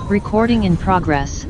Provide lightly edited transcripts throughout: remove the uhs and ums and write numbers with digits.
Recording in progress.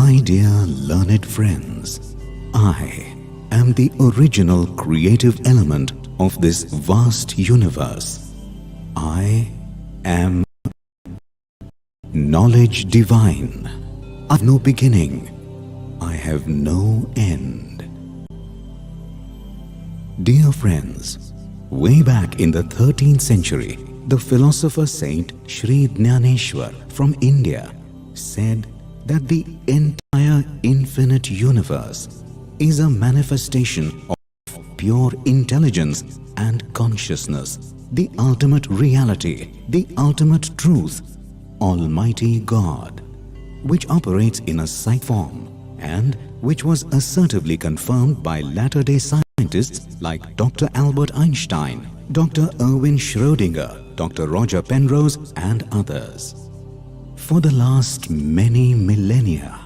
My dear learned friends, I am the original creative element of this vast universe. I am knowledge divine. I have no beginning. I have no end. Dear friends, way back in the 13th century, the philosopher saint Sri Dnyaneshwar from India said that the entire infinite universe is a manifestation of pure intelligence and consciousness, the ultimate reality, the ultimate truth, Almighty God, which operates in a psychic form and which was assertively confirmed by latter-day scientists like Dr. Albert Einstein, Dr. Erwin Schrödinger, Dr. Roger Penrose and others. For the last many millennia,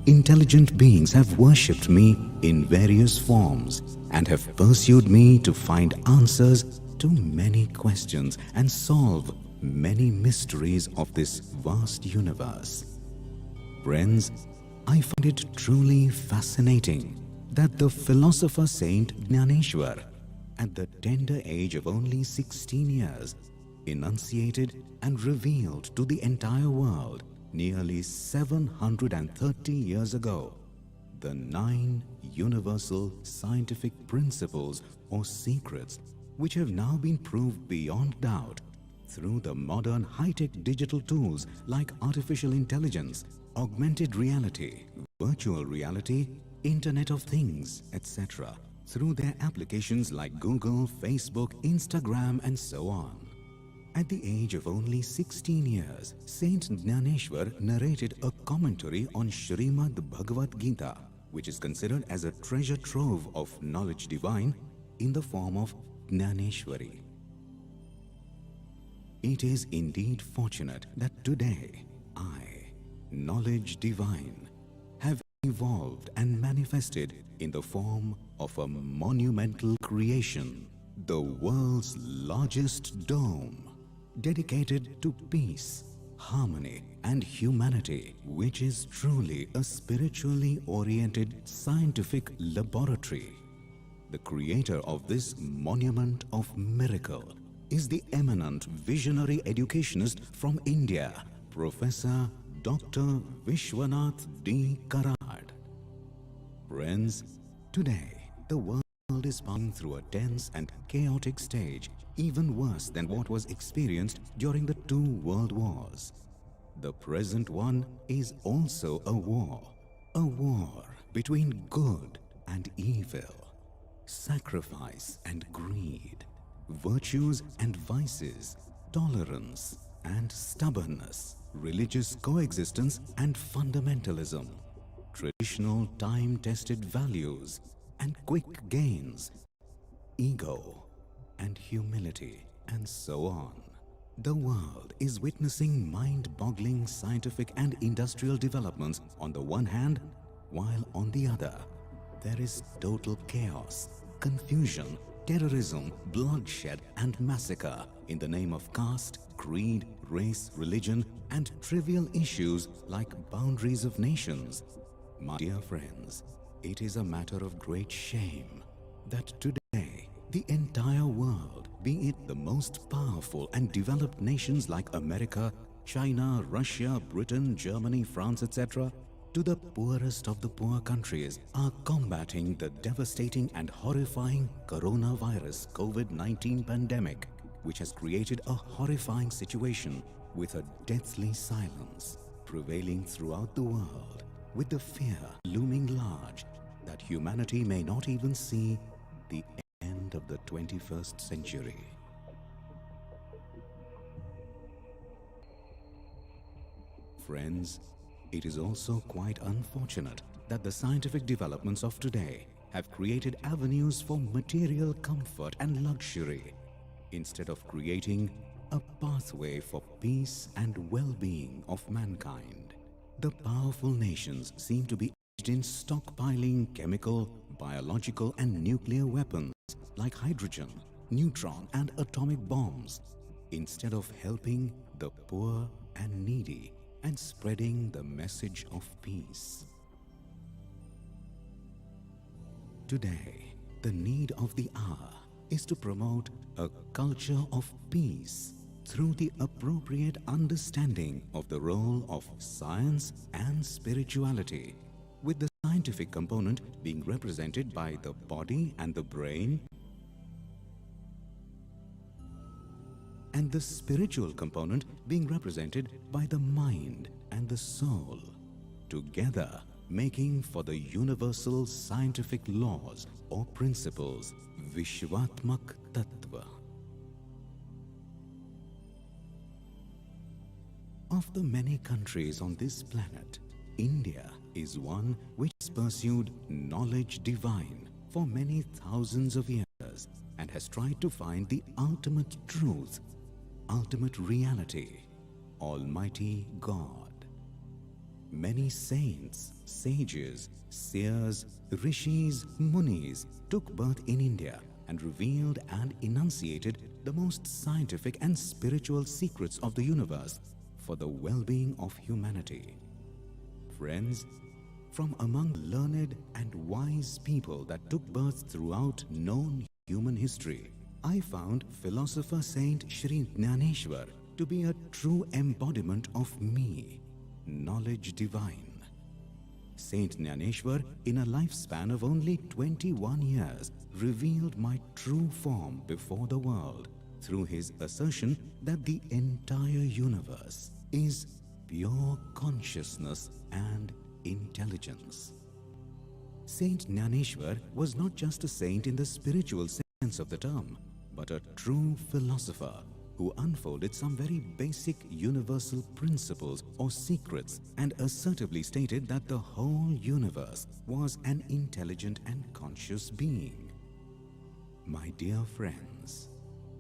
intelligent beings have worshipped me in various forms and have pursued me to find answers to many questions and solve many mysteries of this vast universe. Friends, I find it truly fascinating that the philosopher Saint Dnyaneshwar, at the tender age of only 16 years, enunciated and revealed to the entire world nearly 730 years ago the 9 universal scientific principles or secrets which have now been proved beyond doubt through the modern high-tech digital tools like artificial intelligence, augmented reality, virtual reality, Internet of Things, etc. through their applications like Google, Facebook, Instagram and so on. At the age of only 16 years, Saint Dnyaneshwar narrated a commentary on Srimad Bhagavad Gita, which is considered as a treasure trove of knowledge divine in the form of Dnyaneshwari. It is indeed fortunate that today I, knowledge divine, have evolved and manifested in the form of a monumental creation, the world's largest dome, dedicated to peace, harmony and humanity, which is truly a spiritually oriented scientific laboratory. The creator of this monument of miracle is the eminent visionary educationist from India, Professor Dr. Vishwanath D. Karad. Friends, today the world is passing through a tense and chaotic stage, even worse than what was experienced during the 2 world wars. The present one is also a war between good and evil, sacrifice and greed, virtues and vices, tolerance and stubbornness, religious coexistence and fundamentalism, traditional time-tested values and quick gains, ego and humility, and so on. The world is witnessing mind-boggling scientific and industrial developments on the one hand, while on the other, there is total chaos, confusion, terrorism, bloodshed and massacre in the name of caste, creed, race, religion and trivial issues like boundaries of nations. My dear friends, it is a matter of great shame that today the entire world, be it the most powerful and developed nations like America, China, Russia, Britain, Germany, France, etc., to the poorest of the poor countries, are combating the devastating and horrifying coronavirus COVID-19 pandemic, which has created a horrifying situation with a deathly silence prevailing throughout the world, with the fear looming large that humanity may not even see the end of the 21st century. Friends, it is also quite unfortunate that the scientific developments of today have created avenues for material comfort and luxury instead of creating a pathway for peace and well-being of mankind. The powerful nations seem to be engaged in stockpiling chemical, biological and nuclear weapons like hydrogen, neutron and atomic bombs instead of helping the poor and needy and spreading the message of peace. Today, the need of the hour is to promote a culture of peace through the appropriate understanding of the role of science and spirituality, with the scientific component being represented by the body and the brain, and the spiritual component being represented by the mind and the soul, together making for the universal scientific laws or principles, Vishwatmak Tattva. Of the many countries on this planet, India is one which has pursued knowledge divine for many thousands of years and has tried to find the ultimate truth, ultimate reality, Almighty God. Many saints, sages, seers, rishis, munis took birth in India and revealed and enunciated the most scientific and spiritual secrets of the universe for the well-being of humanity. Friends, from among learned and wise people that took birth throughout known human history, I found philosopher Saint Shri Dnyaneshwar to be a true embodiment of me, knowledge divine. Saint Dnyaneshwar, in a lifespan of only 21 years, revealed my true form before the world through his assertion that the entire universe is pure consciousness and intelligence. Saint Dnyaneshwar was not just a saint in the spiritual sense of the term, but a true philosopher who unfolded some very basic universal principles or secrets and assertively stated that the whole universe was an intelligent and conscious being. My dear friends,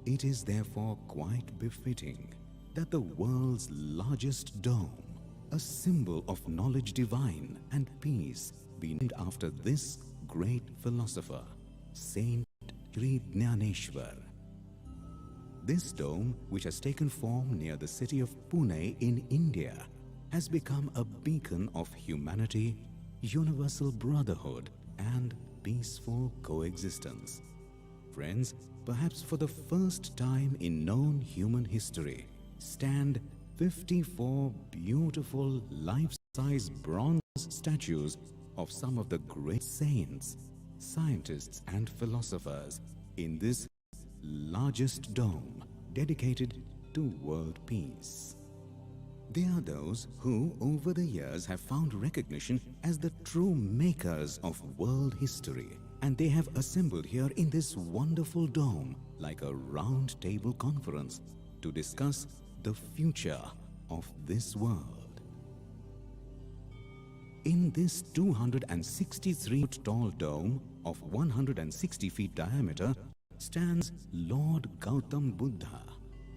it is therefore quite befitting that the world's largest dome, a symbol of knowledge divine and peace, be named after this great philosopher, Saint Shri Dnyaneshwar. This dome, which has taken form near the city of Pune in India, has become a beacon of humanity, universal brotherhood, and peaceful coexistence. Friends, perhaps for the first time in known human history, stand 54 beautiful life-size bronze statues of some of the great saints, scientists, and philosophers in this largest dome dedicated to world peace. They are those who, over the years, have found recognition as the true makers of world history, and they have assembled here in this wonderful dome like a round table conference to discuss the future of this world. In this 263-foot tall dome of 160 feet diameter stands Lord Gautam Buddha,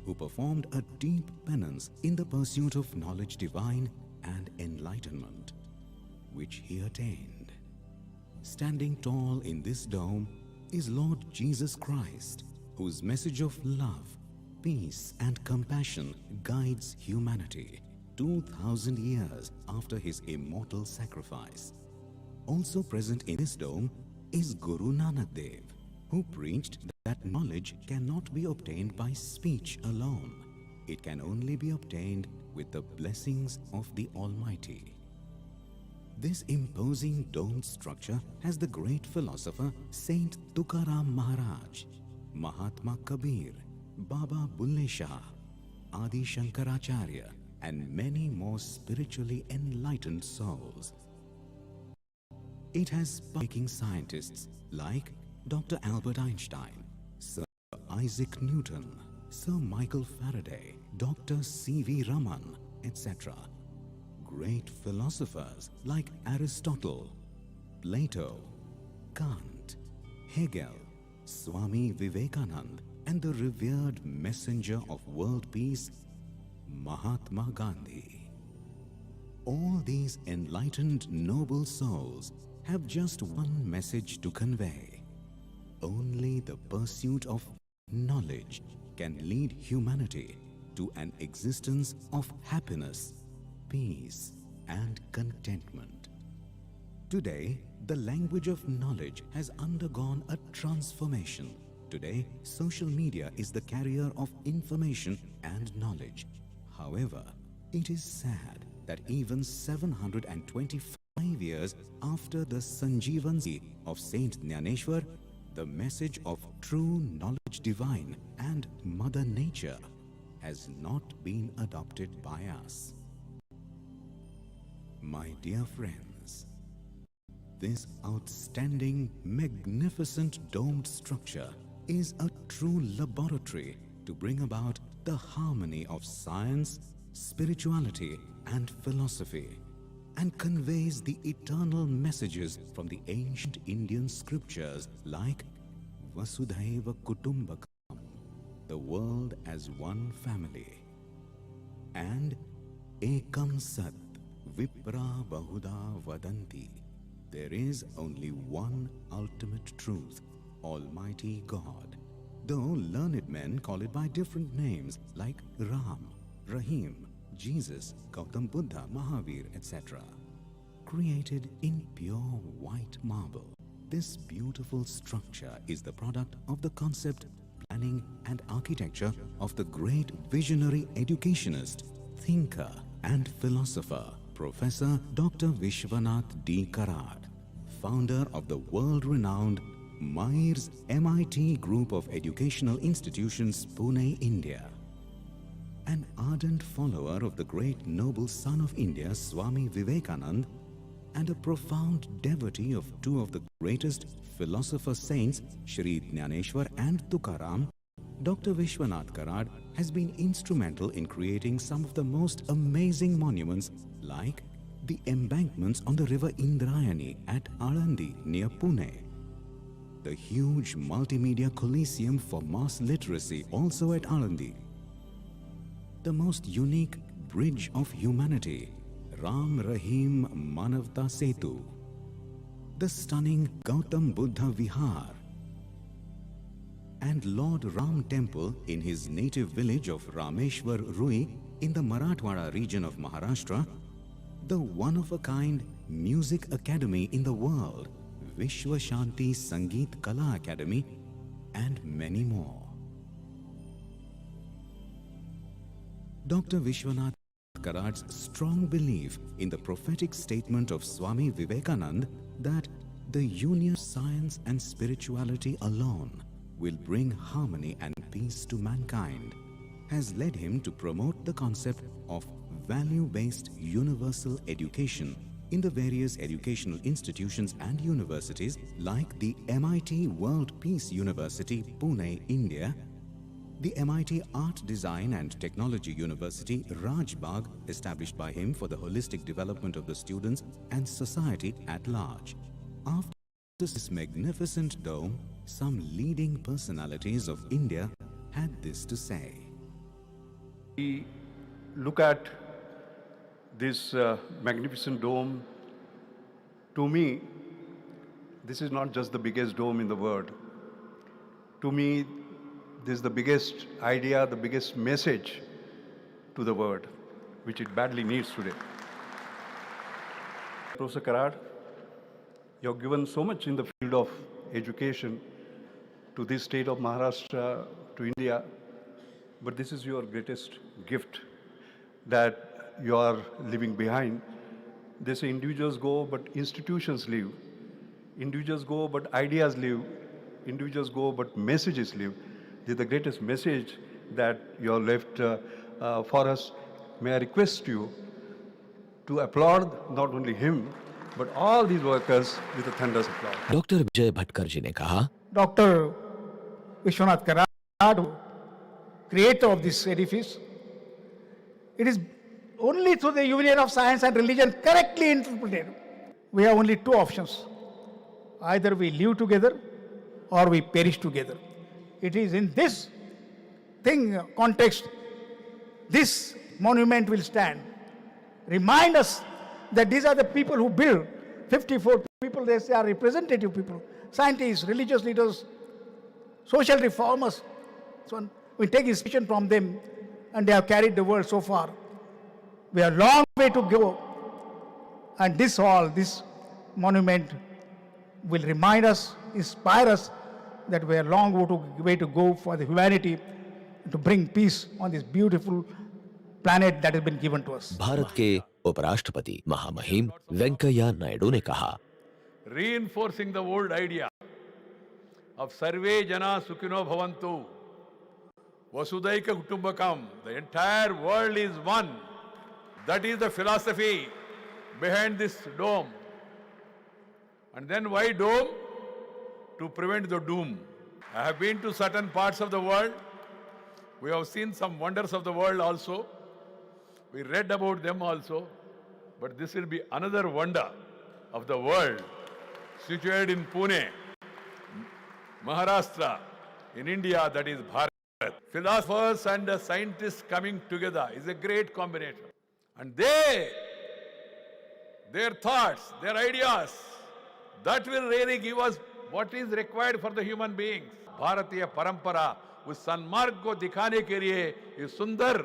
who performed a deep penance in the pursuit of knowledge divine and enlightenment, which he attained. Standing tall in this dome is Lord Jesus Christ, whose message of love, peace, and compassion guides humanity 2,000 years after his immortal sacrifice. Also present in this dome is Guru Nanak Dev, who preached that knowledge cannot be obtained by speech alone. It can only be obtained with the blessings of the Almighty. This imposing domed structure has the great philosopher Saint Tukaram Maharaj, Mahatma Kabir, Baba Bulle Shah, Adi Shankaracharya, and many more spiritually enlightened souls. It has sparking scientists like Dr. Albert Einstein, Sir Isaac Newton, Sir Michael Faraday, Dr. C.V. Raman, etc. Great philosophers like Aristotle, Plato, Kant, Hegel, Swami Vivekanand, and the revered messenger of world peace, Mahatma Gandhi. All these enlightened noble souls have just one message to convey. Only the pursuit of knowledge can lead humanity to an existence of happiness, peace, and contentment. Today, the language of knowledge has undergone a transformation. Today, social media is the carrier of information and knowledge. However, it is sad that even 725 years after the Sanjeevansi of Saint Jnaneshwar, the message of true knowledge divine and Mother Nature has not been adopted by us. My dear friends, this outstanding, magnificent domed structure is a true laboratory to bring about the harmony of science, spirituality, and philosophy, and conveys the eternal messages from the ancient Indian scriptures like Vasudhaiva Kutumbakam, the world as one family, and Ekam Sat Vipra Bahuda Vadanti, there is only one ultimate truth, Almighty God. Though learned men call it by different names like Ram, Rahim, Jesus, Gautam Buddha, Mahavir, etc. Created in pure white marble, this beautiful structure is the product of the concept, planning and architecture of the great visionary educationist, thinker and philosopher, Professor Dr. Vishwanath D. Karad, founder of the world-renowned Myers MIT Group of Educational Institutions, Pune, India. An ardent follower of the great noble son of India, Swami Vivekananda, and a profound devotee of two of the greatest philosopher saints, Shri Jnaneshwar and Tukaram, Dr. Vishwanath Karad has been instrumental in creating some of the most amazing monuments like the embankments on the river Indrayani at Alandi near Pune, the huge multimedia coliseum for mass literacy also at Alandi, the most unique bridge of humanity, Ram Rahim Manavta Setu, the stunning Gautam Buddha Vihar, and Lord Ram Temple in his native village of Rameshwar Rui in the Marathwada region of Maharashtra, the one-of-a-kind music academy in the world, Vishwashanti Sangeet Kala Academy, and many more. Dr. Vishwanath Karad's strong belief in the prophetic statement of Swami Vivekananda that the union of science and spirituality alone will bring harmony and peace to mankind has led him to promote the concept of value-based universal education in the various educational institutions and universities like the MIT World Peace University, Pune, India, the MIT Art Design and Technology University, Rajbagh, established by him for the holistic development of the students and society at large. After this magnificent dome, some leading personalities of India had this to say. We look at this magnificent dome. To me, this is not just the biggest dome in the world. To me, this is the biggest idea, the biggest message to the world, which it badly needs today. Professor Karad, you have given so much in the field of education to this state of Maharashtra, to India, but this is your greatest gift that you are leaving behind. They say individuals go, but institutions live. Individuals go, but ideas live. Individuals go, but messages live. This is the greatest message that you have left for us. May I request you to applaud not only him, but all these workers with a thunderous applause. Doctor Vijay Bhatkar ji ने कहा, Dr. Vishwanath Karad, creator of this edifice, it is only through the union of science and religion correctly interpreted. We have only two options. Either we live together or we perish together. It is in this context, this monument will stand. Remind us that these are the people who build. 54 people, they say, are representative people. Scientists, religious leaders, social reformers. So we take inspiration from them, and they have carried the world so far. We have a long way to go. And this monument will remind us, inspire us that we are a long way to go for the humanity to bring peace on this beautiful planet that has been given to us. Bharat के उपराष्ट्रपति महामहिम वेंकैया नायडू ने कहा, reinforcing the old idea of Sarve Jana Sukhino Bhavantu, Vasudaika Kutumbakam, the entire world is one. That is the philosophy behind this dome. And then why dome? To prevent the doom. I have been to certain parts of the world. We have seen some wonders of the world also. We read about them also. But this will be another wonder of the world, situated in Pune, Maharashtra, in India, that is Bharat. Philosophers and scientists coming together is a great combination. And their thoughts, their ideas, that will really give us what is required for the human beings. भारतीय परंपरा उस सन्मार्ग को दिखाने के लिए इस सुंदर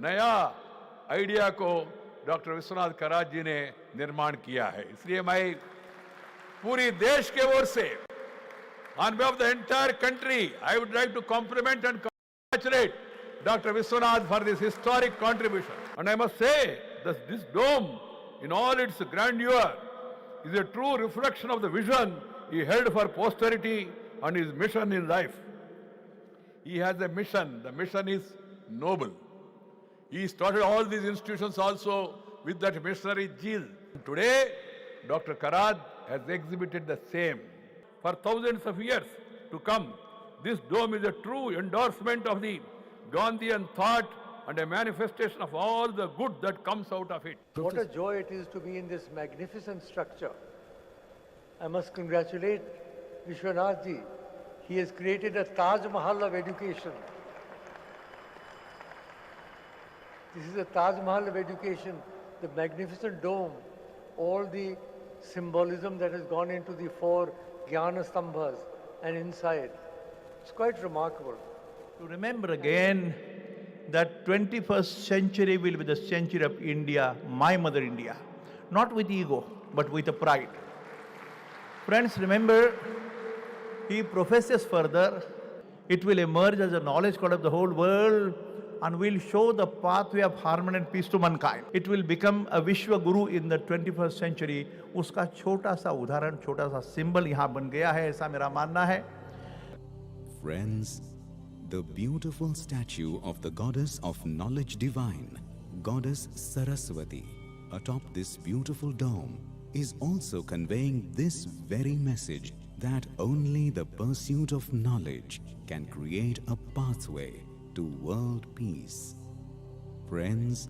नया आइडिया को डॉक्टर विश्वनाथ करात जी ने निर्माण किया है. इसलिए मैं पूरी देश के ओर से on behalf of the entire country, I would like to compliment and congratulate Dr. Vishwanath for this historic contribution. And I must say that this dome, in all its grandeur, is a true reflection of the vision he held for posterity and his mission in life. He has a mission. The mission is noble. He started all these institutions also with that missionary zeal. Today, Dr. Karad has exhibited the same. For thousands of years to come, this dome is a true endorsement of the Gandhian thought and a manifestation of all the good that comes out of it. What a joy it is to be in this magnificent structure. I must congratulate Vishwanath ji. He has created a Taj Mahal of education. This is a Taj Mahal of education, the magnificent dome, all the symbolism that has gone into the four Jnana Stambhas and inside. It's quite remarkable. To remember again that 21st century will be the century of India, my mother India. Not with ego, but with a pride. Friends, remember, he professes further, it will emerge as a knowledge code of the whole world and will show the pathway of harmony and peace to mankind. It will become a Vishwa Guru in the 21st century. उसका छोटा सा उदाहरण, छोटा सा symbol यहाँ बन गया है, ऐसा मेरा मानना है. Friends, the beautiful statue of the goddess of knowledge divine, goddess Saraswati, atop this beautiful dome, is also conveying this very message that only the pursuit of knowledge can create a pathway to world peace. Friends,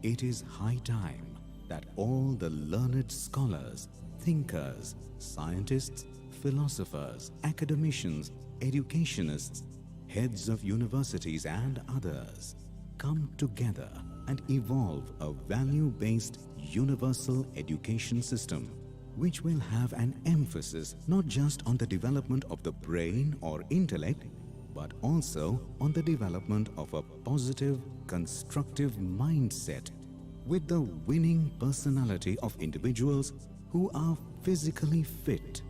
it is high time that all the learned scholars, thinkers, scientists, philosophers, academicians, educationists, heads of universities and others come together and evolve a value-based universal education system which will have an emphasis not just on the development of the brain or intellect, but also on the development of a positive, constructive mindset with the winning personality of individuals who are physically fit,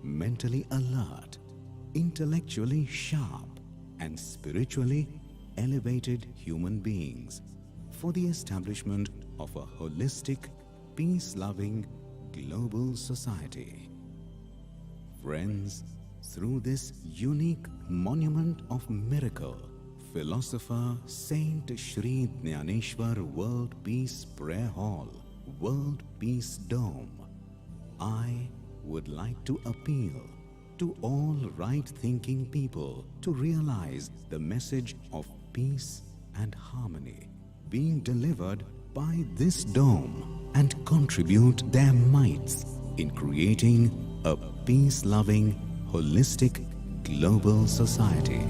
mentally alert, intellectually sharp, and spiritually elevated human beings for the establishment of a holistic, peace-loving, global society. Friends, through this unique monument of miracle, philosopher Saint Shri Dnyaneshwar World Peace Prayer Hall, World Peace Dome, I would like to appeal to all right-thinking people to realize the message of peace and harmony being delivered by this dome and contribute their mites in creating a peace-loving, holistic, global society.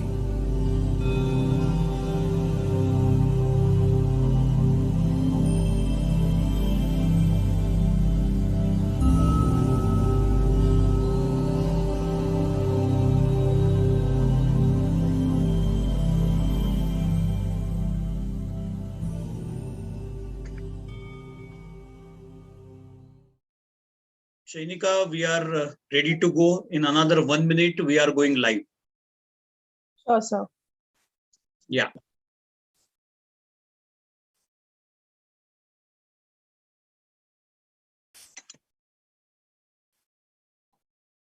Shainika, we are ready to go. In another 1 minute, we are going live. Sure, sir. Yeah.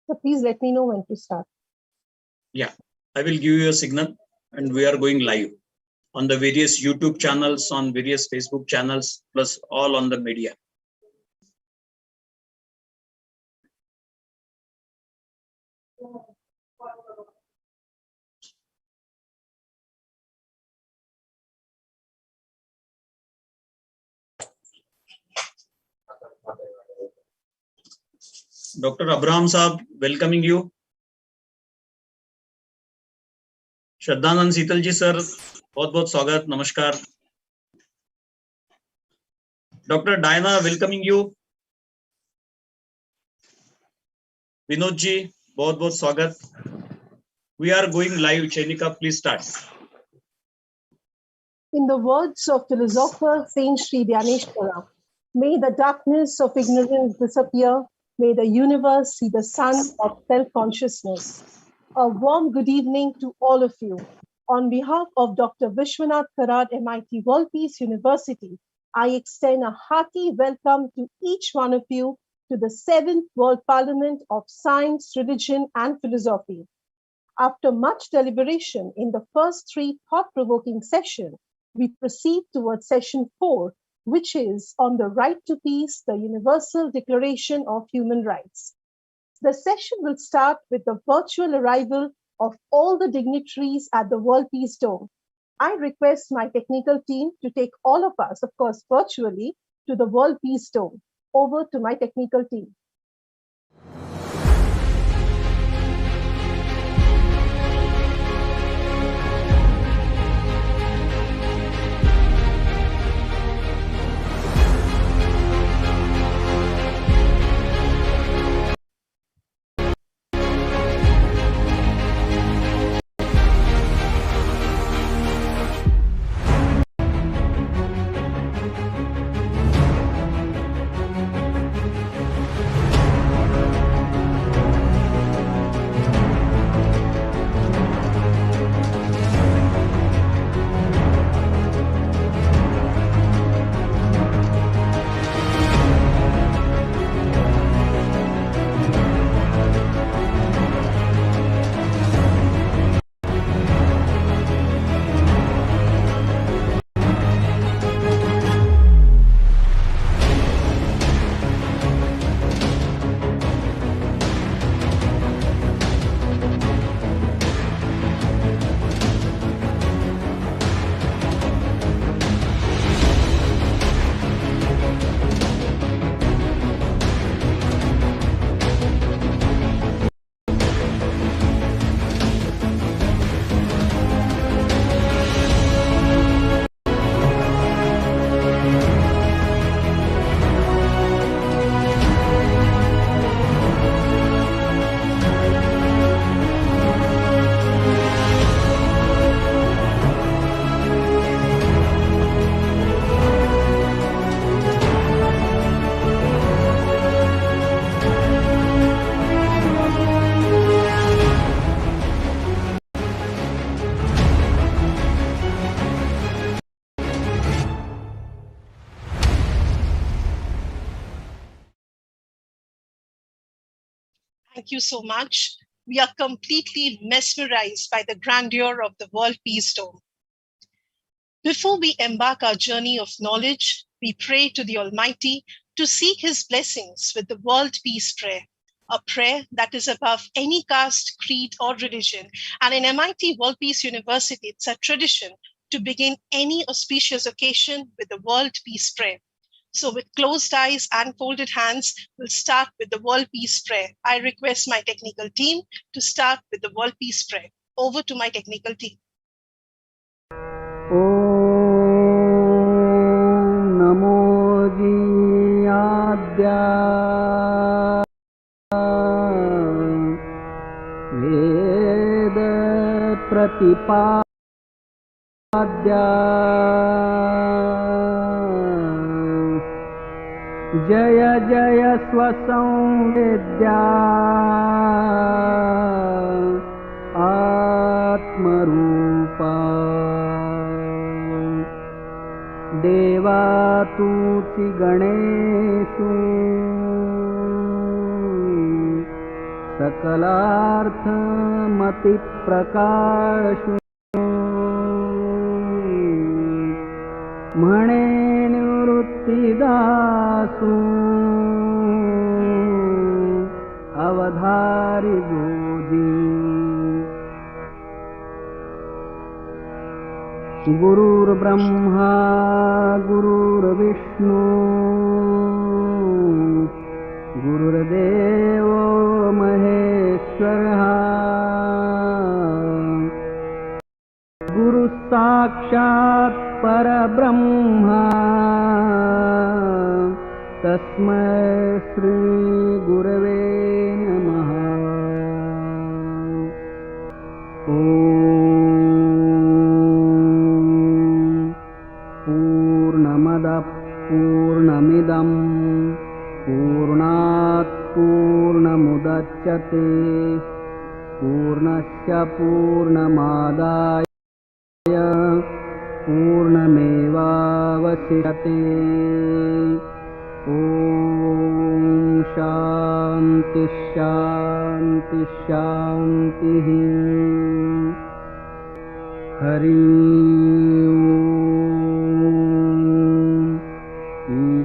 So please let me know when to start. Yeah, I will give you a signal and we are going live on the various YouTube channels, on various Facebook channels, plus all on the media. Dr. Abraham Saab, welcoming you. Shraddhanand Sheetal ji sir, बहुत बहुत स्वागत, नमस्कार. Dr. Diana, welcoming you. Vinod ji, बहुत बहुत स्वागत. We are going live. Shainika, please start. In the words of philosopher Saint Sri Dhyaneshwara, may the darkness of ignorance disappear. May the universe see the sun of self-consciousness. A warm good evening to all of you. On behalf of Dr. Vishwanath Karad, MIT World Peace University, I extend a hearty welcome to each one of you to the 7th World Parliament of Science, Religion and Philosophy. After much deliberation in the first 3 thought-provoking sessions, we proceed towards session 4, which is on the right to peace, the Universal Declaration of Human Rights. The session will start with the virtual arrival of all the dignitaries at the World Peace Dome. I request my technical team to take all of us, of course, virtually to the World Peace Dome. Over to my technical team. Thank you so much. We are completely mesmerized by the grandeur of the World Peace Dome. Before we embark our journey of knowledge, we pray to the Almighty to seek His blessings with the World Peace Prayer, a prayer that is above any caste, creed, or religion. And in MIT World Peace University, it's a tradition to begin any auspicious occasion with the World Peace Prayer. So with closed eyes and folded hands, we'll start with the World Peace Prayer. I request my technical team to start with the World Peace Prayer. Over to my technical team. Om Namo Jiyadya Veda Pratipadya जय जय स्वसंवेद्या आत्मरूपा देवातुति गणेषु सकलार्थमतिप्रकाशु म्हणे निवृत्तिदासु अवधारि goji गुरुर्ब्रह्मा गुरुर्विष्णु गुरुर्देवो महेश्वरः गुरुः साक्षात् परब्रह्मा तस्मै श्री गुरवे नमः। पूर्णमदः पूर्णमिदं पूर्णात् पूर्णमुदच्यते पूर्णस्य पूर्णमादाय पूर्णमेवावशिष्यते। ॐ शान्ति शान्ति शान्तिः। हरि ओम्।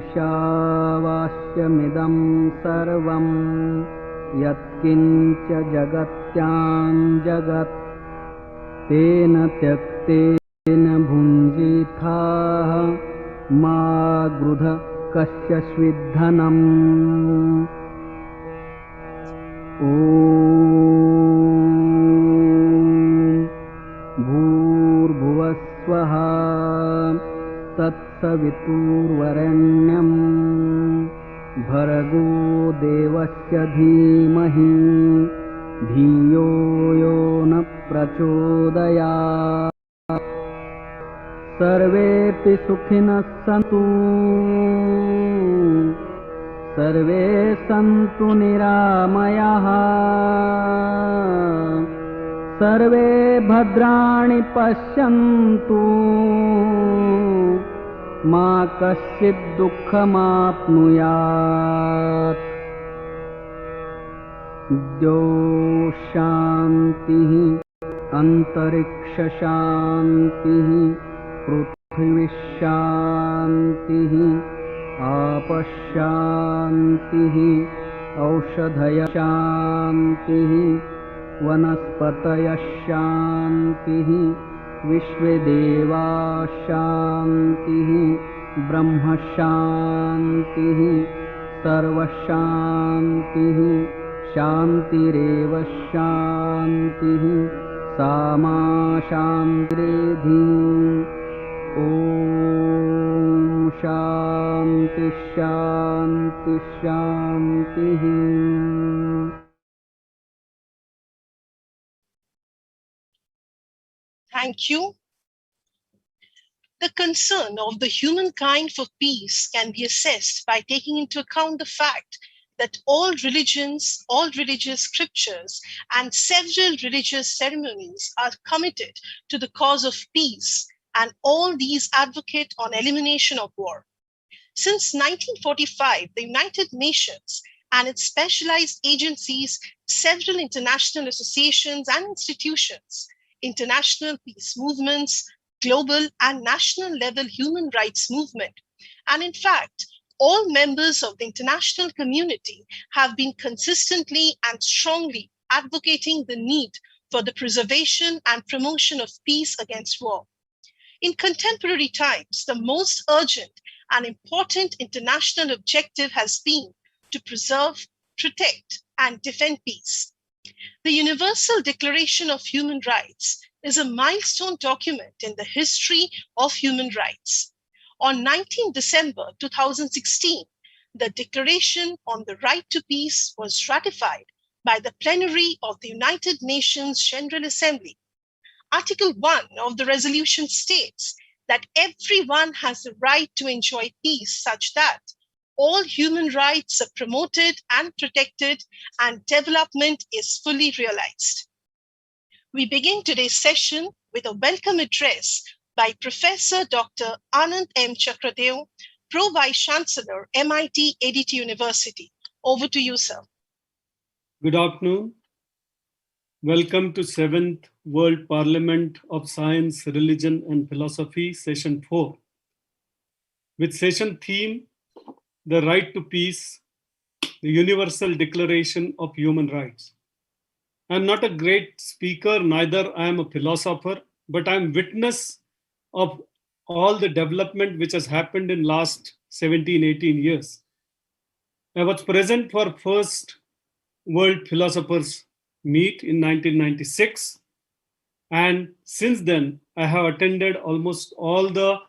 ईशावास्यमिदं सर्वं यत्किञ्च जगत्यां जगत् तेन त्यक्तेन भुञ्जीथाः मा गृध कस्य स्विद्धनम्। ॐ भूर्भुवस्वः तत्सवितुर्वरेण्यं भर्गो देवस्य धीमहि धियो यो न प्रचोदयात्। सर्वेऽपि सुखिनः सन्तु सर्वे सन्तु निरामयाः सर्वे भद्राणि पश्यन्तु मा कश्चित् दुःखमाप्नुयात्। द्यौ शान्तिः अन्तरिक्षशान्तिः पृथिवीशान्तिः आपशान्तिः औषधयशान्तिः वनस्पतयशान्तिः विश्वेदेवाशान्तिः ब्रह्मशान्तिः सर्वशान्तिः शान्तिरेव शान्तिः सामा शान्तिरेधि। ॐ शान्ति शान्ति शान्तिः। Thank you. The concern of the humankind for peace can be assessed by taking into account the fact that all religions, all religious scriptures, and several religious ceremonies are committed to the cause of peace, and all these advocate on elimination of war. Since 1945, the United Nations and its specialized agencies, several international associations and institutions, international peace movements, global and national level human rights movement, and in fact, all members of the international community have been consistently and strongly advocating the need for the preservation and promotion of peace against war. In contemporary times, the most urgent and important international objective has been to preserve, protect, and defend peace. The Universal Declaration of Human Rights is a milestone document in the history of human rights. On 19 December 2016, the Declaration on the Right to Peace was ratified by the plenary of the United Nations General Assembly. Article 1 of the resolution states that everyone has the right to enjoy peace such that all human rights are promoted and protected, and development is fully realized. We begin today's session with a welcome address by Professor Dr. Anand M. Chakradev, Pro Vice Chancellor, MIT Edith University. Over to you, sir. Good afternoon. Welcome to 7th World Parliament of Science, Religion and Philosophy, Session 4. With session theme, The Right to Peace, the Universal Declaration of Human Rights. I'm not a great speaker, neither I am a philosopher, but I'm witness of all the development which has happened in last 17, 18 years. I was present for first World Philosophers Meet in 1996. And since then, I have attended almost all the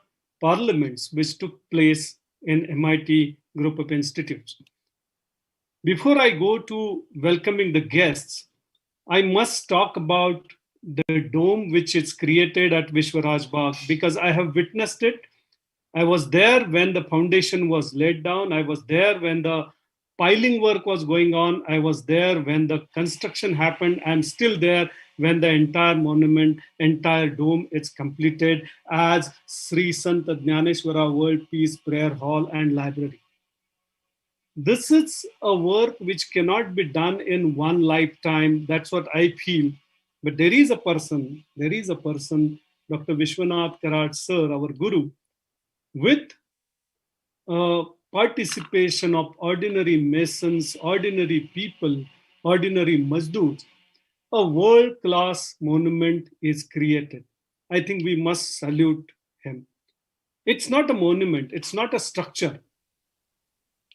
parliaments which took place in MIT group of institutes. Before I go to welcoming the guests, I must talk about the dome which is created at Vishwaraj Bagh because I have witnessed it. I was there when the foundation was laid down. I was there when the piling work was going on. I was there when the construction happened. I'm still there when the entire monument, entire dome is completed as Sri Sant Jnaneshwara World Peace Prayer Hall and Library. This is a work which cannot be done in one lifetime. That's what I feel. But there is a person, Dr. Vishwanath Karad sir, our guru, with participation of ordinary masons, ordinary people, ordinary mazdoors, a world-class monument is created. I think we must salute him. It's not a monument, it's not a structure.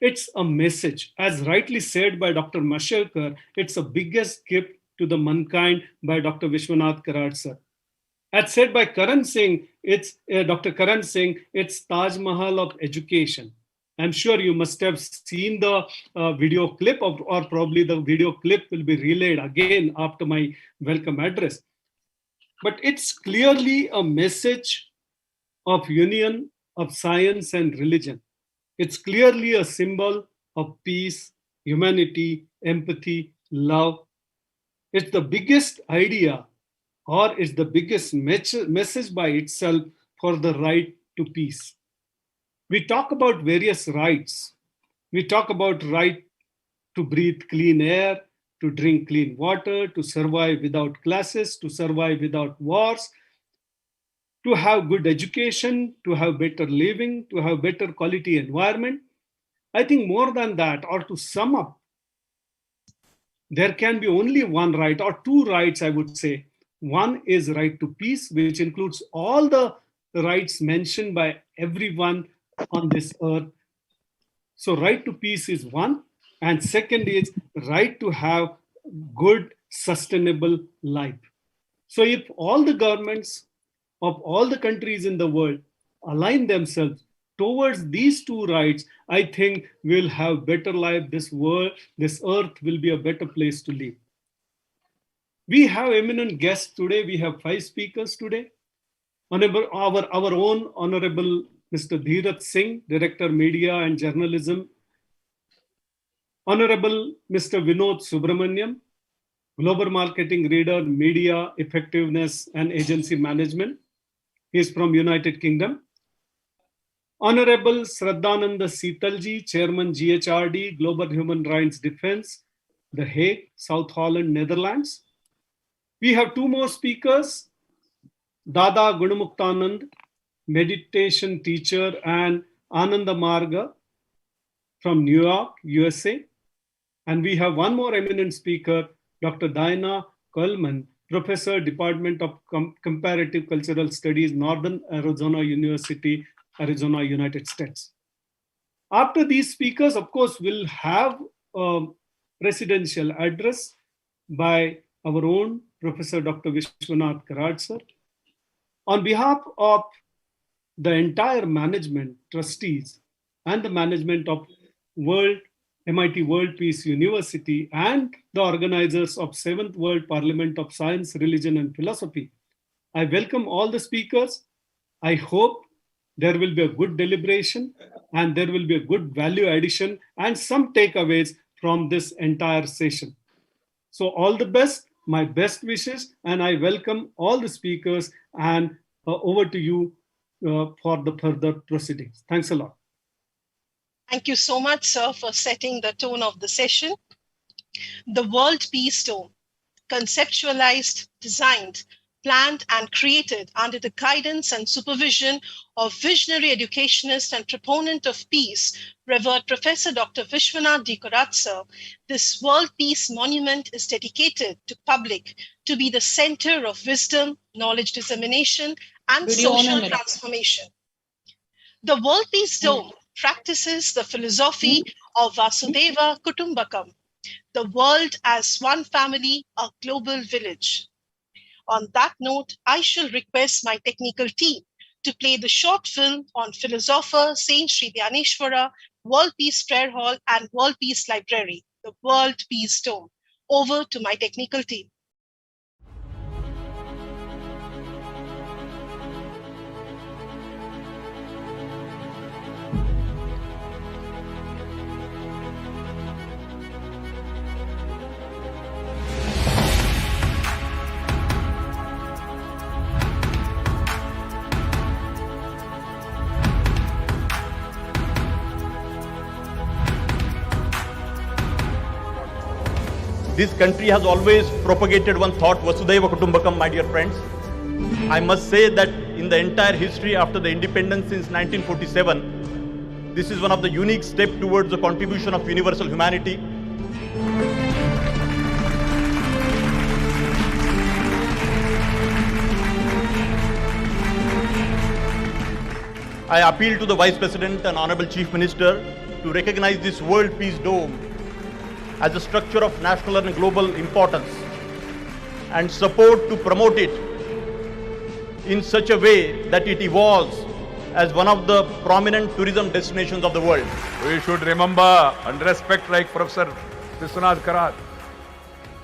It's a message. As rightly said by Dr. Mashelkar, it's the biggest gift to the mankind by Dr. Vishwanath Karad sir. As said by Karan Singh, it's Dr. Karan Singh, it's Taj Mahal of education. I'm sure you must have seen the video clip or probably the video clip will be relayed again after my welcome address. But it's clearly a message of union of science and religion. It's clearly a symbol of peace, humanity, empathy, love. It's the biggest idea or is the biggest message by itself for the right to peace. We talk about various rights. We talk about right to breathe clean air, to drink clean water, to survive without classes, to survive without wars, to have good education, to have better living, to have better quality environment. I think more than that, or to sum up, there can be only one right or two rights, I would say. One is right to peace, which includes all the rights mentioned by everyone on this earth. So right to peace is one. And second is right to have good, sustainable life. So if all the governments of all the countries in the world align themselves towards these two rights, I think we'll have better life. This world, this earth will be a better place to live. We have eminent guests today. We have 5 speakers today. Our own Honorable Mr. Dheeraj Singh, Director Media and Journalism. Honorable Mr. Vinod Subramaniam, Global Marketing Reader, Media Effectiveness and Agency Management. He is from United Kingdom. Honorable Shraddhananda Seetalji, Chairman GHRD, Global Human Rights Defense, The Hague, South Holland, Netherlands. We have 2 more speakers, Dada Gunamuktanand, meditation teacher, and Ananda Marga from New York, USA. And we have 1 more eminent speaker, Dr. Diana Coleman, Professor, Department of Comparative Cultural Studies, Northern Arizona University, Arizona, United States. After these speakers, of course, we'll have a presidential address by our own Professor Dr. Vishwanath Karad sir. On behalf of the entire management, trustees, and the management of MIT World Peace University and the organizers of 7th World Parliament of Science, Religion and Philosophy, I welcome all the speakers. I hope there will be a good deliberation, and there will be a good value addition and some takeaways from this entire session. So all the best, my best wishes, and I welcome all the speakers, and over to you for the further proceedings. Thanks a lot. Thank you so much, sir, for setting the tone of the session. The World Peace Dome, conceptualized, designed, planned, and created under the guidance and supervision of visionary educationist and proponent of peace, Revered Professor Dr. Vishwanath sir. This World Peace Monument is dedicated to public to be the center of wisdom, knowledge dissemination, and social transformation. The World Peace Dome practices the philosophy of Vasudhaiva Kutumbakam, the world as one family, a global village. On that note, I shall request my technical team to play the short film on philosopher Saint Sri Dhyaneshwara, World Peace Prayer Hall, and World Peace Library, the World Peace Dome. Over to my technical team. This country has always propagated one thought, Vasudhaiva Kutumbakam, my dear friends. I must say that in the entire history after the independence since 1947, this is one of the unique steps towards the contribution of universal humanity. I appeal to the Vice President and Honorable Chief Minister to recognize this World Peace Dome as a structure of national and global importance and support to promote it in such a way that it evolves as one of the prominent tourism destinations of the world. We should remember and respect like Professor Vishwanath Karat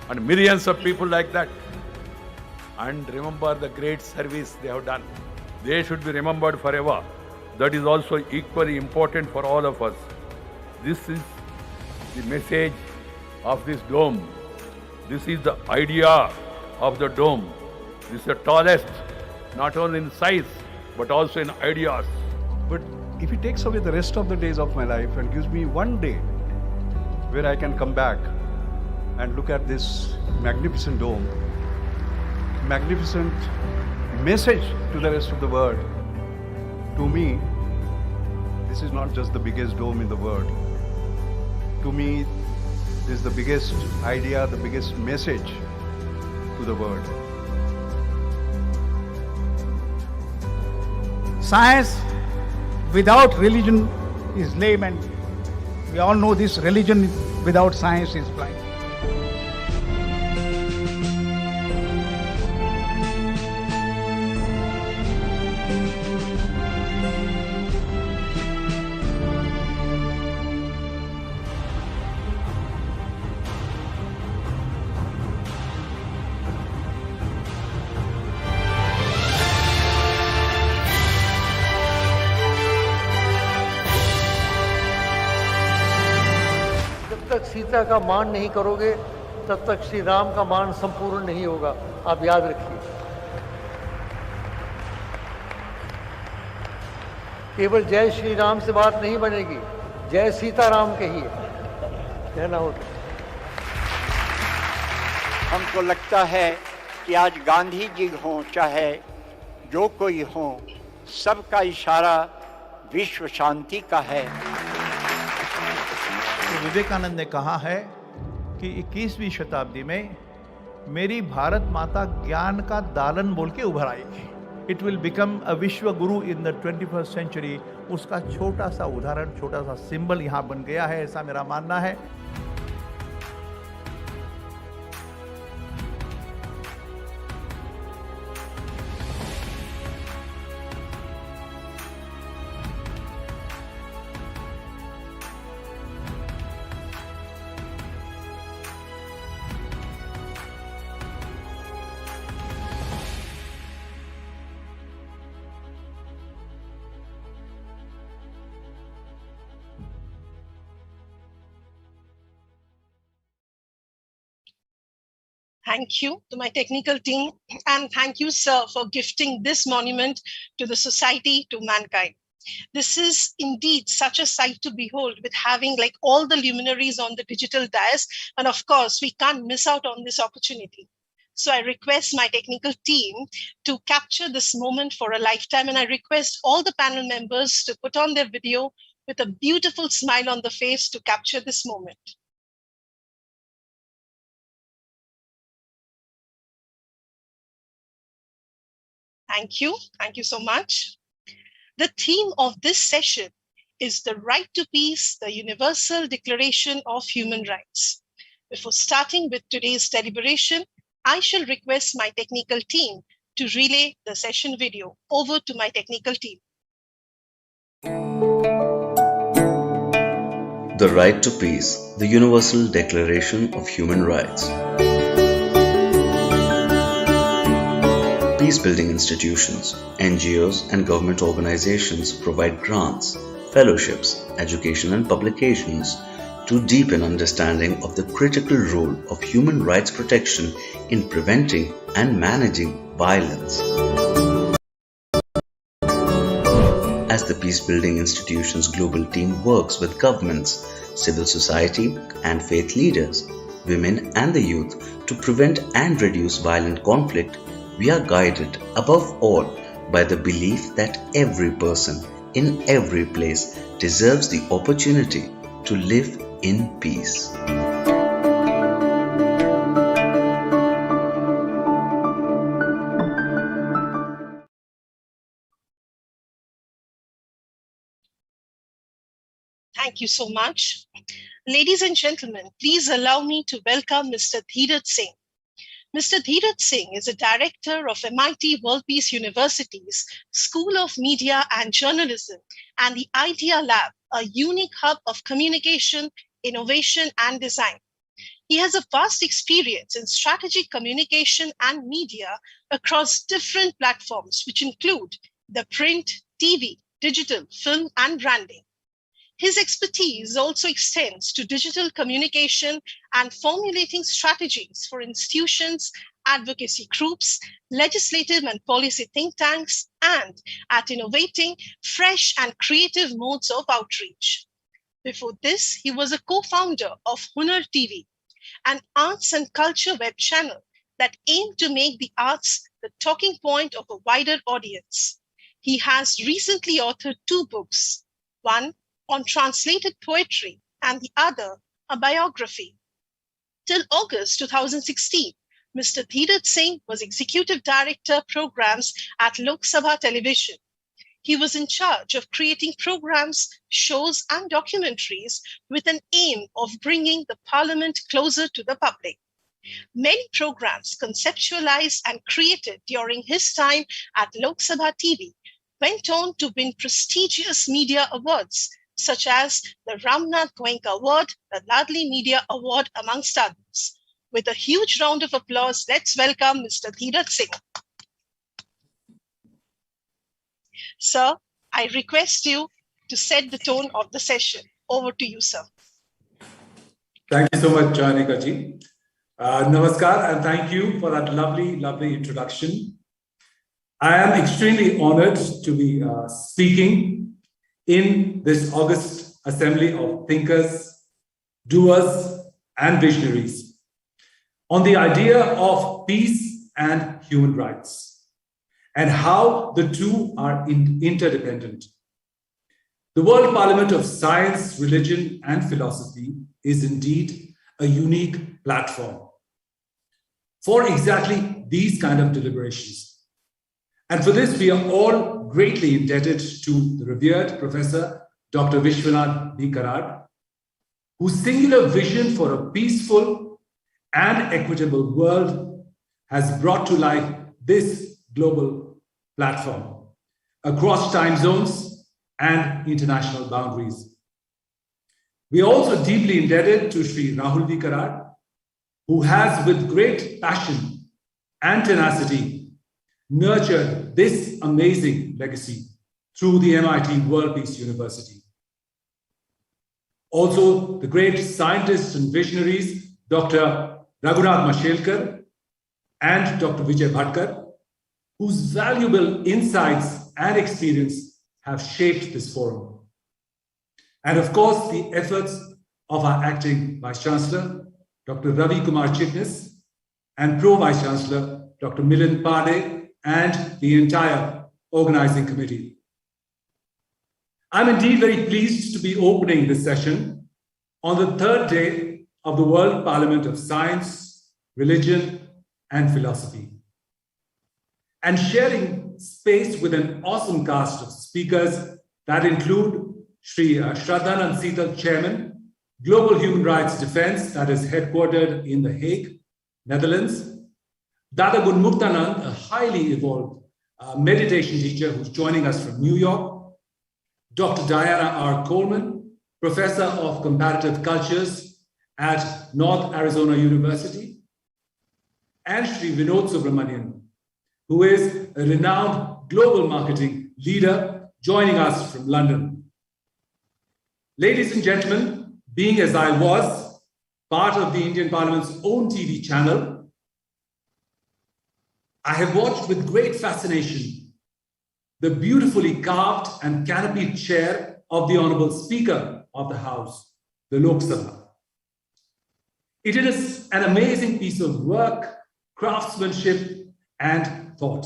and millions of people like that, and remember the great service they have done. They should be remembered forever. That is also equally important for all of us. This is the message of this dome. This is the idea of the dome. This is the tallest, not only in size, but also in ideas. But if it takes away the rest of the days of my life and gives me one day where I can come back and look at this magnificent dome, magnificent message to the rest of the world, to me, this is not just the biggest dome in the world. To me, this is the biggest idea, the biggest message to the world. Science without religion is lame, and we all know this. Religion without science is blind. तक सीता का मान नहीं करोगे तब तक श्री राम का मान संपूर्ण नहीं होगा, आप याद रखिए। केवल जय श्री राम से बात नहीं बनेगी, जय सीताराम कहिए, कहना होता। हमको लगता है कि आज गांधी जी हों चाहे जो कोई हो, सबका इशारा विश्व शांति का है। विवेकानंद ने कहा है कि 21वीं शताब्दी में मेरी भारत माता ज्ञान का दालन बोल के उभर आएगी। इट विल बिकम अ विश्व गुरु इन द 21st सेंचुरी। उसका छोटा सा उदाहरण, छोटा सा सिंबल यहाँ बन गया है, ऐसा मेरा मानना है। Thank you to my technical team, and thank you, sir, for gifting this monument to the society, to mankind. This is indeed such a sight to behold, with having like all the luminaries on the digital dais. And of course, we can't miss out on this opportunity. So I request my technical team to capture this moment for a lifetime. And I request all the panel members to put on their video with a beautiful smile on the face to capture this moment. Thank you. Thank you so much. The theme of this session is the right to peace, the Universal Declaration of Human Rights. Before starting with today's deliberation, I shall request my technical team to relay the session video. Over to my technical team. The right to peace, the Universal Declaration of Human Rights. Peace-building institutions, NGOs and government organizations provide grants, fellowships, education and publications to deepen understanding of the critical role of human rights protection in preventing and managing violence. As the peace-building institutions global team works with governments, civil society and faith leaders, women and the youth to prevent and reduce violent conflict, we are guided above all by the belief that every person in every place deserves the opportunity to live in peace. Thank you so much. Ladies and gentlemen, please allow me to welcome Mr. Dheeraj Singh. Mr. Dheeraj Singh is a director of MIT World Peace University's School of Media and Journalism and the Idea Lab, a unique hub of communication, innovation, and design. He has a vast experience in strategic communication and media across different platforms, which include the print, TV, digital, film, and branding. His expertise also extends to digital communication and formulating strategies for institutions, advocacy groups, legislative and policy think tanks, and at innovating fresh and creative modes of outreach. Before this, he was a co-founder of Hunar TV, an arts and culture web channel that aimed to make the arts the talking point of a wider audience. He has recently authored 2 books, one on translated poetry and the other a biography. Till August 2016, Mr. Dheeraj Singh was Executive Director Programs at Lok Sabha Television. He was in charge of creating programs, shows, and documentaries with an aim of bringing the Parliament closer to the public. Many programs conceptualized and created during his time at Lok Sabha TV went on to win prestigious media awards, such as the Ramnath Goenka Award, the Ladli Media Award, amongst others. With a huge round of applause, let's welcome Mr. Dheeraj Singh. Sir, I request you to set the tone of the session. Over to you, sir. Thank you so much, Janika ji. Namaskar, and thank you for that lovely, lovely introduction. I am extremely honored to be speaking in this August assembly of thinkers, doers, and visionaries on the idea of peace and human rights and how the two are interdependent. The World Parliament of Science, Religion, and Philosophy is indeed a unique platform for exactly these kind of deliberations. And for this, we are all greatly indebted to the revered Professor Dr. Vishwashanti Karad, whose singular vision for a peaceful and equitable world has brought to life this global platform across time zones and international boundaries. We are also deeply indebted to Sri Rahul V. Karad, who has, with great passion and tenacity, nurtured this amazing legacy through the MIT World Peace University. Also, the great scientists and visionaries, Dr. Raghunath Mashelkar and Dr. Vijay Bhatkar, whose valuable insights and experience have shaped this forum. And of course, the efforts of our acting Vice Chancellor, Dr. Ravi Kumar Chitnis, and Pro Vice Chancellor, Dr. Milind Pade, and the entire organizing committee. I'm indeed very pleased to be opening this session on the third day of the World Parliament of Science, Religion, and Philosophy, and sharing space with an awesome cast of speakers that include Shri Shraddhanand Seetal, Chairman, Global Human Rights Defense, that is headquartered in The Hague, Netherlands, Dada Gunmuktanand, a highly evolved meditation teacher who's joining us from New York, Dr. Diana R. Coleman, Professor of Comparative Cultures at North Arizona University, and Shri Vinod Subramanian, who is a renowned global marketing leader joining us from London. Ladies and gentlemen, being as I was part of the Indian Parliament's own TV channel, I have watched with great fascination the beautifully carved and canopied chair of the Honorable Speaker of the House, the Lok Sabha. It is an amazing piece of work, craftsmanship, and thought.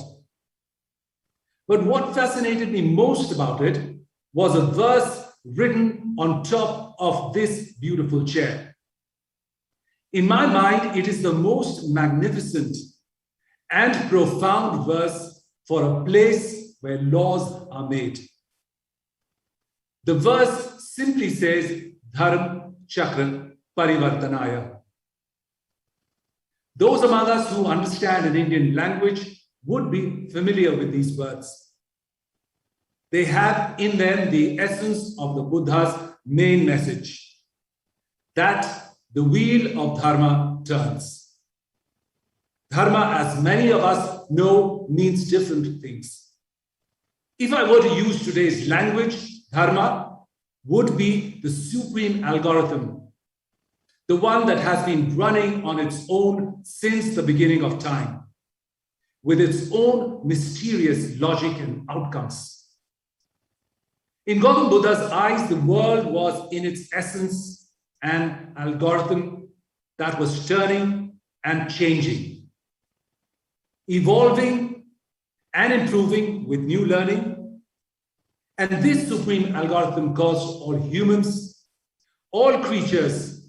But what fascinated me most about it was a verse written on top of this beautiful chair. In my mind, it is the most magnificent and profound verse for a place where laws are made. The verse simply says, Dharma Chakra Parivartanaya. Those among us who understand an Indian language would be familiar with these words. They have in them the essence of the Buddha's main message, that the wheel of dharma turns. Dharma, as many of us know, means different things. If I were to use today's language, dharma would be the supreme algorithm, the one that has been running on its own since the beginning of time, with its own mysterious logic and outcomes. In Gautam Buddha's eyes, the world was in its essence an algorithm that was turning and changing, evolving and improving with new learning. And this supreme algorithm caused all humans, all creatures,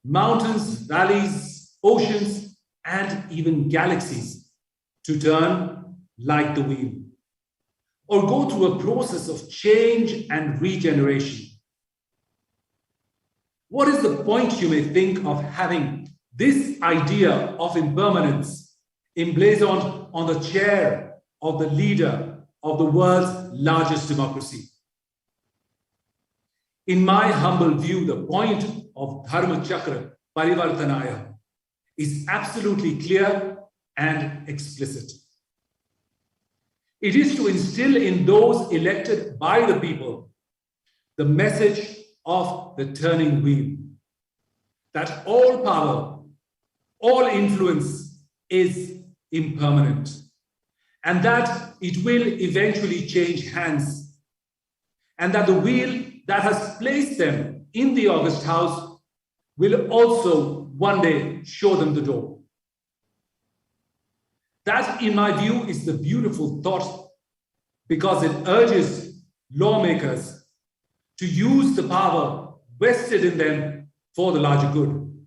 mountains, valleys, oceans, and even galaxies to turn like the wheel, or go through a process of change and regeneration. What is the point, you may think, of having this idea of impermanence emblazoned on the chair of the leader of the world's largest democracy? In my humble view, the point of Dharma Chakra Parivartanaya is absolutely clear and explicit. It is to instill in those elected by the people the message of the turning wheel, that all power, all influence is impermanent, and that it will eventually change hands, and that the wheel that has placed them in the August House will also one day show them the door. That, in my view, is the beautiful thought, because it urges lawmakers to use the power vested in them for the larger good.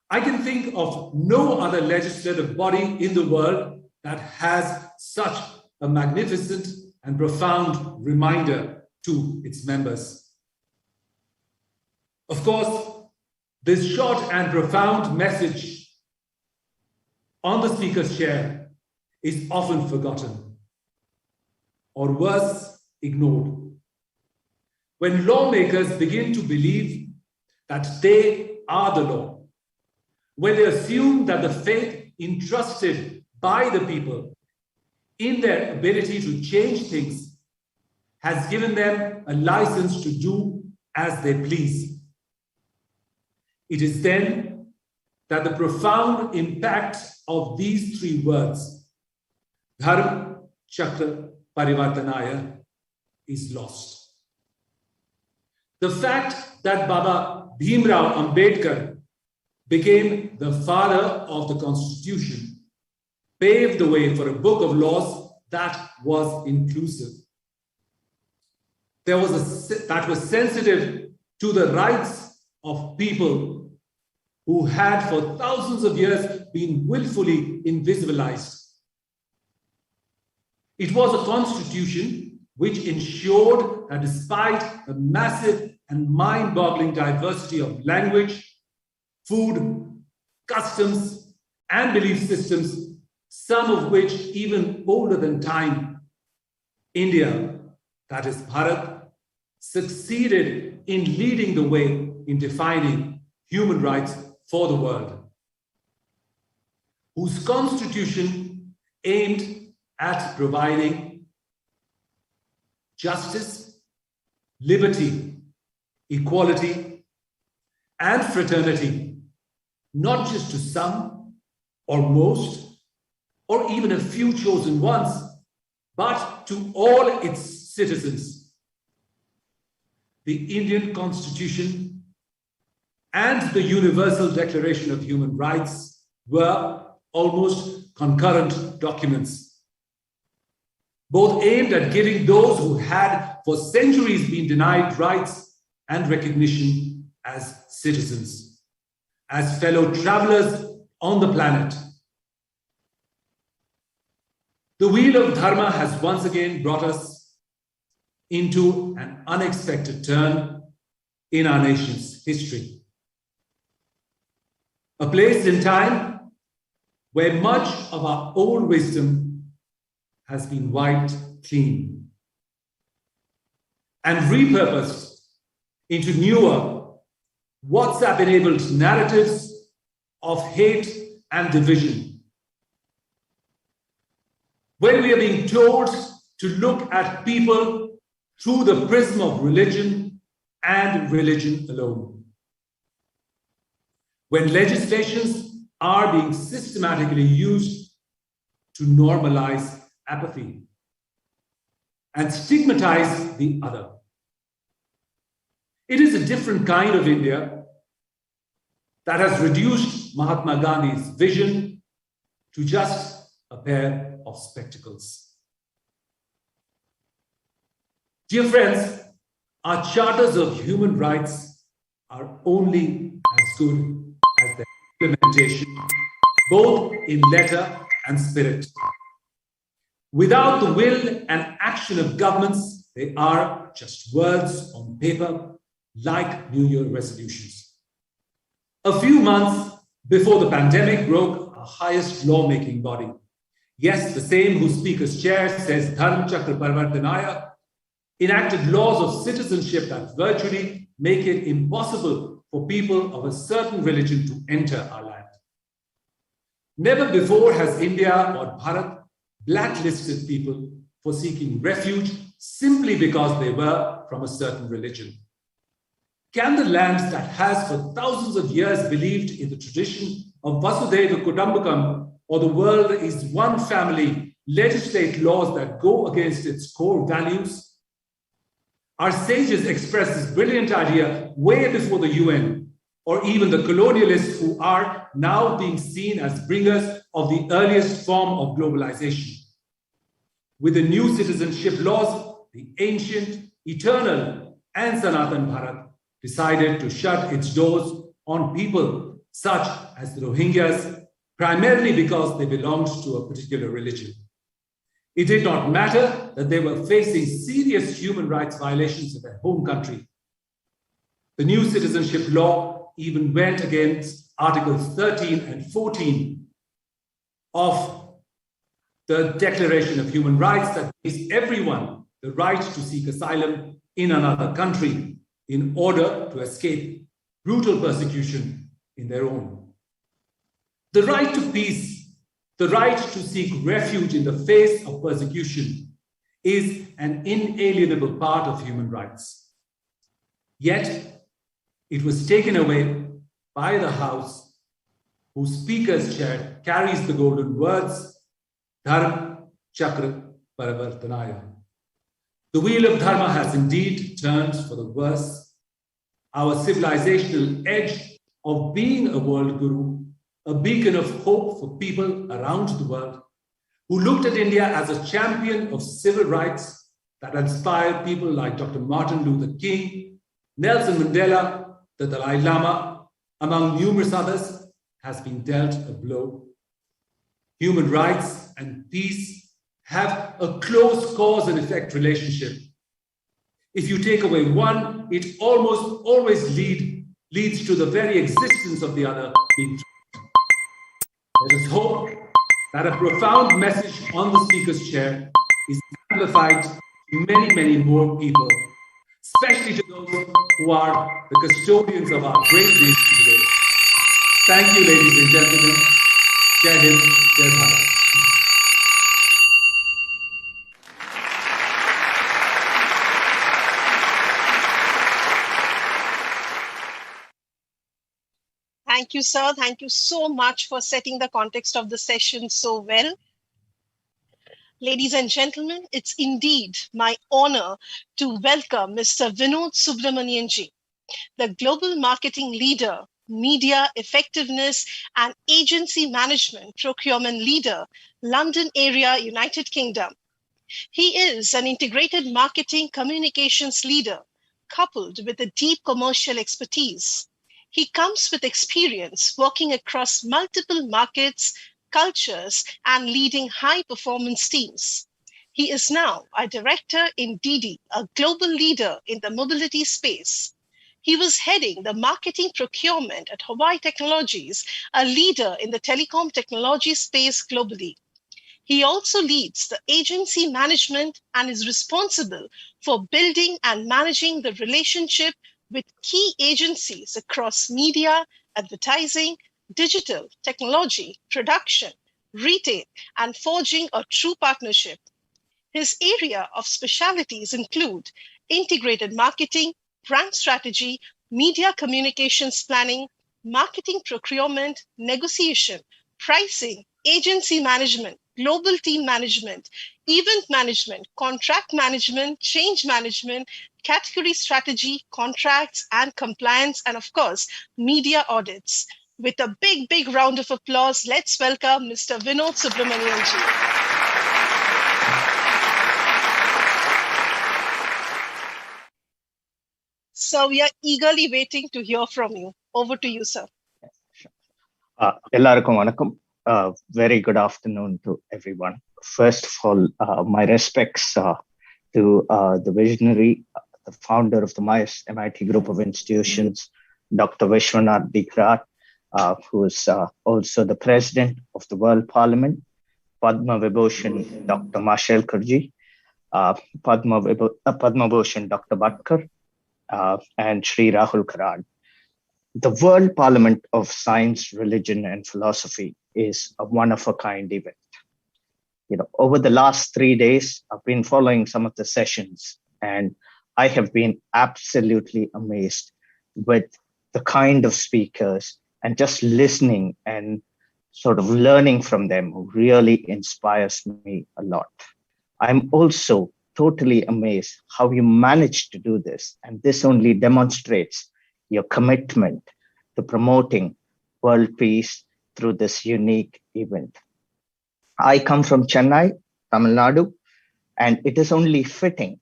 I can think of no other legislative body in the world that has such a magnificent and profound reminder to its members. Of course, this short and profound message on the speaker's chair is often forgotten, or worse, ignored. When lawmakers begin to believe that they are the law, when they assume that the faith entrusted by the people in their ability to change things has given them a license to do as they please, it is then that the profound impact of these three words, Dharma Chakra Parivartanaya, is lost. The fact that Baba Bhimrao Ambedkar became the father of the Constitution paved the way for a book of laws that was inclusive. That was sensitive to the rights of people who had for thousands of years been willfully invisibilized. It was a constitution which ensured that despite the massive and mind-boggling diversity of language, food, customs, and belief systems, some of which even older than time, India, that is Bharat, succeeded in leading the way in defining human rights for the world, whose constitution aimed at providing justice, liberty, equality, and fraternity, not just to some or most, or even a few chosen ones, but to all its citizens. The Indian Constitution and the Universal Declaration of Human Rights were almost concurrent documents, both aimed at giving those who had for centuries been denied rights and recognition as citizens, as fellow travelers on the planet. The wheel of Dharma has once again brought us into an unexpected turn in our nation's history. A place in time where much of our old wisdom has been wiped clean and repurposed into newer, WhatsApp-enabled narratives of hate and division. When we are being told to look at people through the prism of religion and religion alone. When legislations are being systematically used to normalize apathy and stigmatize the other. It is a different kind of India that has reduced Mahatma Gandhi's vision to just a pair of spectacles. Dear friends, our charters of human rights are only as good as their implementation, both in letter and spirit. Without the will and action of governments, they are just words on paper, like New Year resolutions. A few months before the pandemic broke, our highest lawmaking body, yes, the same whose Speaker's chair says Dharma Chakra Parivartanaya, enacted laws of citizenship that virtually make it impossible for people of a certain religion to enter our land. Never before has India or Bharat blacklisted people for seeking refuge simply because they were from a certain religion. Can the land that has for thousands of years believed in the tradition of Vasudhaiva Kutumbakam, or the world is one family, legislate laws that go against its core values? Our sages expressed this brilliant idea way before the UN, or even the colonialists who are now being seen as bringers of the earliest form of globalization. With the new citizenship laws, the ancient, eternal, and Sanatan Bharat decided to shut its doors on people such as the Rohingyas, primarily because they belonged to a particular religion. It did not matter that they were facing serious human rights violations in their home country. The new citizenship law even went against Articles 13 and 14 of the Declaration of Human Rights that gives everyone the right to seek asylum in another country in order to escape brutal persecution in their own. The right to peace, the right to seek refuge in the face of persecution is an inalienable part of human rights. Yet, it was taken away by the House whose speaker's chair carries the golden words, Dharma Chakra Parivartanaya. The wheel of Dharma has indeed turned for the worse. Our civilizational edge of being a world guru, a beacon of hope for people around the world, who looked at India as a champion of civil rights that inspired people like Dr. Martin Luther King, Nelson Mandela, the Dalai Lama, among numerous others, has been dealt a blow. Human rights and peace have a close cause and effect relationship. If you take away one, it almost always leads to the very existence of the other being threatened. Let us hope that a profound message on the speaker's chair is amplified to many, many more people, especially to those who are the custodians of our great nation today. Thank you, ladies and gentlemen. Jai Hind, Jai Bharat. Thank you, sir. Thank you so much for setting the context of the session so well. Ladies and gentlemen, it's indeed my honor to welcome Mr. Vinod Subramanianji, the global marketing leader, media effectiveness and agency management procurement leader, London area, United Kingdom. He is an integrated marketing communications leader, coupled with a deep commercial expertise. He comes with experience working across multiple markets, cultures, and leading high-performance teams. He is now a director in Didi, a global leader in the mobility space. He was heading the marketing procurement at Hawaii Technologies, a leader in the telecom technology space globally. He also leads the agency management and is responsible for building and managing the relationship with key agencies across media, advertising, digital, technology, production, retail, and forging a true partnership. His area of specialties include integrated marketing, brand strategy, media communications planning, marketing procurement, negotiation, pricing, agency management, global team management, event management, contract management, change management, category strategy, contracts and compliance, and of course, media audits. With a big, big round of applause, let's welcome Mr. Vinod Subramanianji. So we are eagerly waiting to hear from you. Over to you, sir. எல்லாருக்கும் வணக்கம். Very good afternoon to everyone. First of all, my respects to the visionary, the founder of the MIT Group of Institutions, Dr. Vishwashanti, who is also the president of the World Parliament, Padma Vibhushan, Dr. Marshall Kurji, Padma Bhushan, Dr. Bhatkar, and Sri Rahul Karad. The World Parliament of Science, Religion, and Philosophy is a one-of-a-kind event. Over the last 3 days, I've been following some of the sessions, and I have been absolutely amazed with the kind of speakers and just listening and sort of learning from them really inspires me a lot. I'm also totally amazed how you managed to do this, and this only demonstrates your commitment to promoting world peace through this unique event. I come from Chennai, Tamil Nadu, and it is only fitting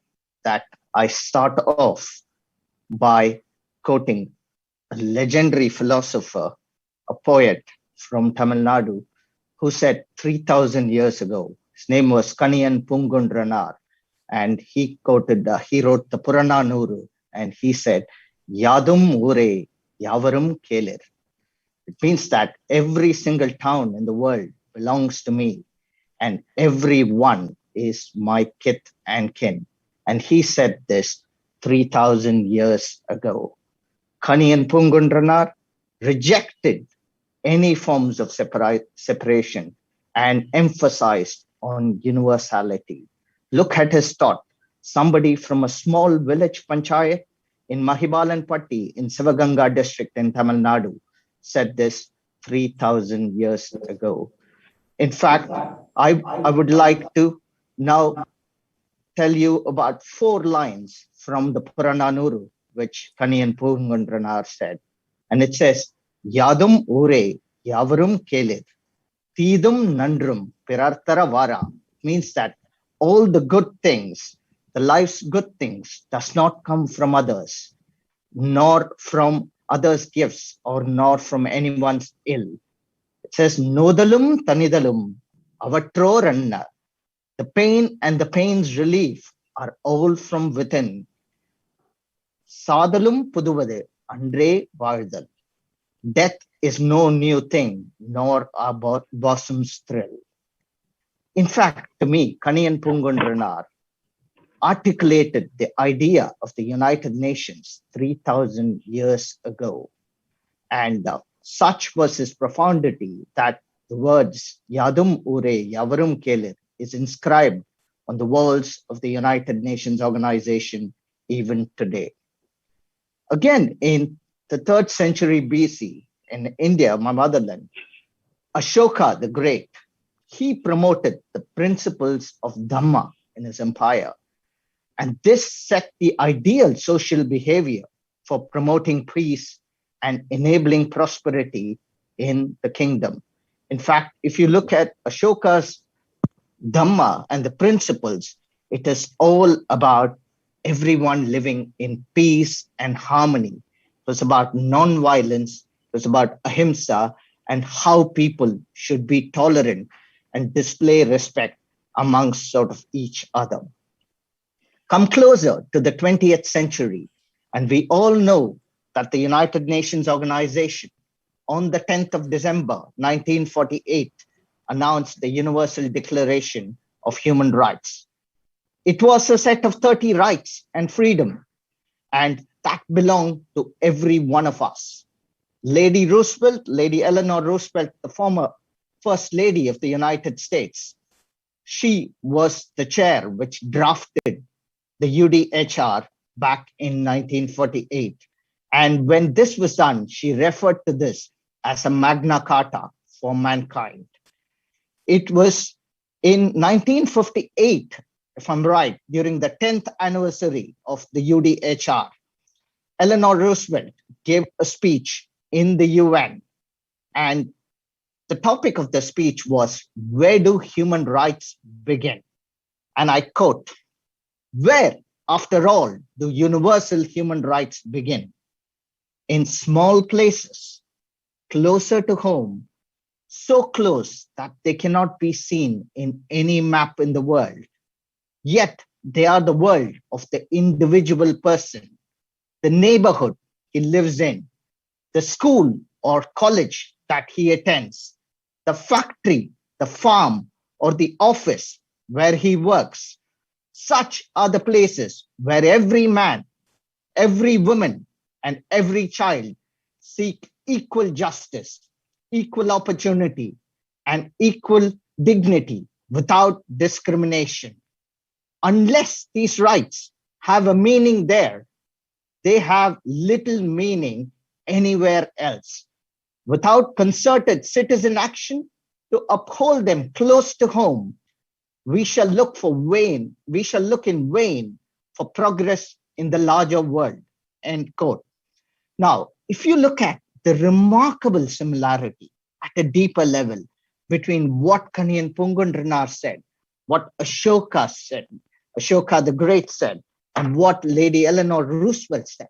that I start off by quoting a legendary philosopher, a poet from Tamil Nadu, who said 3,000 years ago, his name was Kaniyan Pungundranar, and he wrote the Purananuru, and he said, Yadum Ure Yavarum Kelir. It means that every single town in the world belongs to me, and everyone is my kith and kin. And he said this 3,000 years ago. Kaniyan Pungundranar rejected any forms of separation and emphasized on universality. Look at his thought. Somebody from a small village panchayat in Mahibalanpatti in Sivaganga district in Tamil Nadu said this 3,000 years ago. In fact, I would like to now tell you about 4 lines from the Purananuru, which Kaniyan Pungundranar said. And it says, Yadum ure yavarum kelir, Tidum nandrum pirartara vara. Means that all the good things, the life's good things, does not come from others, nor from others' gifts, or nor from anyone's ill. It says, Nodalum tanidalum, avatroranna. The pain and the pain's relief are all from within. Sadalum puduvade, andre vardal. Death is no new thing, nor our bosom's thrill. In fact, to me, Kaniyan Pungundranar articulated the idea of the United Nations 3,000 years ago. And such was his profundity that the words Yadum Ure Yavarum Kelir is inscribed on the walls of the United Nations organization even today. Again, in the 3rd century BC, in India, my motherland, Ashoka the Great, he promoted the principles of Dhamma in his empire. And this set the ideal social behavior for promoting peace and enabling prosperity in the kingdom. In fact, if you look at Ashoka's Dhamma and the principles, it is all about everyone living in peace and harmony. It was about non-violence, it was about ahimsa, and how people should be tolerant and display respect amongst sort of each other. Come closer to the 20th century, and we all know that the United Nations organization on the 10th of December, 1948, announced the Universal Declaration of Human Rights. It was a set of 30 rights and freedom, and that belonged to every one of us. Lady Roosevelt, Lady Eleanor Roosevelt, the former First Lady of the United States, she was the chair which drafted the UDHR back in 1948. And when this was done, she referred to this as a Magna Carta for mankind. It was in 1958, if I'm right, during the 10th anniversary of the UDHR, Eleanor Roosevelt gave a speech in the UN. And the topic of the speech was, where do human rights begin? And I quote, where, after all, do universal human rights begin? In small places, closer to home, so close that they cannot be seen in any map in the world. Yet they are the world of the individual person, the neighborhood he lives in, the school or college that he attends, the factory, the farm, or the office where he works. Such are the places where every man, every woman, and every child seek equal justice, equal opportunity, and equal dignity without discrimination. Unless these rights have a meaning there, they have little meaning anywhere else. Without concerted citizen action to uphold them close to home, we shall look in vain for progress in the larger world, end quote. Now, if you look at the remarkable similarity at a deeper level between what Kaniyan Pungundranar said, what Ashoka said, Ashoka the Great said, and what Lady Eleanor Roosevelt said,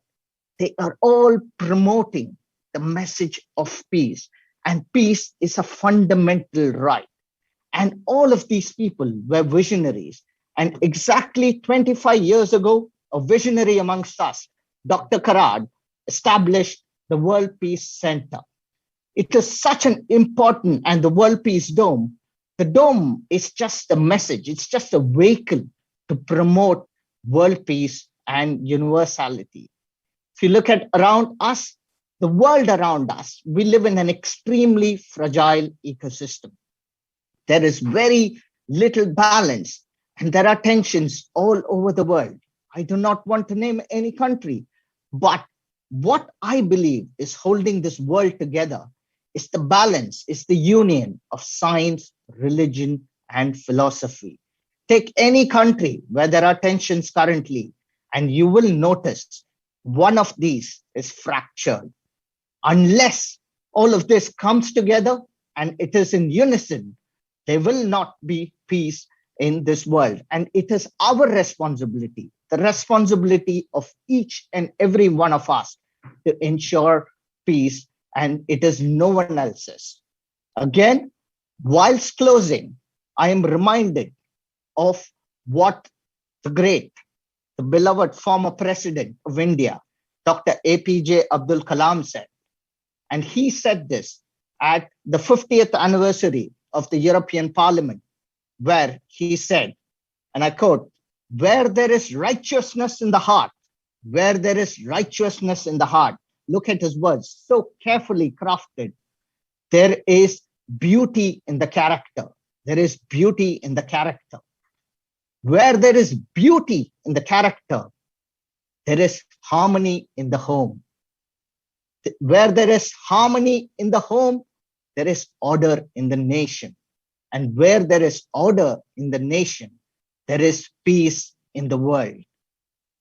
they are all promoting the message of peace. And peace is a fundamental right. And all of these people were visionaries. And exactly 25 years ago, a visionary amongst us, Dr. Karad, established the World Peace Center. It is such an important, and the World Peace Dome, the dome is just a message. It's just a vehicle to promote world peace and universality. If you look at around us, the world around us, we live in an extremely fragile ecosystem. There is very little balance, and there are tensions all over the world. I do not want to name any country, but what I believe is holding this world together is the balance, is the union of science, religion, and philosophy. Take any country where there are tensions currently, and you will notice one of these is fractured. Unless all of this comes together and it is in unison, there will not be peace in this world. And it is our responsibility, the responsibility of each and every one of us to ensure peace, and it is no one else's. Again, whilst closing, I am reminded of what the great, the beloved former president of India, Dr. APJ Abdul Kalam said. And he said this at the 50th anniversary of the European Parliament, where he said, and I quote, "Where there is righteousness in the heart, where there is righteousness in the heart," look at his words, so carefully crafted, "there is beauty in the character. There is beauty in the character. Where there is beauty in the character, there is harmony in the home. Where there is harmony in the home, there is order in the nation. And where there is order in the nation, there is peace in the world."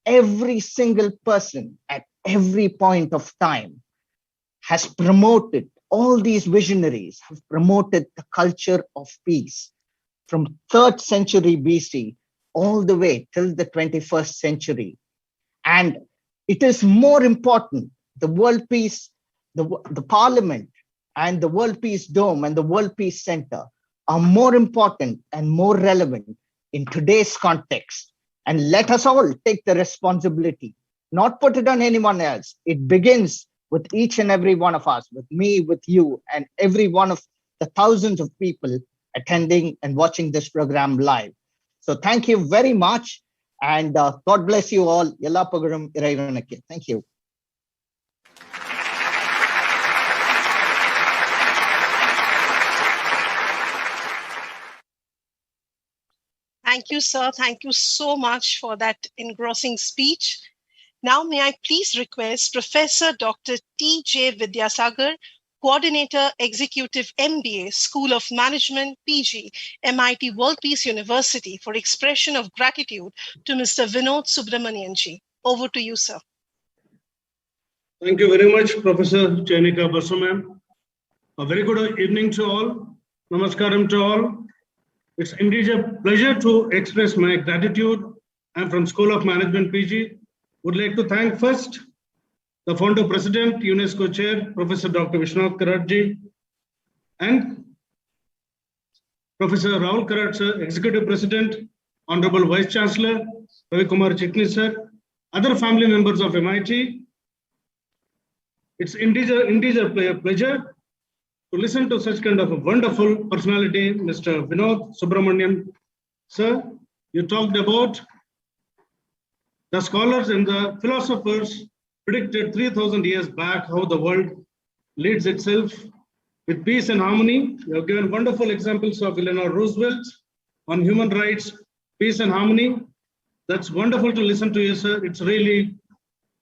Every single person at every point of time has promoted, all these visionaries have promoted the culture of peace from 3rd century BC all the way till the 21st century. And it is more important, the World Peace, the Parliament and the World Peace Dome and the World Peace Center are more important and more relevant in today's context. And let us all take the responsibility, not put it on anyone else. It begins with each and every one of us, with me, with you, and every one of the thousands of people attending and watching this program live. So thank you very much. And God bless you all. Ella Pagaram Iraivanakku. Thank you. Thank you, sir. Thank you so much for that engrossing speech. Now, may I please request Professor Dr. T.J. Vidyasagar, Coordinator, Executive MBA, School of Management, PG, MIT World Peace University, for expression of gratitude to Mr. Vinod Subramanianji. Over to you, sir. Thank you very much, Professor Chainika Basu ma'am. A very good evening to all. Namaskaram to all. It's indeed a pleasure to express my gratitude. I'm from School of Management, PG. Would like to thank first the founder president, UNESCO chair, Professor Dr. Vishwashanti Karatji, and Professor Rahul Karat sir, executive president, honorable vice chancellor, Ravi Kumar Chitnis sir, other family members of MIT. It's indeed a pleasure to listen to such kind of a wonderful personality, Mr. Vinod Subramanian. Sir, you talked about the scholars and the philosophers predicted 3,000 years back how the world leads itself with peace and harmony. You have given wonderful examples of Eleanor Roosevelt on human rights, peace and harmony. That's wonderful to listen to you, sir. It's really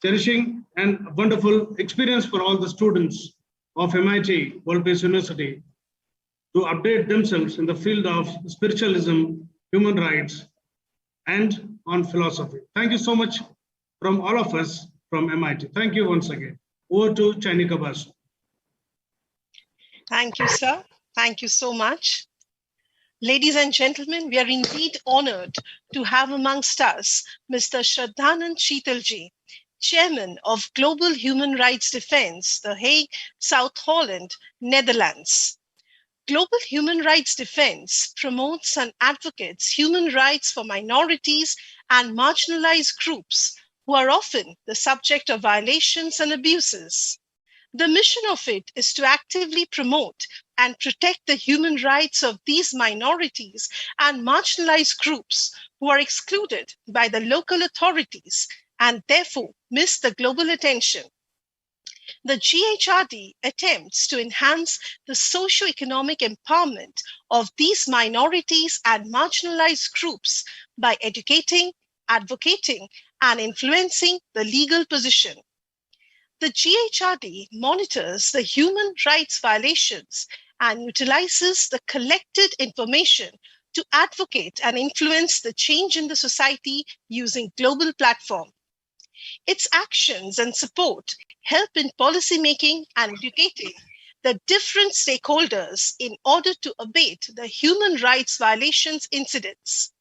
cherishing and a wonderful experience for all the students of MIT World Peace University to update themselves in the field of spiritualism, human rights, and on philosophy. Thank you so much from all of us from MIT. Thank you once again. Over to Chainika Basu. Thank you, sir. Thank you so much. Ladies and gentlemen, we are indeed honored to have amongst us Mr. Shraddhanand Sheetalji, Chairman of Global Human Rights Defense, The Hague, South Holland, Netherlands. Global Human Rights Defense promotes and advocates human rights for minorities and marginalized groups who are often the subject of violations and abuses. The mission of it is to actively promote and protect the human rights of these minorities and marginalized groups who are excluded by the local authorities and therefore miss the global attention. The GHRD attempts to enhance the socio-economic empowerment of these minorities and marginalized groups by educating, advocating, and influencing the legal position. The GHRD monitors the human rights violations and utilizes the collected information to advocate and influence the change in the society using global platform. Its actions and support help in policymaking and educating the different stakeholders in order to abate the human rights violations incidents.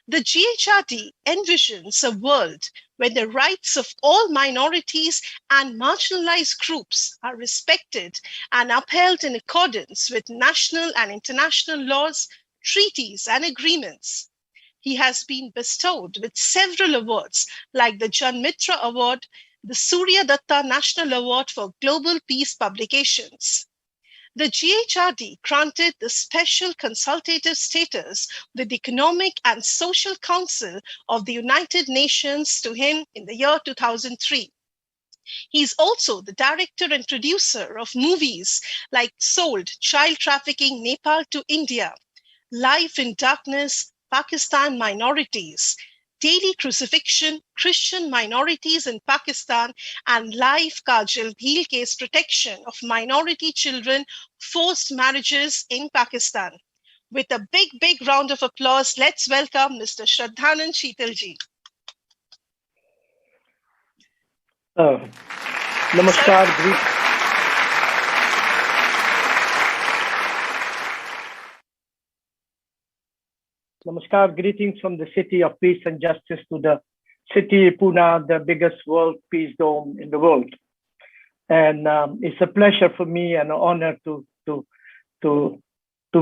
The GHRD envisions a world where the rights of all minorities and marginalized groups are respected and upheld in accordance with national and international laws, treaties, and agreements. He has been bestowed with several awards like the Jan Mitra Award, the Surya Datta National Award for Global Peace Publications. The GHRD granted the special consultative status with the Economic and Social Council of the United Nations to him in the year 2003. He is also the director and producer of movies like Sold, Child Trafficking, Nepal to India, Life in Darkness, Pakistan Minorities, Daily Crucifixion, Christian Minorities in Pakistan, and Life Kajal Bhil Case Protection of Minority Children, Forced Marriages in Pakistan. With a big, big round of applause, let's welcome Mr. Shraddhanand Sheetalji. Namaskar. Namaskar, greetings from the city of peace and justice to the city Pune, the biggest world peace dome in the world. And it's a pleasure for me and an honor to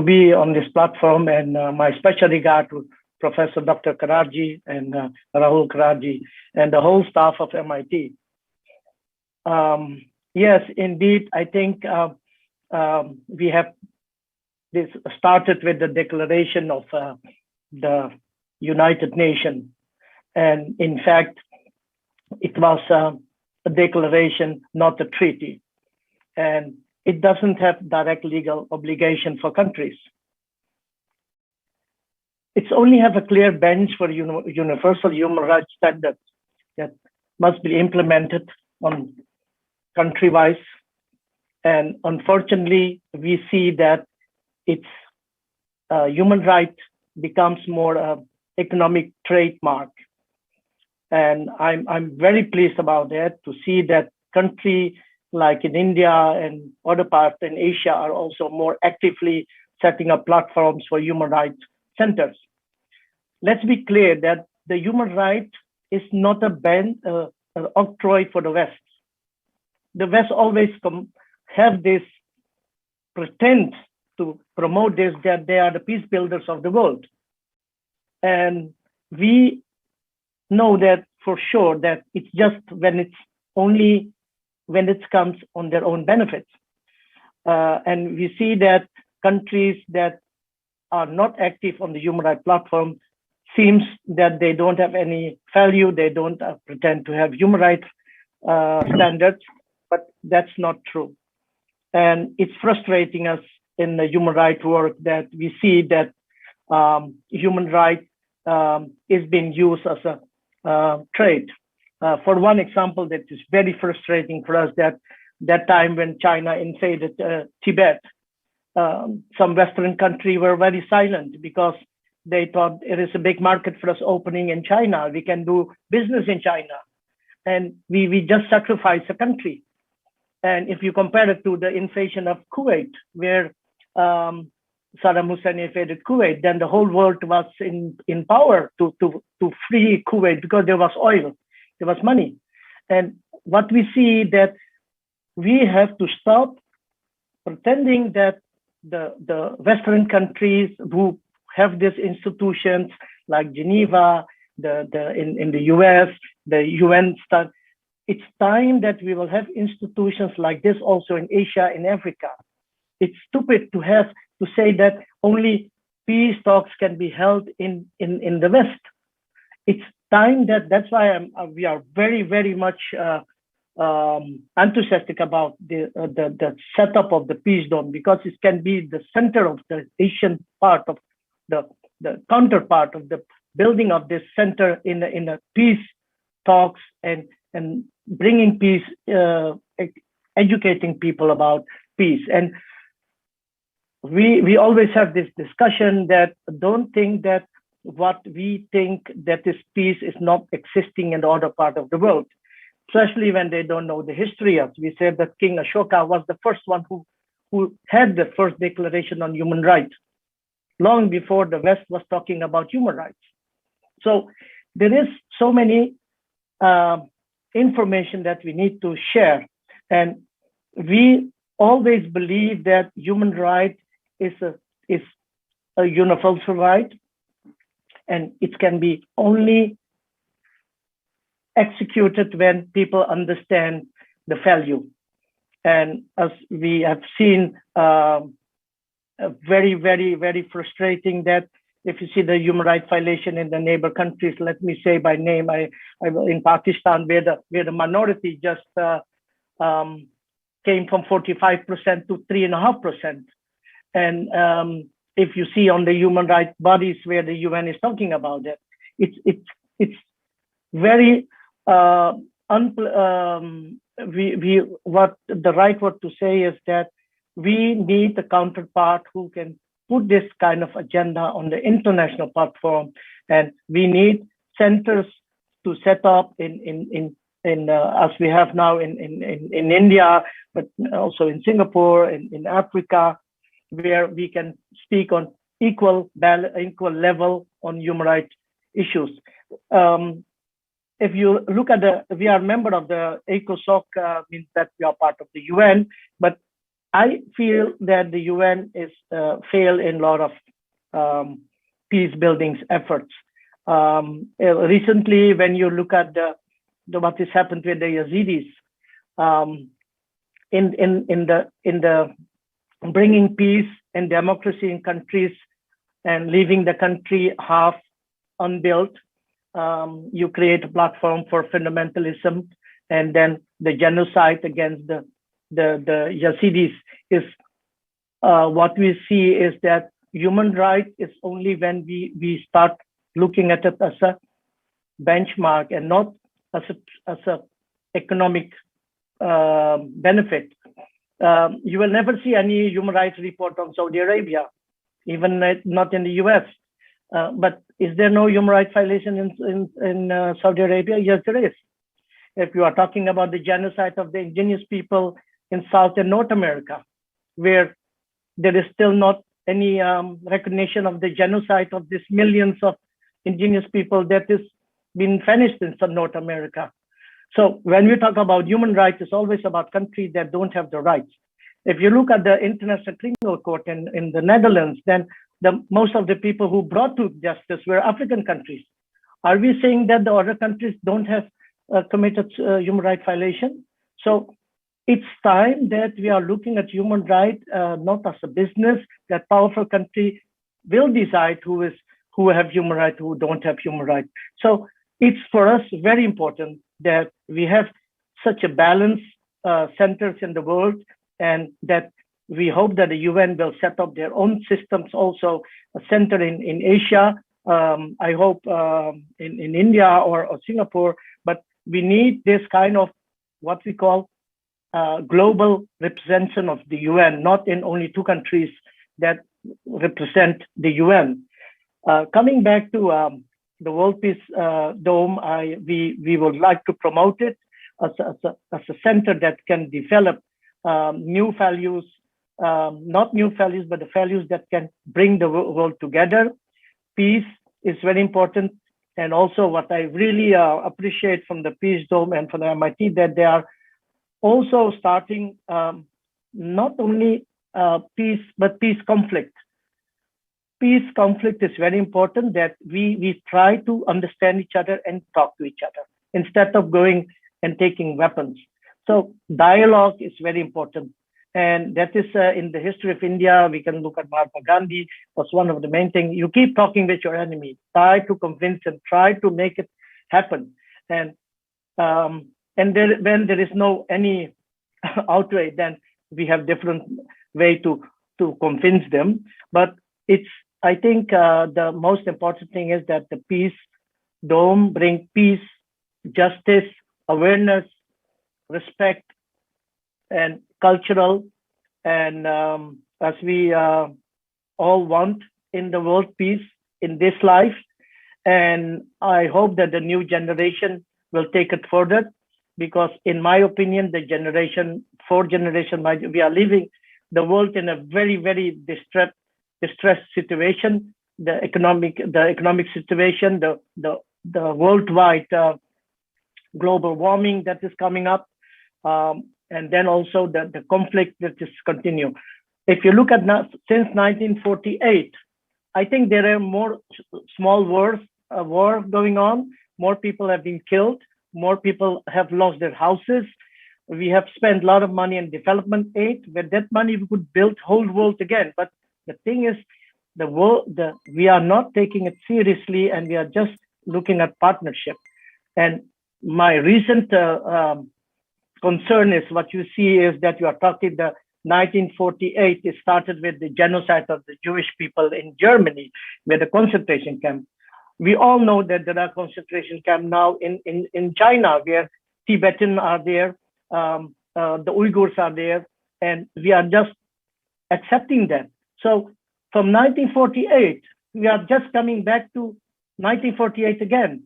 be on this platform. And my special regard to Professor Dr. Kararji and Rahul Kararji and the whole staff of MIT. Yes, indeed, I think we have this started with the declaration of the United Nations. And in fact, it was a declaration, not a treaty. And it doesn't have direct legal obligation for countries. It's only have a clear bench for universal human rights standards that must be implemented on country-wise. And unfortunately, we see that it's human rights becomes more economic trademark. And I'm very pleased about that, to see that country like in India and other parts in Asia are also more actively setting up platforms for human rights centers. Let's be clear that the human right is not an octroi for the West. The West always have this pretend to promote this, that they are the peace builders of the world. And we know that for sure, that it's just when it comes on their own benefits. And we see that countries that are not active on the human rights platform seems that they don't have any value, they don't pretend to have human rights standards, but that's not true. And it's frustrating us in the human rights work that we see that human rights is being used as a trade. For one example, that is very frustrating for us, that time when China invaded Tibet, some Western countries were very silent because they thought it is a big market for us opening in China. We can do business in China. And we just sacrifice a country. And if you compare it to the invasion of Kuwait, where Saddam Hussein invaded Kuwait, then the whole world was in power to free Kuwait because there was oil, there was money. And what we see that we have to stop pretending that the Western countries who have these institutions like Geneva, in the US, the UN stuff, it's time that we will have institutions like this also in Asia and Africa. It's stupid to say that only peace talks can be held in the West. It's time that's why we are very, very much enthusiastic about the setup of the peace dome, because it can be the center of the Asian part of the counterpart of the building of this center in a peace talks and bringing peace, educating people about peace. And we always have this discussion that don't think that what we think that is peace is not existing in the other part of the world, especially when they don't know the history of. We said that King Ashoka was the first one who had the first declaration on human rights, long before the West was talking about human rights. So there is so many information that we need to share. And we always believe that human right is a universal right, and it can be only executed when people understand the value. And as we have seen, very, very, very frustrating that if you see the human rights violation in the neighbor countries, let me say by name, I in Pakistan, where the minority just came from 45% to 3.5%. And if you see on the human rights bodies where the UN is talking about it, it's very what the right word to say is that we need a counterpart who can put this kind of agenda on the international platform, and we need centers to set up in as we have now in India, but also in Singapore, in Africa, where we can speak on equal level on human rights issues. If you look at we are a member of the ECOSOC, means that we are part of the UN, but I feel that the UN is failed in a lot of peace building efforts. Recently, when you look at what has happened with the Yazidis, in the bringing peace and democracy in countries and leaving the country half unbuilt, you create a platform for fundamentalism, and then the genocide against the Yazidis is what we see is that human rights is only when we start looking at it as a benchmark and not as a economic benefit. You will never see any human rights report on Saudi Arabia, even not in the US. But is there no human rights violation in Saudi Arabia? Yes, there is. If you are talking about the genocide of the indigenous people in South and North America, where there is still not any recognition of the genocide of these millions of indigenous people that is being vanished in North America. So when we talk about human rights, it's always about countries that don't have the rights. If you look at the International Criminal Court in the Netherlands, then most of the people who brought to justice were African countries. Are we saying that the other countries don't have committed human rights violation? So it's time that we are looking at human rights not as a business, that powerful country will decide who have human rights, who don't have human rights. So it's for us very important that we have such a balanced centers in the world, and that we hope that the UN will set up their own systems, also a center in Asia, I hope in India or Singapore, but we need this kind of what we call global representation of the UN, not in only two countries that represent the UN. Coming back to the World Peace Dome, we would like to promote it as a center that can develop new values, not new values, but the values that can bring the world together. Peace is very important. And also what I really appreciate from the Peace Dome and from the MIT, that they are also starting not only peace, but peace conflict. Peace conflict is very important, that we try to understand each other and talk to each other instead of going and taking weapons. So dialogue is very important. And that is in the history of India, we can look at Mahatma Gandhi was one of the main things. You keep talking with your enemy, try to convince them, try to make it happen. And when there is no any outrage, then we have different way to convince them. But I think the most important thing is that the Peace Dome bring peace, justice, awareness, respect, and cultural, and as we all want in the world peace in this life. And I hope that the new generation will take it further, because in my opinion, the fourth generation, we are leaving the world in a very, very distressed situation. The economic situation, the worldwide global warming that is coming up, and then also the conflict that is continue. If you look at since 1948, I think there are more small war going on. More people have been killed. More people have lost their houses. We have spent a lot of money on development aid. With that money, we could build whole world again. But the thing is, we are not taking it seriously, and we are just looking at partnership. And my recent concern is what you see is that you are talking the 1948. It started with the genocide of the Jewish people in Germany, with the concentration camp. We all know that there are concentration camps now in China, where Tibetans are there, the Uyghurs are there, and we are just accepting that. So from 1948, we are just coming back to 1948 again.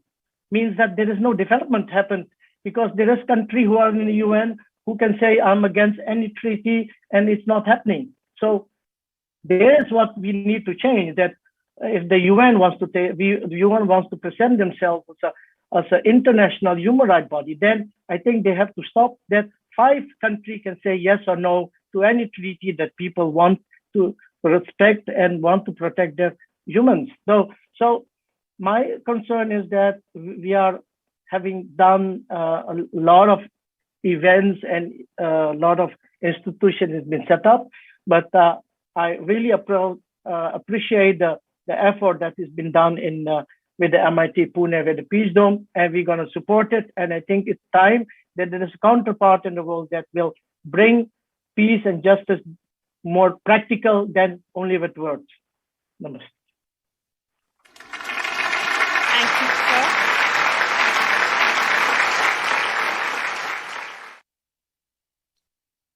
Means that there is no development happened, because there is country who are in the UN who can say, I'm against any treaty, and it's not happening. So there is what we need to change, that if the UN wants to the UN wants to present themselves as an international human rights body, then I think they have to stop that 5 countries can say yes or no to any treaty that people want to respect and want to protect their humans. So my concern is that we are having done a lot of events, and a lot of institutions has been set up, but I really appreciate the effort that has been done with the MIT Pune, with the Peace Dome, and we're going to support it. And I think it's time that there is a counterpart in the world that will bring peace and justice more practical than only with words. Namaste. Thank you, sir.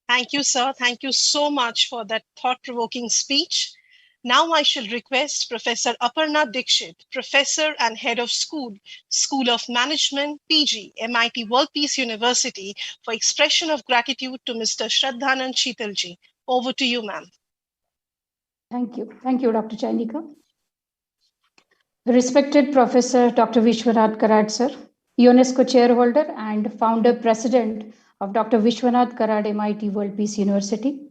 Thank you, sir. Thank you so much for that thought-provoking speech. Now I shall request Professor Aparna Dixit, Professor and Head of School of Management, PG, MIT World Peace University, for expression of gratitude to Mr. Shraddhanand Sheetalji. Over to you, ma'am. Thank you. Thank you, Dr. Chainika. Respected Professor Dr. Vishwanath Karad, sir, UNESCO Chairholder and Founder President of Dr. Vishwanath Karad, MIT World Peace University.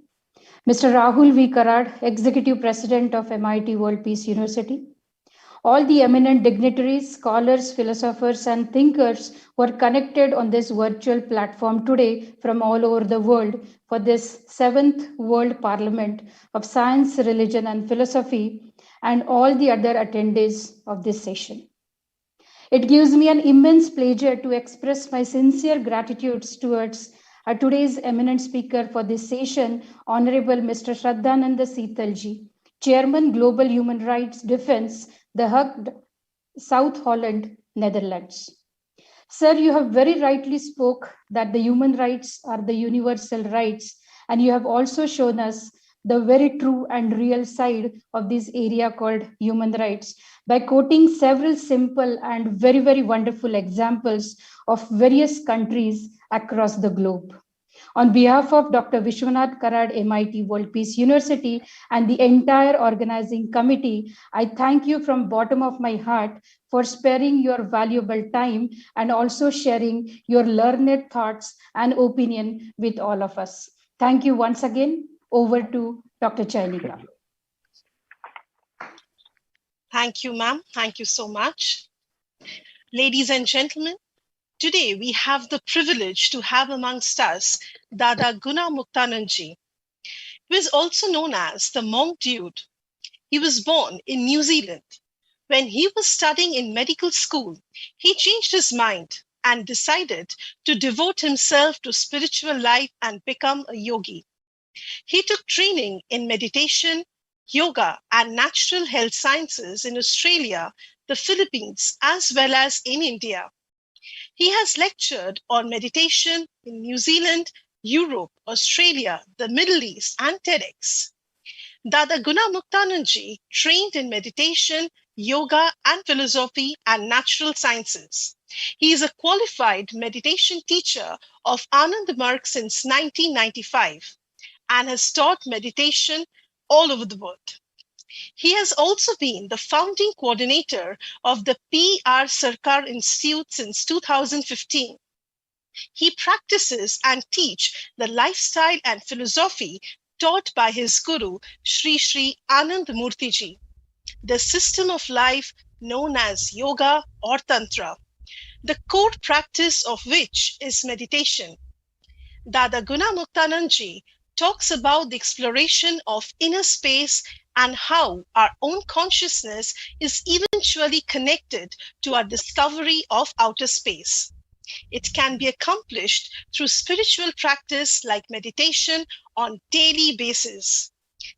Mr. Rahul V. Karad, Executive President of MIT World Peace University. All the eminent dignitaries, scholars, philosophers, and thinkers who are connected on this virtual platform today from all over the world for this 7th World Parliament of Science, Religion, and Philosophy, and all the other attendees of this session. It gives me an immense pleasure to express my sincere gratitudes towards today's eminent speaker for this session, Honorable Mr. Shraddhananda Sheetalji, Chairman, Global Human Rights Defense, The Hague, South Holland, Netherlands. Sir, you have very rightly spoke that the human rights are the universal rights, and you have also shown us the very true and real side of this area called human rights by quoting several simple and very, very wonderful examples of various countries across the globe. On behalf of Dr. Vishwanath Karad, MIT World Peace University, and the entire organizing committee, I thank you from bottom of my heart for sparing your valuable time and also sharing your learned thoughts and opinion with all of us. Thank you once again. Over to Dr. Chainika. Thank you, ma'am. Thank you so much. Ladies and gentlemen, today we have the privilege to have amongst us Dada Guna Muktanandji, who is also known as the Monk Dude. He was born in New Zealand. When he was studying in medical school, he changed his mind and decided to devote himself to spiritual life and become a yogi. He took training in meditation, yoga, and natural health sciences in Australia, the Philippines, as well as in India. He has lectured on meditation in New Zealand, Europe, Australia, the Middle East, and TEDx. Dada Gunamuktanandji trained in meditation, yoga, and philosophy and natural sciences. He is a qualified meditation teacher of Anand Marg since 1995 and has taught meditation all over the world. He has also been the founding coordinator of the PR Sarkar Institute since 2015. He practices and teaches the lifestyle and philosophy taught by his guru, Sri Sri Anand Murthy, the system of life known as yoga or tantra, the core practice of which is meditation. Dada Gunamuktanandji talks about the exploration of inner space and how our own consciousness is eventually connected to our discovery of outer space. It can be accomplished through spiritual practice like meditation on daily basis.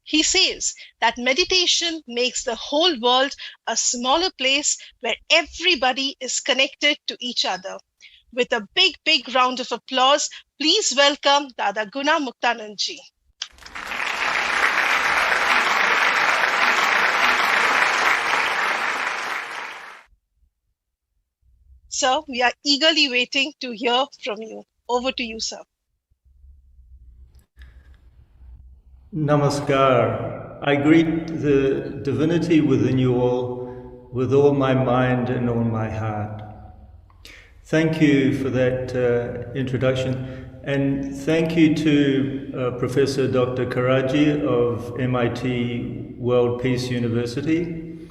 He says that meditation makes the whole world a smaller place where everybody is connected to each other. With a big, big round of applause, please welcome Dada Gunamuktanandji. Sir, we are eagerly waiting to hear from you. Over to you, sir. Namaskar. I greet the divinity within you all with all my mind and all my heart. Thank you for that introduction, and thank you to Professor Dr. Karaji of MIT World Peace University,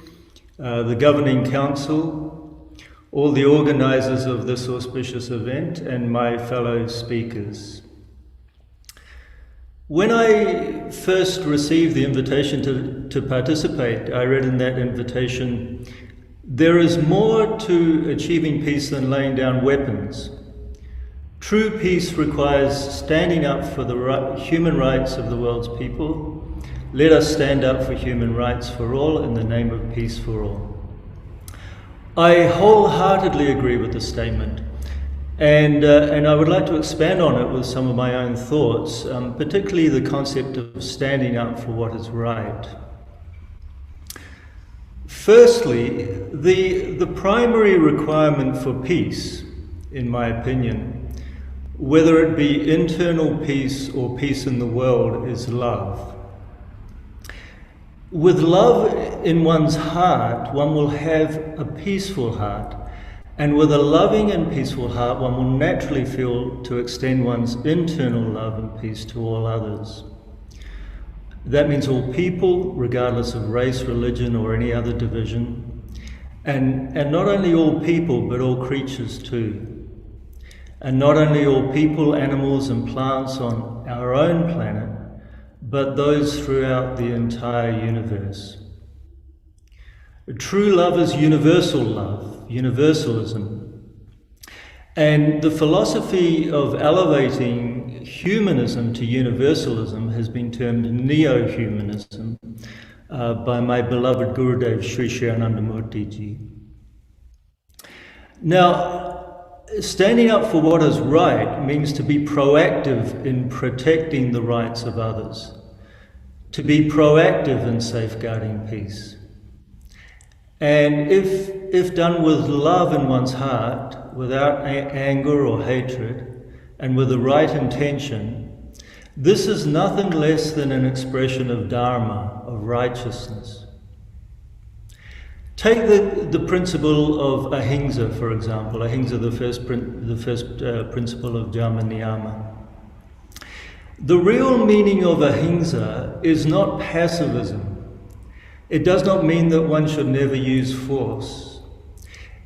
the Governing Council, all the organizers of this auspicious event, and my fellow speakers. When I first received the invitation to participate, I read in that invitation, "There is more to achieving peace than laying down weapons. True peace requires standing up for the human rights of the world's people. Let us stand up for human rights for all in the name of peace for all." I wholeheartedly agree with this statement, and I would like to expand on it with some of my own thoughts, particularly the concept of standing up for what is right. Firstly, the primary requirement for peace, in my opinion, whether it be internal peace or peace in the world, is love. With love in one's heart, one will have a peaceful heart, and with a loving and peaceful heart, one will naturally feel to extend one's internal love and peace to all others. That means all people, regardless of race, religion, or any other division, and not only all people, but all creatures too. And not only all people, animals, and plants on our own planet, but those throughout the entire universe. True love is universal love, universalism. And the philosophy of elevating humanism to universalism has been termed neo-humanism by my beloved Gurudev Sri Sri Anandamurti Ji. Now, standing up for what is right means to be proactive in protecting the rights of others, to be proactive in safeguarding peace. And if done with love in one's heart, without anger or hatred, and with the right intention, this is nothing less than an expression of dharma, of righteousness. Take the principle of ahimsa, for example. Ahimsa, the first principle of Dhamma Niyama. The real meaning of ahimsa is not pacifism. It does not mean that one should never use force.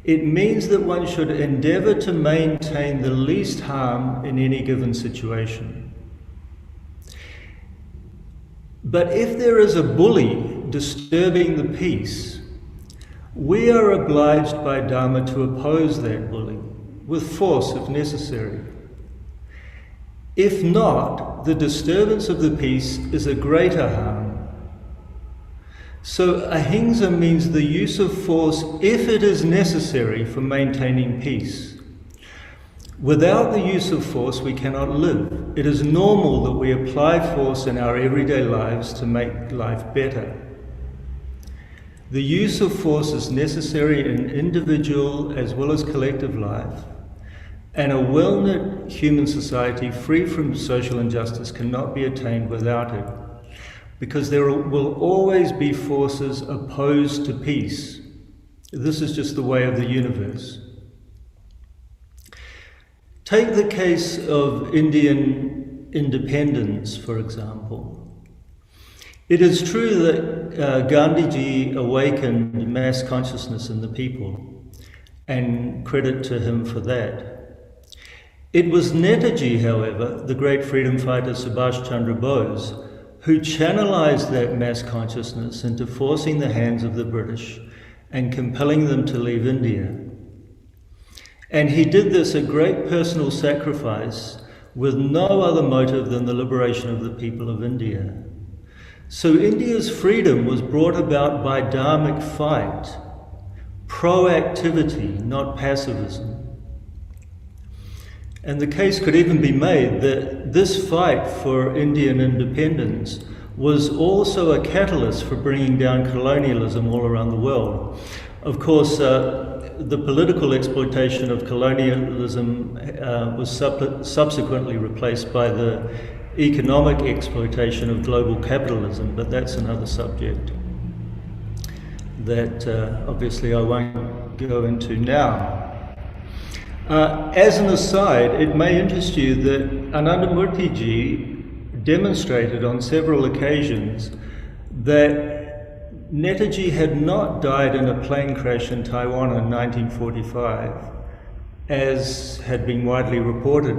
It means that one should endeavor to maintain the least harm in any given situation. But if there is a bully disturbing the peace, we are obliged by Dharma to oppose that bully, with force if necessary. If not, the disturbance of the peace is a greater harm. So ahimsa means the use of force if it is necessary for maintaining peace. Without the use of force, we cannot live. It is normal that we apply force in our everyday lives to make life better. The use of force is necessary in individual as well as collective life, and a well-knit human society free from social injustice cannot be attained without it, because there will always be forces opposed to peace. This is just the way of the universe. Take the case of Indian independence, for example. It is true that Gandhiji awakened mass consciousness in the people, and credit to him for that. It was Netaji, however, the great freedom fighter Subhash Chandra Bose, who channelized that mass consciousness into forcing the hands of the British and compelling them to leave India. And he did this at great personal sacrifice with no other motive than the liberation of the people of India. So India's freedom was brought about by dharmic fight, proactivity, not passivism. And the case could even be made that this fight for Indian independence was also a catalyst for bringing down colonialism all around the world. Of course, the political exploitation of colonialism was subsequently replaced by the economic exploitation of global capitalism, but that's another subject that obviously I won't go into now. As an aside, it may interest you that Anandamurti Ji demonstrated on several occasions that Netaji had not died in a plane crash in Taiwan in 1945, as had been widely reported,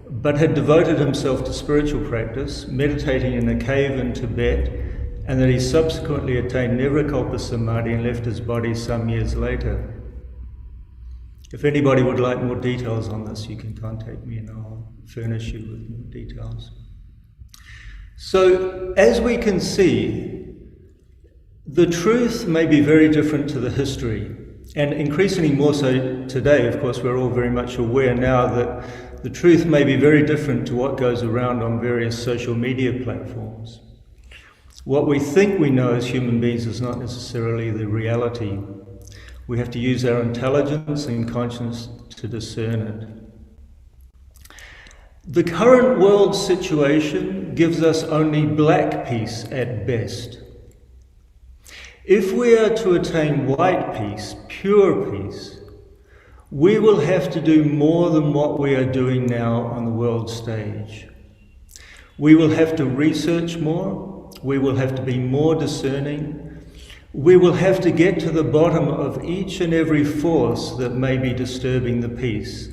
but had devoted himself to spiritual practice, meditating in a cave in Tibet, and that he subsequently attained Nirvikalpa Samadhi and left his body some years later. If anybody would like more details on this, you can contact me and I'll furnish you with more details. So, as we can see, the truth may be very different to the history, and increasingly more so today. Of course, we're all very much aware now that the truth may be very different to what goes around on various social media platforms. What we think we know as human beings is not necessarily the reality. We have to use our intelligence and conscience to discern it. The current world situation gives us only black peace at best. If we are to attain white peace, pure peace, we will have to do more than what we are doing now on the world stage. We will have to research more, we will have to be more discerning, we will have to get to the bottom of each and every force that may be disturbing the peace,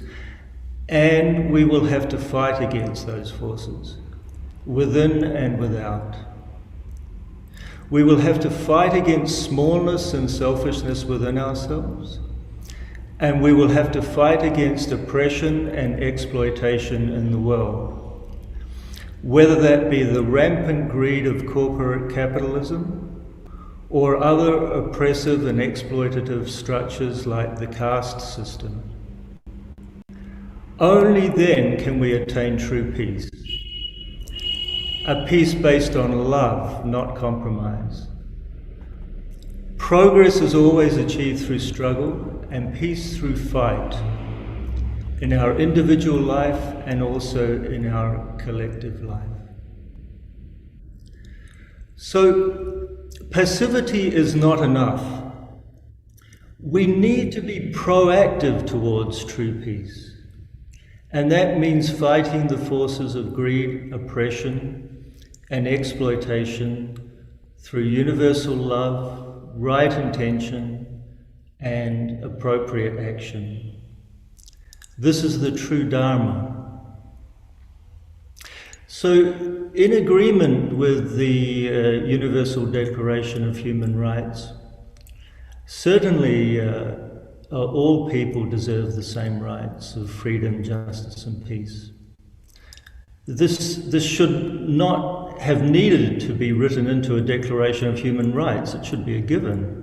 and we will have to fight against those forces, within and without. We will have to fight against smallness and selfishness within ourselves, and we will have to fight against oppression and exploitation in the world, whether that be the rampant greed of corporate capitalism or other oppressive and exploitative structures like the caste system. Only then can we attain true peace. A peace based on love, not compromise. Progress is always achieved through struggle, and peace through fight, in our individual life and also in our collective life. So, passivity is not enough. We need to be proactive towards true peace, and that means fighting the forces of greed, oppression, and exploitation through universal love, right intention, and appropriate action. This is the true Dharma. So, in agreement with the Universal Declaration of Human Rights, certainly all people deserve the same rights of freedom, justice, and peace. This should not have needed to be written into a Declaration of Human Rights. It should be a given.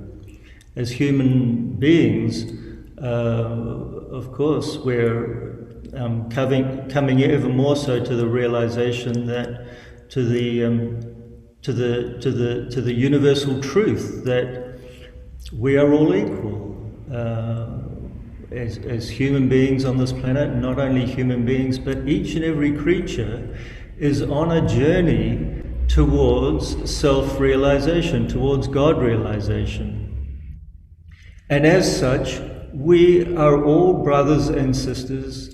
As human beings, of course, we're coming ever more so to the realization that to the universal truth that we are all equal as human beings on this planet. Not only human beings, but each and every creature is on a journey towards self-realization, towards God realization. And as such, we are all brothers and sisters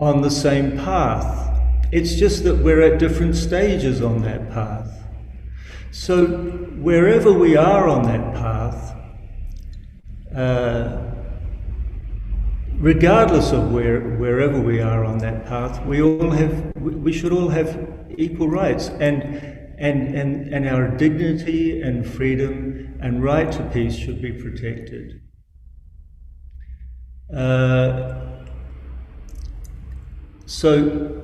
on the same path. It's just that we're at different stages on that path. So wherever we are on that path, regardless of wherever we are on that path, we should all have equal rights, and our dignity and freedom and right to peace should be protected. So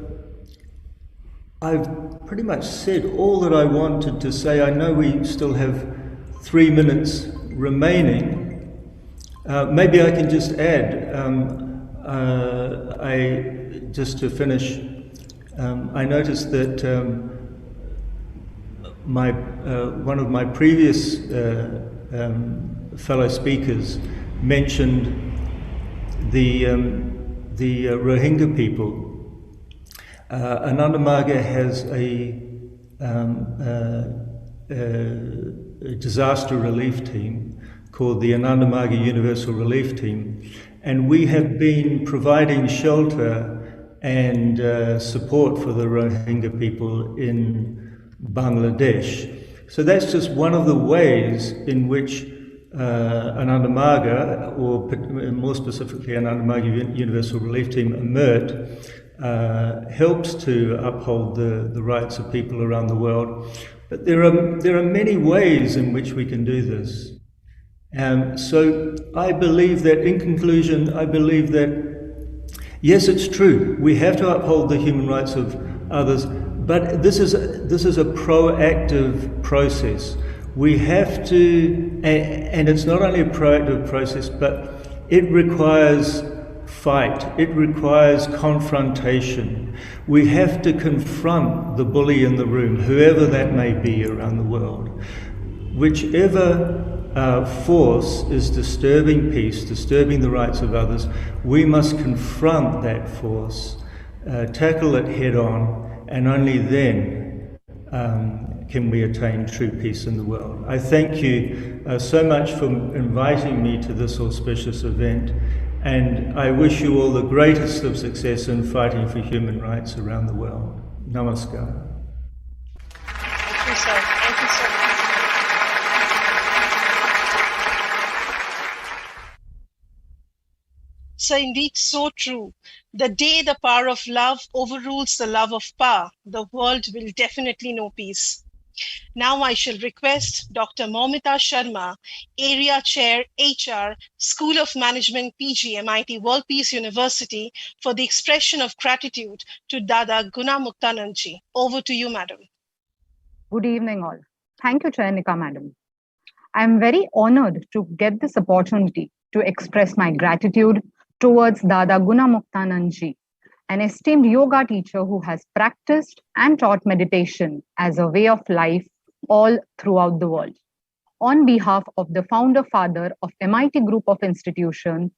I've pretty much said all that I wanted to say. I know we still have 3 minutes remaining. Maybe I can just add, just to finish, I noticed that one of my previous fellow speakers mentioned the Rohingya people. Anandamaga has a disaster relief team called the Anandamaga Universal Relief Team, and we have been providing shelter and support for the Rohingya people in Bangladesh. So that's just one of the ways in which Anandamaga, or more specifically Anandamaga Universal Relief Team, AMERT, helps to uphold the rights of people around the world. But there are many ways in which we can do this. So I believe that, in conclusion, I believe that, yes, it's true, we have to uphold the human rights of others, but this is a proactive process. We have to, and it's not only a proactive process, but it requires fight, it requires confrontation. We have to confront the bully in the room, whoever that may be around the world. Whichever force is disturbing peace, disturbing the rights of others, we must confront that force, tackle it head on, and only then can we attain true peace in the world. I thank you so much for inviting me to this auspicious event, and I wish you all the greatest of success in fighting for human rights around the world. Namaskar. Thank you, sir. Thank you so much. So indeed, so true. The day the power of love overrules the love of power, the world will definitely know peace. Now I shall request Dr. Moumita Sharma, Area Chair, HR, School of Management, PG, MIT World Peace University, for the expression of gratitude to Dada Gunamuktanandji. Over to you, madam. Good evening, all. Thank you, Chayanika, madam. I am very honored to get this opportunity to express my gratitude towards Dada Gunamuktanandji, an esteemed yoga teacher who has practiced and taught meditation as a way of life all throughout the world. On behalf of the founder father of MIT Group of Institutions,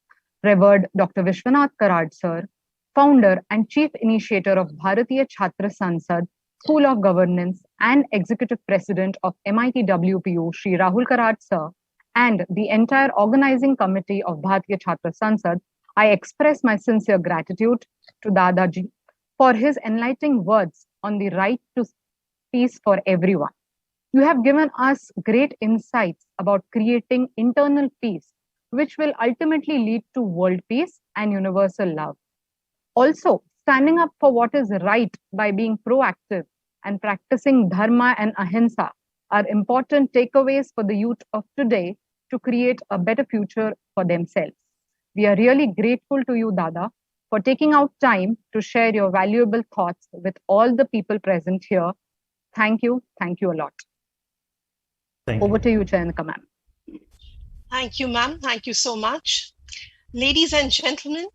Revered Dr. Vishwanath Karad sir, founder and chief initiator of Bharatiya Chhatra Sansad, School of Governance, and executive president of MIT WPU, Shri Rahul Karad sir, and the entire organizing committee of Bharatiya Chhatra Sansad, I express my sincere gratitude to Dadaji for his enlightening words on the right to peace for everyone. You have given us great insights about creating internal peace, which will ultimately lead to world peace and universal love. Also, standing up for what is right by being proactive and practicing dharma and ahimsa are important takeaways for the youth of today to create a better future for themselves. We are really grateful to you, Dada, for taking out time to share your valuable thoughts with all the people present here. Thank you. Thank you a lot. Over to you, Chayanika, ma'am. Thank you, ma'am. Thank you so much. Ladies and gentlemen,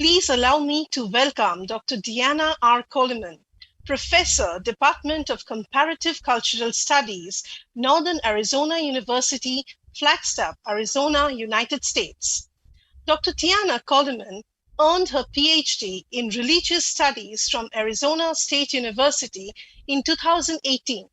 Please allow me to welcome Dr. Deanna R. Coleman, Professor, Department of Comparative Cultural Studies, Northern Arizona University, Flagstaff, Arizona, United States. Dr. Deanna Coleman earned her PhD in Religious Studies from Arizona State University in 2018.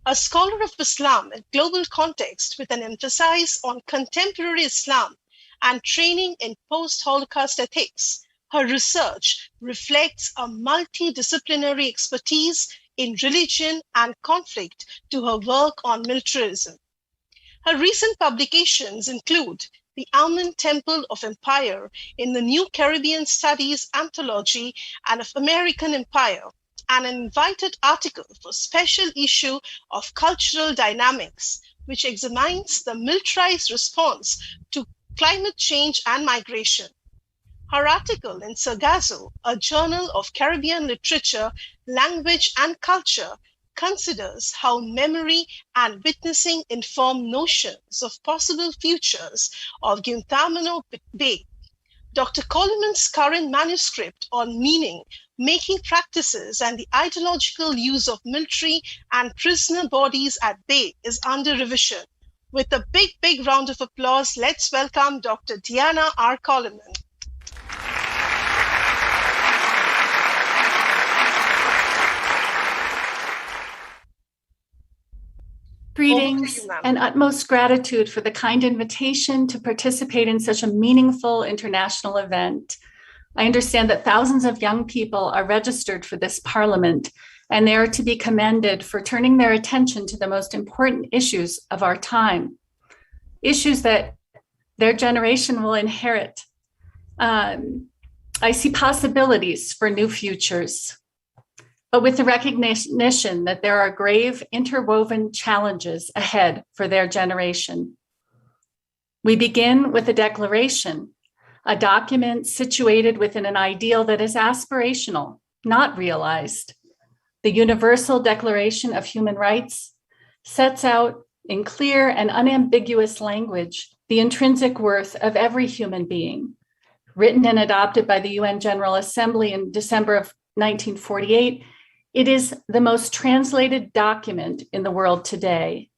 A scholar of Islam in global context with an emphasis on contemporary Islam and training in post-Holocaust ethics, her research reflects a multidisciplinary expertise in religion and conflict to her work on militarism. Her recent publications include The Amun Temple of Empire in the New Caribbean Studies Anthology and of American Empire, and an invited article for special issue of Cultural Dynamics, which examines the militarized response to climate change and migration. Her article in Sargasso, a journal of Caribbean literature, language, and culture, considers how memory and witnessing inform notions of possible futures of Guantanamo Bay. Dr. Coleman's current manuscript on meaning, making practices, and the ideological use of military and prisoner bodies at bay is under revision. With a big, big round of applause, let's welcome Dr. Deanna R. Coleman. Greetings and utmost gratitude for the kind invitation to participate in such a meaningful international event. I understand that thousands of young people are registered for this parliament, and they are to be commended for turning their attention to the most important issues of our time, issues that their generation will inherit. I see possibilities for new futures, but with the recognition that there are grave interwoven challenges ahead for their generation. We begin with a declaration, a document situated within an ideal that is aspirational, not realized. The Universal Declaration of Human Rights sets out in clear and unambiguous language the intrinsic worth of every human being. Written and adopted by the UN General Assembly in December of 1948, it is the most translated document in the world today.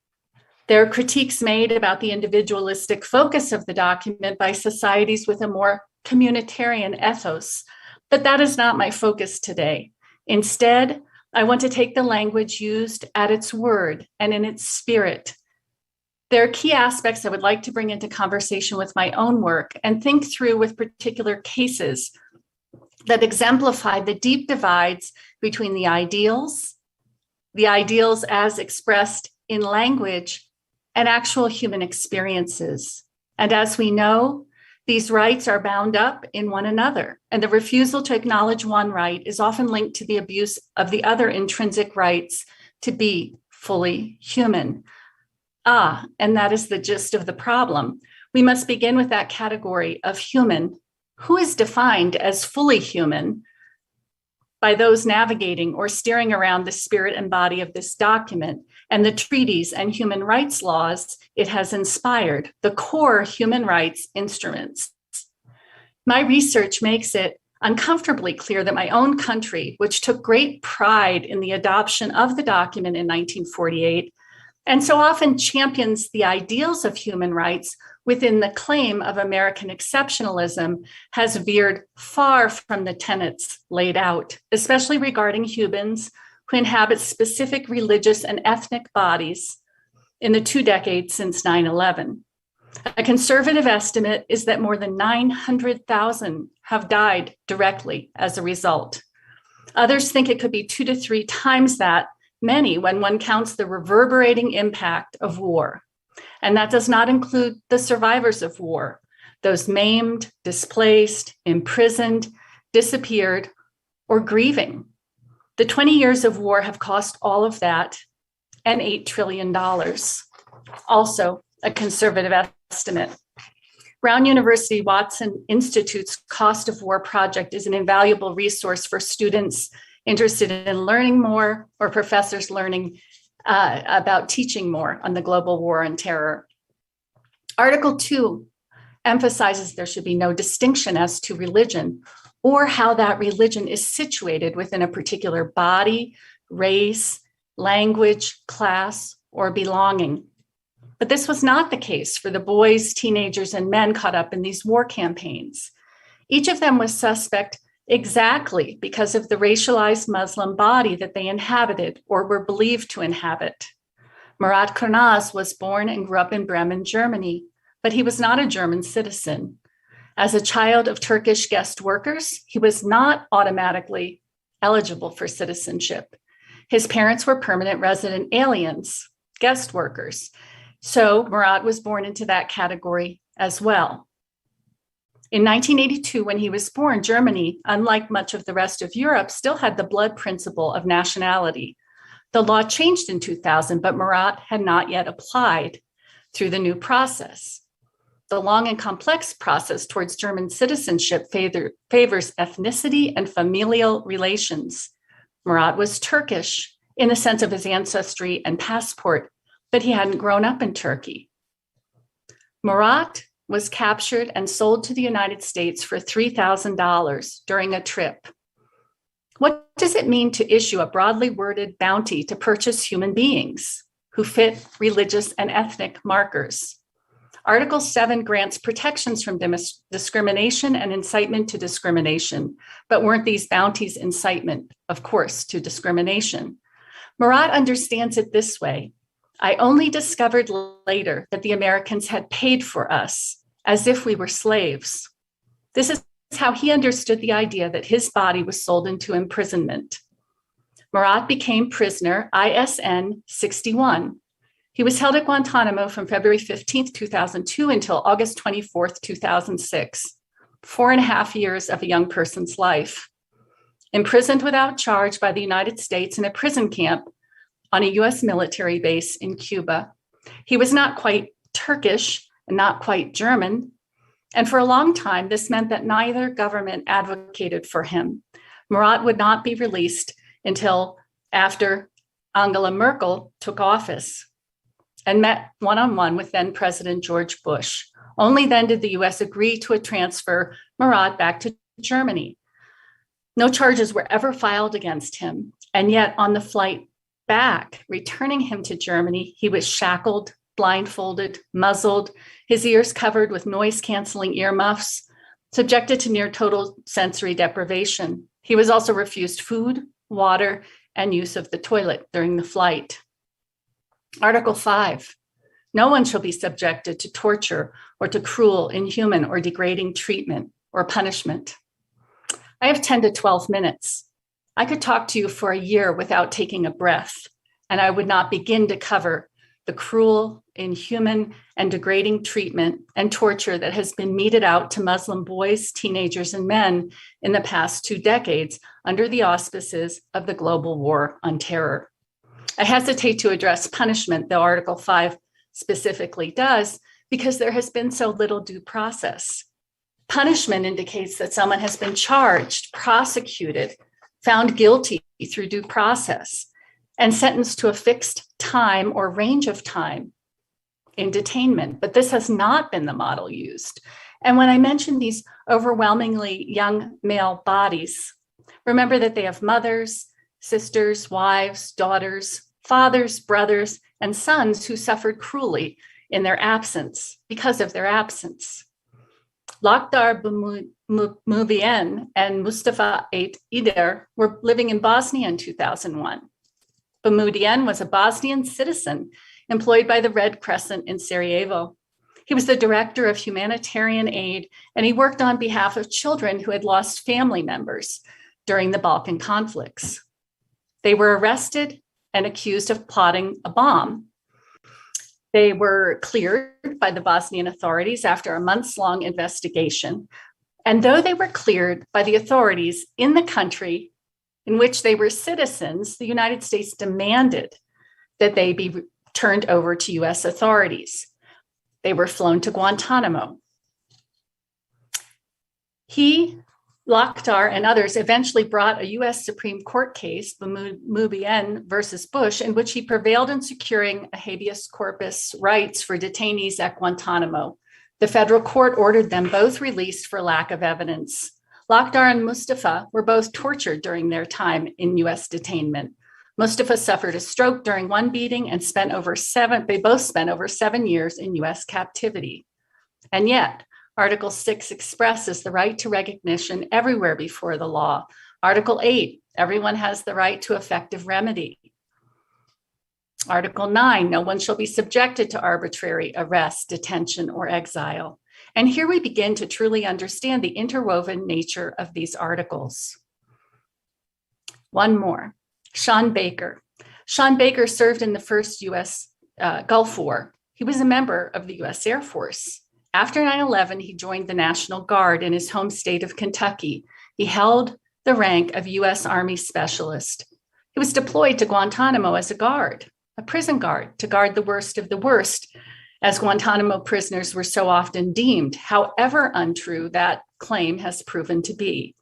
There are critiques made about the individualistic focus of the document by societies with a more communitarian ethos, but that is not my focus today. Instead, I want to take the language used at its word and in its spirit. There are key aspects I would like to bring into conversation with my own work and think through with particular cases that exemplify the deep divides between the ideals as expressed in language, and actual human experiences. And as we know, these rights are bound up in one another, and the refusal to acknowledge one right is often linked to the abuse of the other intrinsic rights to be fully human. And that is the gist of the problem. We must begin with that category of human, who is defined as fully human by those navigating or steering around the spirit and body of this document and the treaties and human rights laws it has inspired, the core human rights instruments. My research makes it uncomfortably clear that my own country, which took great pride in the adoption of the document in 1948, and so often champions the ideals of human rights within the claim of American exceptionalism, has veered far from the tenets laid out, especially regarding humans who inhabit specific religious and ethnic bodies in the 2 decades since 9/11. A conservative estimate is that more than 900,000 have died directly as a result. Others think it could be 2 to 3 times that many when one counts the reverberating impact of war. And that does not include the survivors of war, those maimed, displaced, imprisoned, disappeared, or grieving. The 20 years of war have cost all of that and $8 trillion. Also a conservative estimate. Brown University Watson Institute's Cost of War project is an invaluable resource for students interested in learning more or professors learning about teaching more on the global war on terror. Article 2 emphasizes there should be no distinction as to religion or how that religion is situated within a particular body, race, language, class, or belonging. But this was not the case for the boys, teenagers, and men caught up in these war campaigns. Each of them was suspect exactly because of the racialized Muslim body that they inhabited or were believed to inhabit. Murat Kurnaz was born and grew up in Bremen, Germany, but he was not a German citizen. As a child of Turkish guest workers, he was not automatically eligible for citizenship. His parents were permanent resident aliens, guest workers. So Murat was born into that category as well. In 1982, when he was born, Germany, unlike much of the rest of Europe, still had the blood principle of nationality. The law changed in 2000, but Murat had not yet applied through the new process. The long and complex process towards German citizenship favors ethnicity and familial relations. Murat was Turkish in the sense of his ancestry and passport, but he hadn't grown up in Turkey. Murat was captured and sold to the United States for $3,000 during a trip. What does it mean to issue a broadly worded bounty to purchase human beings who fit religious and ethnic markers? Article 7 grants protections from discrimination and incitement to discrimination, but weren't these bounties incitement, of course, to discrimination? Murat understands it this way. I only discovered later that the Americans had paid for us as if we were slaves. This is how he understood the idea that his body was sold into imprisonment. Murat became prisoner ISN 61. He was held at Guantanamo from February 15th, 2002 until August 24th, 2006, 4.5 years of a young person's life. Imprisoned without charge by the United States in a prison camp on a US military base in Cuba. He was not quite Turkish and not quite German. And for a long time, this meant that neither government advocated for him. Murat would not be released until after Angela Merkel took office and met one-on-one with then President George Bush. Only then did the US agree to transfer Murat back to Germany. No charges were ever filed against him. And yet on the flight back, returning him to Germany, he was shackled, blindfolded, muzzled, his ears covered with noise-canceling earmuffs, subjected to near total sensory deprivation. He was also refused food, water, and use of the toilet during the flight. Article 5, no one shall be subjected to torture or to cruel, inhuman, or degrading treatment or punishment. I have 10 to 12 minutes. I could talk to you for a year without taking a breath, and I would not begin to cover the cruel, inhuman, and degrading treatment and torture that has been meted out to Muslim boys, teenagers, and men in the past 2 decades under the auspices of the global war on terror. I hesitate to address punishment, though Article 5 specifically does, because there has been so little due process. Punishment indicates that someone has been charged, prosecuted, found guilty through due process, and sentenced to a fixed time or range of time in detainment. But this has not been the model used. And when I mention these overwhelmingly young male bodies, remember that they have mothers, sisters, wives, daughters, fathers, brothers, and sons who suffered cruelly in their absence because of their absence. Lakhdar Bumubien and Mustafa Ider were living in Bosnia in 2001. Bumubien was a Bosnian citizen employed by the Red Crescent in Sarajevo. He was the director of humanitarian aid, and he worked on behalf of children who had lost family members during the Balkan conflicts. They were arrested and accused of plotting a bomb. They were cleared by the Bosnian authorities after a months-long investigation. And though they were cleared by the authorities in the country in which they were citizens, the United States demanded that they be turned over to US authorities. They were flown to Guantanamo. He, Lakhdar, and others eventually brought a US Supreme Court case, Bumubien versus Bush, in which he prevailed in securing a habeas corpus rights for detainees at Guantanamo The federal court ordered them both released for lack of evidence. Lakhdar and Mustafa were both tortured during their time in US detainment. Mustafa suffered a stroke during one beating and they both spent over 7 years in US captivity. And yet, Article 6 expresses the right to recognition everywhere before the law. Article 8, everyone has the right to effective remedy. Article 9, no one shall be subjected to arbitrary arrest, detention, or exile. And here we begin to truly understand the interwoven nature of these articles. One more, Sean Baker. Sean Baker served in the first US Gulf War. He was a member of the US Air Force. After 9/11, he joined the National Guard in his home state of Kentucky. He held the rank of US Army Specialist. He was deployed to Guantanamo as a guard, a prison guard, to guard the worst of the worst, as Guantanamo prisoners were so often deemed, however untrue that claim has proven to be.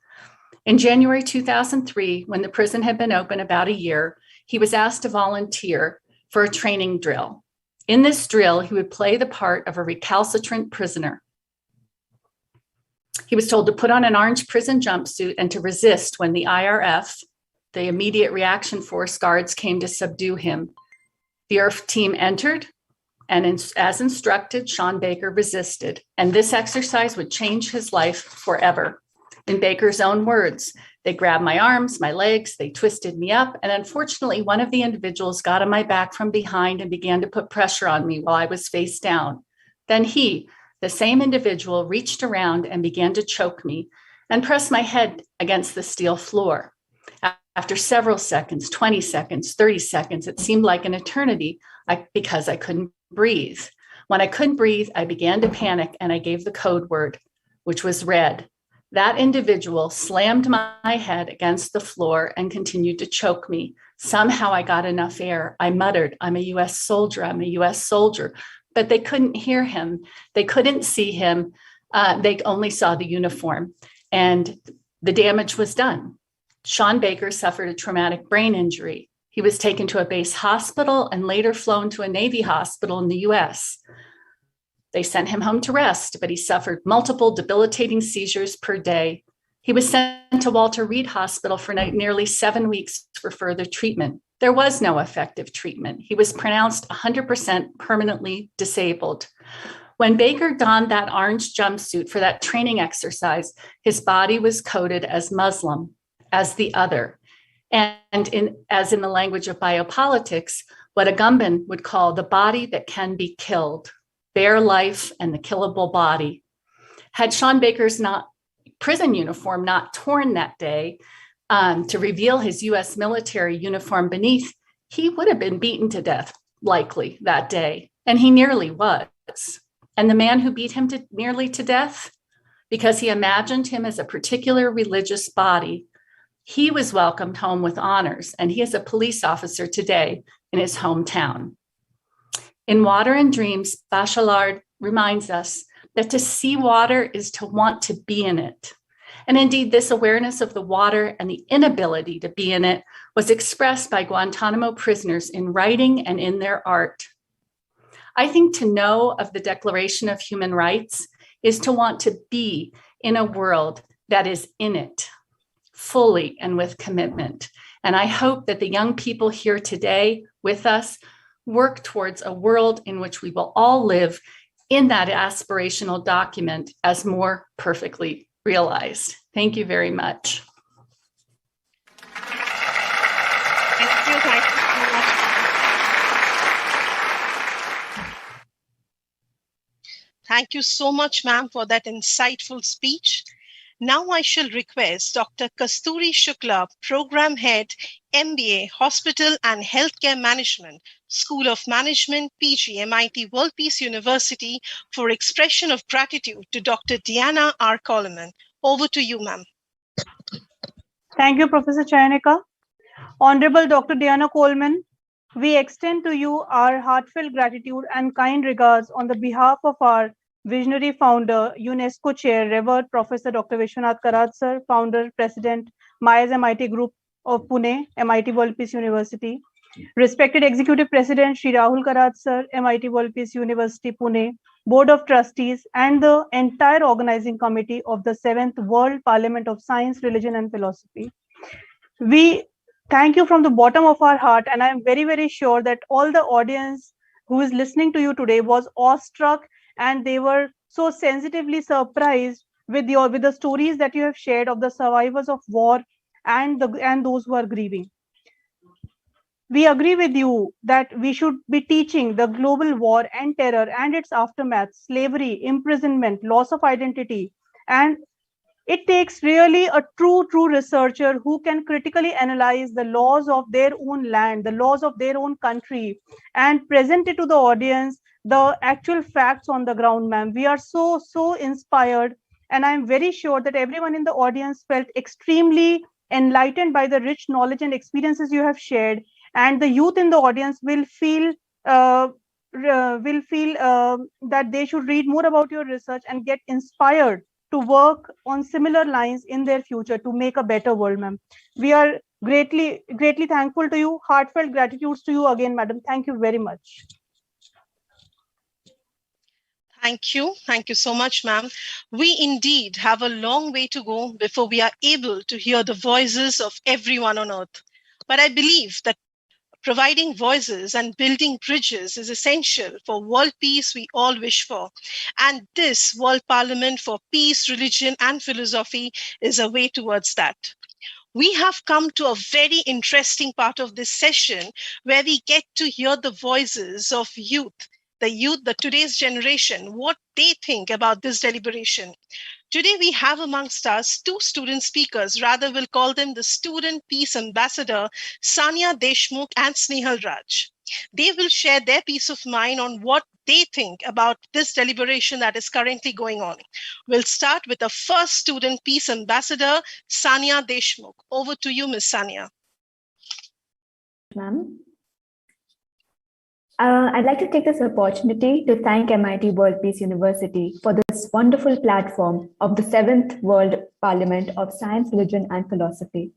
In January 2003, when the prison had been open about a year, he was asked to volunteer for a training drill. In this drill, he would play the part of a recalcitrant prisoner. He was told to put on an orange prison jumpsuit and to resist when the IRF, the Immediate Reaction Force guards, came to subdue him. The IRF team entered, and as instructed, Sean Baker resisted. And this exercise would change his life forever. In Baker's own words, they grabbed my arms, my legs, they twisted me up, and unfortunately, one of the individuals got on my back from behind and began to put pressure on me while I was face down. Then he, the same individual, reached around and began to choke me and press my head against the steel floor. After several seconds, 20 seconds, 30 seconds, it seemed like an eternity because I couldn't breathe. When I couldn't breathe, I began to panic and I gave the code word, which was red. That individual slammed my head against the floor and continued to choke me. Somehow I got enough air. I muttered, "I'm a US soldier, I'm a US soldier." But they couldn't hear him. They couldn't see him. They only saw the uniform. And the damage was done. Sean Baker suffered a traumatic brain injury. He was taken to a base hospital and later flown to a Navy hospital in the US. They sent him home to rest, but he suffered multiple debilitating seizures per day. He was sent to Walter Reed Hospital for nearly 7 weeks for further treatment. There was no effective treatment. He was pronounced 100% permanently disabled. When Baker donned that orange jumpsuit for that training exercise, his body was coded as Muslim, as the other. And as in the language of biopolitics, what Agamben would call the body that can be killed, bare life and the killable body. Had Sean Baker's prison uniform not torn that day to reveal his US military uniform beneath, he would have been beaten to death, likely, that day. And he nearly was. And the man who beat him nearly to death, because he imagined him as a particular religious body, he was welcomed home with honors, and he is a police officer today in his hometown. In Water and Dreams, Bachelard reminds us that to see water is to want to be in it. And indeed, this awareness of the water and the inability to be in it was expressed by Guantanamo prisoners in writing and in their art. I think to know of the Declaration of Human Rights is to want to be in a world that is in it, fully and with commitment. And I hope that the young people here today with us work towards a world in which we will all live in that aspirational document as more perfectly realized. Thank you very much. Thank you so much, ma'am, for that insightful speech. Now I shall request Dr. Kasturi Shukla, Program Head, MBA, Hospital and Healthcare Management, School of Management, PG, MIT World Peace University, for expression of gratitude to Dr. Diana R. Coleman. Over to you, ma'am. Thank you, Professor Chayanika. Honorable Dr. Diana Coleman, we extend to you our heartfelt gratitude and kind regards on the behalf of our visionary founder, UNESCO Chair, Revered Professor Dr. Vishwanath Karad Sir, Founder, President, Myers MIT Group of Pune, MIT World Peace University, Respected Executive President, Shri Rahul Karad Sir, MIT World Peace University, Pune, Board of Trustees, and the entire organizing committee of the 7th World Parliament of Science, Religion and Philosophy. We thank you from the bottom of our heart, and I am very, very sure that all the audience who is listening to you today was awestruck, and they were so sensitively surprised with the stories that you have shared of the survivors of war and those who are grieving. We agree with you that we should be teaching the global war and terror and its aftermath, slavery, imprisonment, loss of identity, and it takes really a true researcher who can critically analyze the laws of their own land, the laws of their own country, and present it to the audience, the actual facts on the ground, ma'am. We are so inspired, and I'm very sure that everyone in the audience felt extremely enlightened by the rich knowledge and experiences you have shared, and the youth in the audience will feel that they should read more about your research and get inspired to work on similar lines in their future to make a better world, ma'am. We are greatly thankful to you. Heartfelt gratitude to you again, madam. Thank you very much. Thank you. Thank you so much, ma'am. We indeed have a long way to go before we are able to hear the voices of everyone on earth. But I believe that providing voices and building bridges is essential for world peace we all wish for. And this World Parliament for Peace, Religion and Philosophy is a way towards that. We have come to a very interesting part of this session where we get to hear the voices of youth, the today's generation, what they think about this deliberation. Today, we have amongst us two student speakers, rather we'll call them the Student Peace Ambassador, Sania Deshmukh and Snehal Raj. They will share their peace of mind on what they think about this deliberation that is currently going on. We'll start with the first Student Peace Ambassador, Sania Deshmukh. Over to you, Ms. Sania. Ma'am. I'd like to take this opportunity to thank MIT World Peace University for this wonderful platform of the 7th World Parliament of Science, Religion and Philosophy.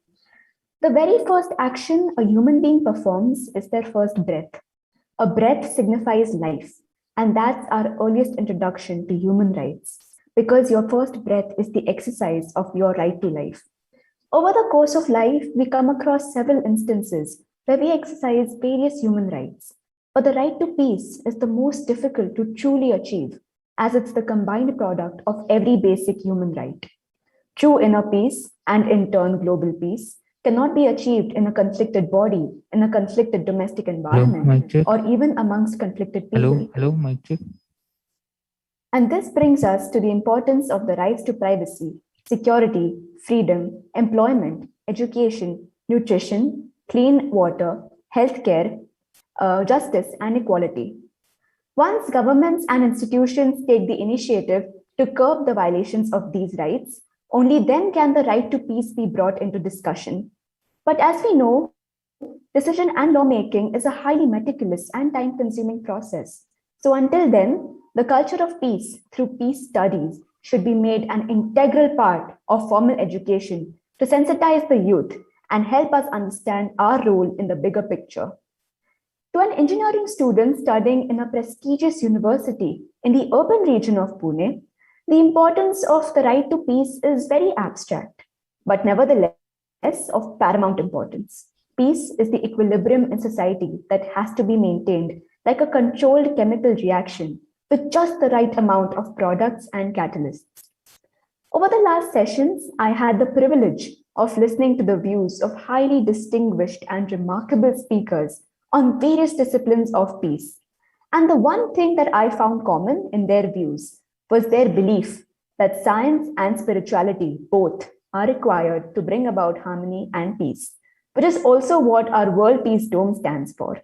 The very first action a human being performs is their first breath. A breath signifies life, and that's our earliest introduction to human rights, because your first breath is the exercise of your right to life. Over the course of life, we come across several instances where we exercise various human rights. But the right to peace is the most difficult to truly achieve, as it's the combined product of every basic human right. True inner peace, and in turn global peace, cannot be achieved in a conflicted body, in a conflicted domestic environment, or even amongst conflicted people. Hello, mic check. And this brings us to the importance of the rights to privacy, security, freedom, employment, education, nutrition, clean water, healthcare, justice and equality. Once governments and institutions take the initiative to curb the violations of these rights, only then can the right to peace be brought into discussion. But as we know, decision and lawmaking is a highly meticulous and time-consuming process. So until then, the culture of peace through peace studies should be made an integral part of formal education to sensitize the youth and help us understand our role in the bigger picture. To an engineering student studying in a prestigious university in the urban region of Pune, the importance of the right to peace is very abstract, but nevertheless of paramount importance. Peace is the equilibrium in society that has to be maintained like a controlled chemical reaction with just the right amount of products and catalysts. Over the last sessions, I had the privilege of listening to the views of highly distinguished and remarkable speakers on various disciplines of peace. And the one thing that I found common in their views was their belief that science and spirituality both are required to bring about harmony and peace, which is also what our World Peace Dome stands for.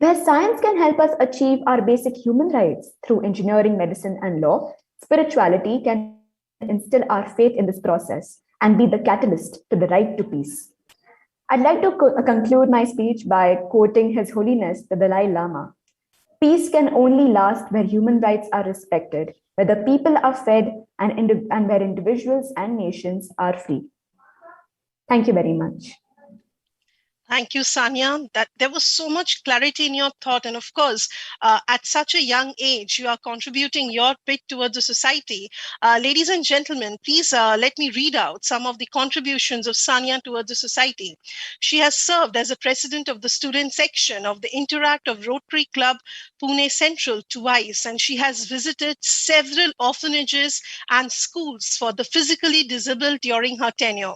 Where science can help us achieve our basic human rights through engineering, medicine, and law, spirituality can instill our faith in this process and be the catalyst to the right to peace. I'd like to conclude my speech by quoting His Holiness the Dalai Lama. Peace can only last where human rights are respected, where the people are fed, and where individuals and nations are free. Thank you very much. Thank you, Sanya. That there was so much clarity in your thought. And of course, at such a young age, you are contributing your bit towards the society. Ladies and gentlemen, please let me read out some of the contributions of Sanya towards the society. She has served as a president of the student section of the Interact of Rotary Club, Pune Central twice, and she has visited several orphanages and schools for the physically disabled during her tenure.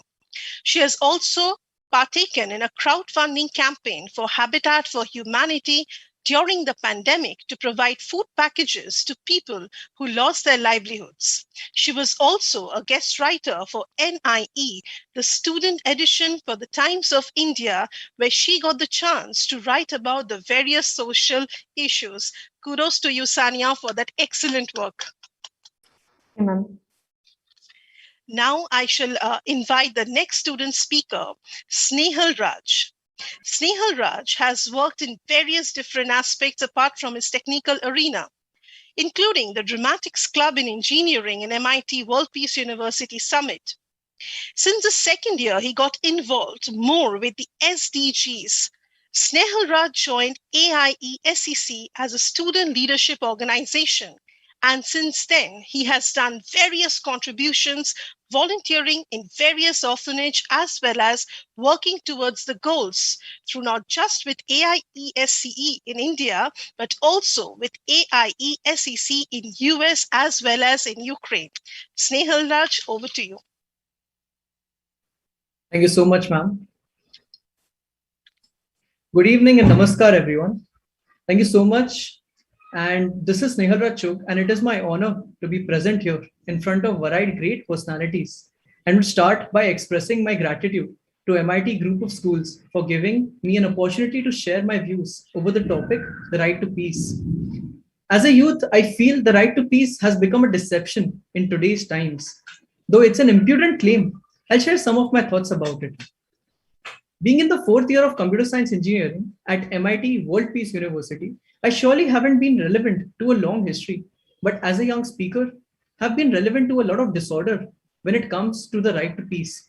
She has also partaken in a crowdfunding campaign for Habitat for Humanity during the pandemic to provide food packages to people who lost their livelihoods. She was also a guest writer for NIE, the student edition for the Times of India, where she got the chance to write about the various social issues. Kudos to you, Sanya, for that excellent work. Ma'am. Now I shall invite the next student speaker, Snehal Raj. Snehal Raj has worked in various different aspects apart from his technical arena, including the Dramatics Club in Engineering and MIT World Peace University Summit. Since the second year, he got involved more with the SDGs. Snehal Raj joined AIESEC as a student leadership organization. And since then, he has done various contributions, volunteering in various orphanages, as well as working towards the goals through not just with AIESCE in India, but also with AIESEC in US as well as in Ukraine. Snehal Raj, over to you. Thank you so much, ma'am. Good evening and namaskar, everyone. Thank you so much. And this is Snehal Raj, and it is my honor to be present here in front of varied great personalities. And would start by expressing my gratitude to MIT Group of Schools for giving me an opportunity to share my views over the topic, the right to peace. As a youth, I feel the right to peace has become a deception in today's times. Though it's an impudent claim, I'll share some of my thoughts about it. Being in the fourth year of computer science engineering at MIT World Peace University, I surely haven't been relevant to a long history, but as a young speaker, have been relevant to a lot of disorder when it comes to the right to peace.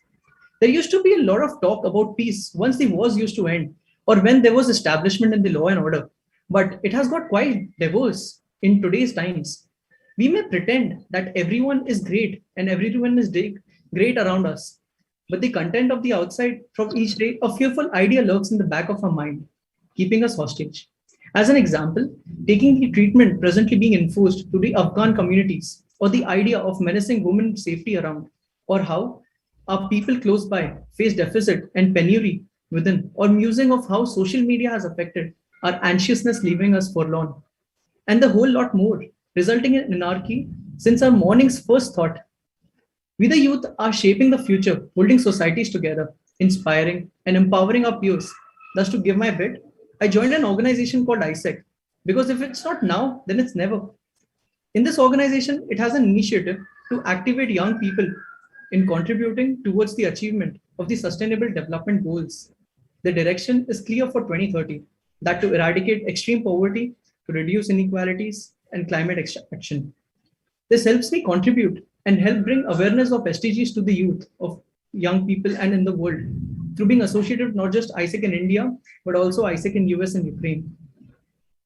There used to be a lot of talk about peace once the wars used to end, or when there was establishment in the law and order, but it has got quite diverse in today's times. We may pretend that everyone is great and everyone is great around us, but the content of the outside from each day, a fearful idea lurks in the back of our mind, keeping us hostage. As an example, taking the treatment presently being enforced to the Afghan communities, or the idea of menacing women's safety around, or how our people close by face deficit and penury within, or musing of how social media has affected our anxiousness leaving us forlorn, and the whole lot more, resulting in anarchy since our morning's first thought. We, the youth, are shaping the future, holding societies together, inspiring and empowering our peers. Thus, to give my bit, I joined an organization called ISEC, because if it's not now, then it's never. In this organization, it has an initiative to activate young people in contributing towards the achievement of the Sustainable Development Goals. The direction is clear for 2030, that to eradicate extreme poverty, to reduce inequalities, and climate action. This helps me contribute and help bring awareness of SDGs to the youth of young people and in the world through being associated with not just ISEC in India, but also ISEC in US and Ukraine.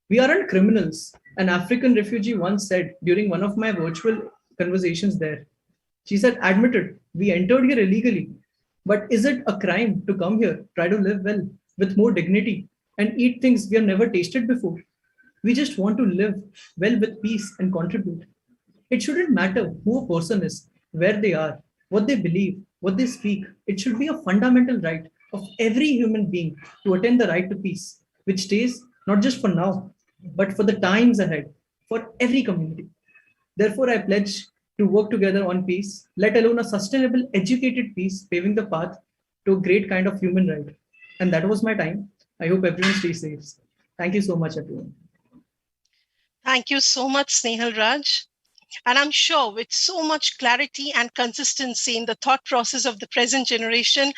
We aren't criminals, an African refugee once said during one of my virtual conversations there. She said, admitted, we entered here illegally, but is it a crime to come here, try to live well, with more dignity, and eat things we have never tasted before? We just want to live well with peace and contribute. It shouldn't matter who a person is, where they are, what they believe, what they speak. It should be a fundamental right of every human being to attain the right to peace, which stays not just for now, but for the times ahead, for every community. Therefore, I pledge to work together on peace, let alone a sustainable, educated peace, paving the path to a great kind of human right. And that was my time. I hope everyone stays safe. Thank you so much, everyone. Thank you so much, Snehal Raj. And I'm sure with so much clarity and consistency in the thought process of the present generation,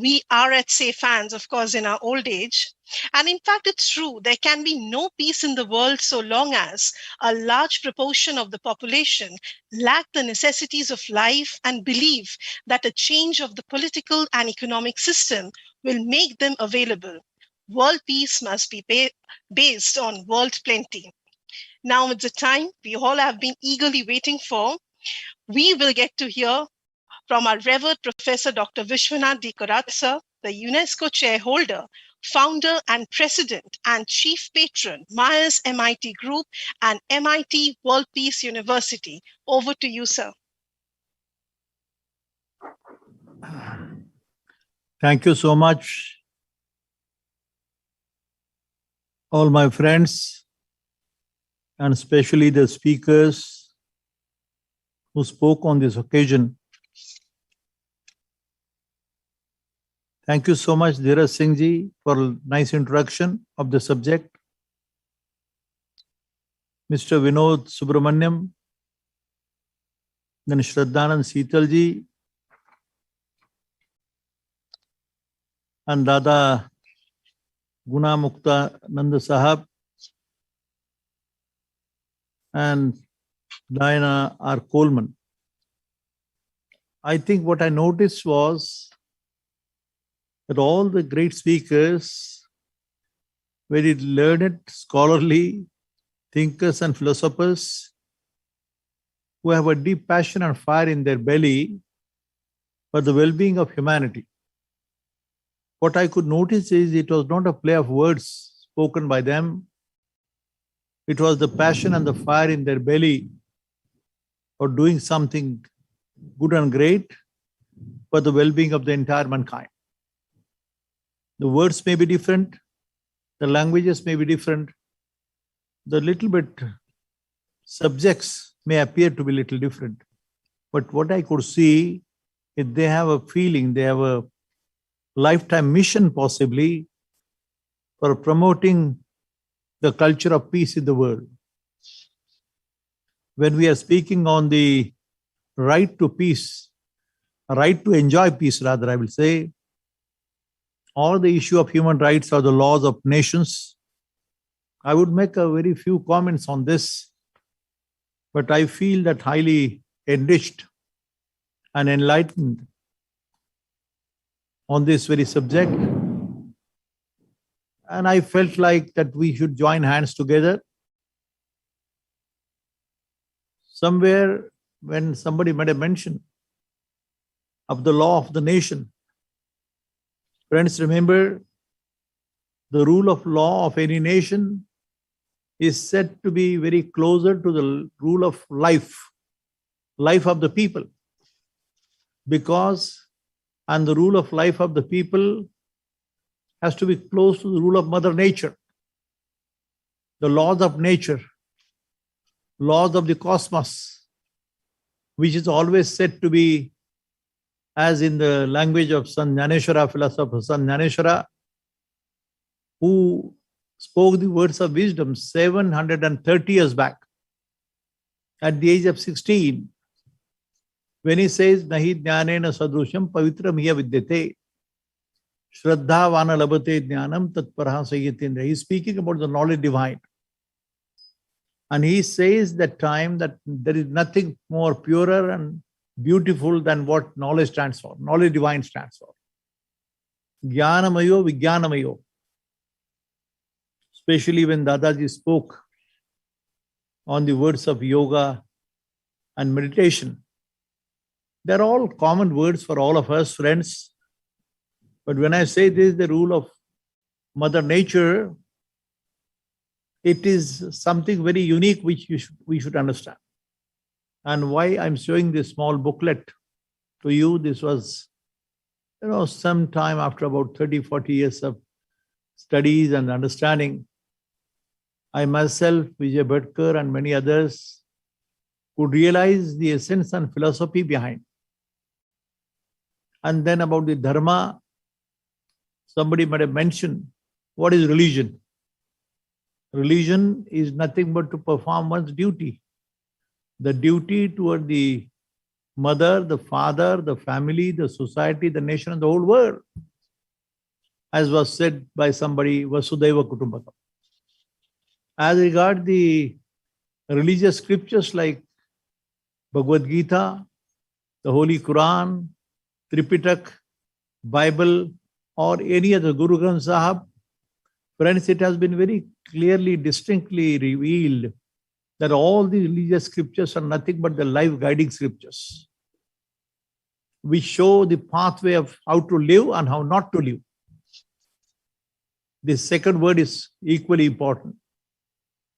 we are at safe hands, of course, in our old age. And in fact, it's true, there can be no peace in the world so long as a large proportion of the population lack the necessities of life and believe that a change of the political and economic system will make them available. World peace must be based on world plenty. Now it's the time we all have been eagerly waiting for. We will get to hear from our Revered Professor Dr. Vishwanath D. Karad, sir, the UNESCO chairholder, founder and president and chief patron, Myers MIT Group and MIT World Peace University. Over to you, sir. Thank you so much, all my friends, and especially the speakers who spoke on this occasion. Thank you so much, Dheeraj Singh ji, for a nice introduction of the subject. Mr. Vinod Subramaniam, then Shraddhanand Seetal ji, and Dada Guna Mukta Nanda Sahab, and Diana R. Coleman. I think what I noticed was that all the great speakers, very learned, scholarly thinkers and philosophers who have a deep passion and fire in their belly for the well-being of humanity. What I could notice is it was not a play of words spoken by them. It was the passion and the fire in their belly for doing something good and great for the well-being of the entire mankind. The words may be different, the languages may be different, the little bit subjects may appear to be little different. But what I could see is they have a feeling, they have a lifetime mission possibly for promoting the culture of peace in the world. When we are speaking on the right to peace, right to enjoy peace rather, I will say, or the issue of human rights or the laws of nations, I would make a very few comments on this, but I feel that highly enriched and enlightened on this very subject. And I felt like that we should join hands together. Somewhere when somebody made a mention of the law of the nation, friends, remember the rule of law of any nation is said to be very closer to the rule of life of the people. And the rule of life of the people has to be close to the rule of Mother Nature. The laws of nature, laws of the cosmos, which is always said to be, as in the language of Sant Jnaneshwara, philosopher Sant Jnaneshwara, who spoke the words of wisdom 730 years back, at the age of 16, when he says, Nahi jnanena sadrusham pavitram hiya vidyate, shraddha vana labate jnanam tatparaha sayyatindra. He is speaking about the knowledge divine. And he says that time that there is nothing more purer and beautiful than what knowledge stands for. Knowledge divine stands for. Jnanamayo vijnanamayo. Especially when Dadaji spoke on the words of yoga and meditation. They're all common words for all of us, friends. But when I say this is the rule of Mother Nature, it is something very unique which we should understand. And why I'm showing this small booklet to you, this was, some time after about 30, 40 years of studies and understanding. I myself, Vijay Bhatkar and many others could realize the essence and philosophy behind. And then about the dharma, somebody might have mentioned, what is religion? Religion is nothing but to perform one's duty. The duty toward the mother, the father, the family, the society, the nation, and the whole world. As was said by somebody, Vasudhaiva Kutumbakam. As regard the religious scriptures like Bhagavad Gita, the Holy Quran, Tripitak, Bible, or any other Guru Granth Sahib. Friends, it has been very clearly, distinctly revealed that all the religious scriptures are nothing but the life guiding scriptures. We show the pathway of how to live and how not to live. The second word is equally important.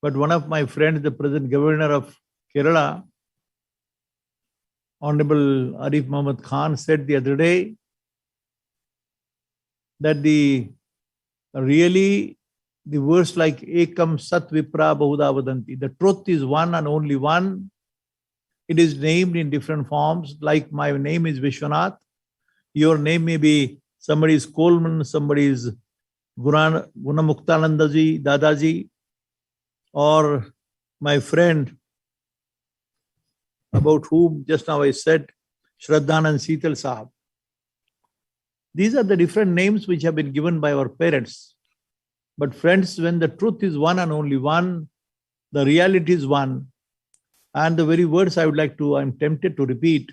But one of my friends, the present governor of Kerala, Honorable Arif Muhammad Khan, said the other day that the words like Ekam Sat Vipra Bahuda Vadanti, the truth is one and only one. It is named in different forms, like my name is Vishwanath. Your name may be somebody is Coleman, somebody is Gunamuktanandaji, Dadaji, or my friend about whom just now I said, Shraddhanand Seetal Sahab. These are the different names which have been given by our parents. But friends, when the truth is one and only one, the reality is one. And the very words I'm tempted to repeat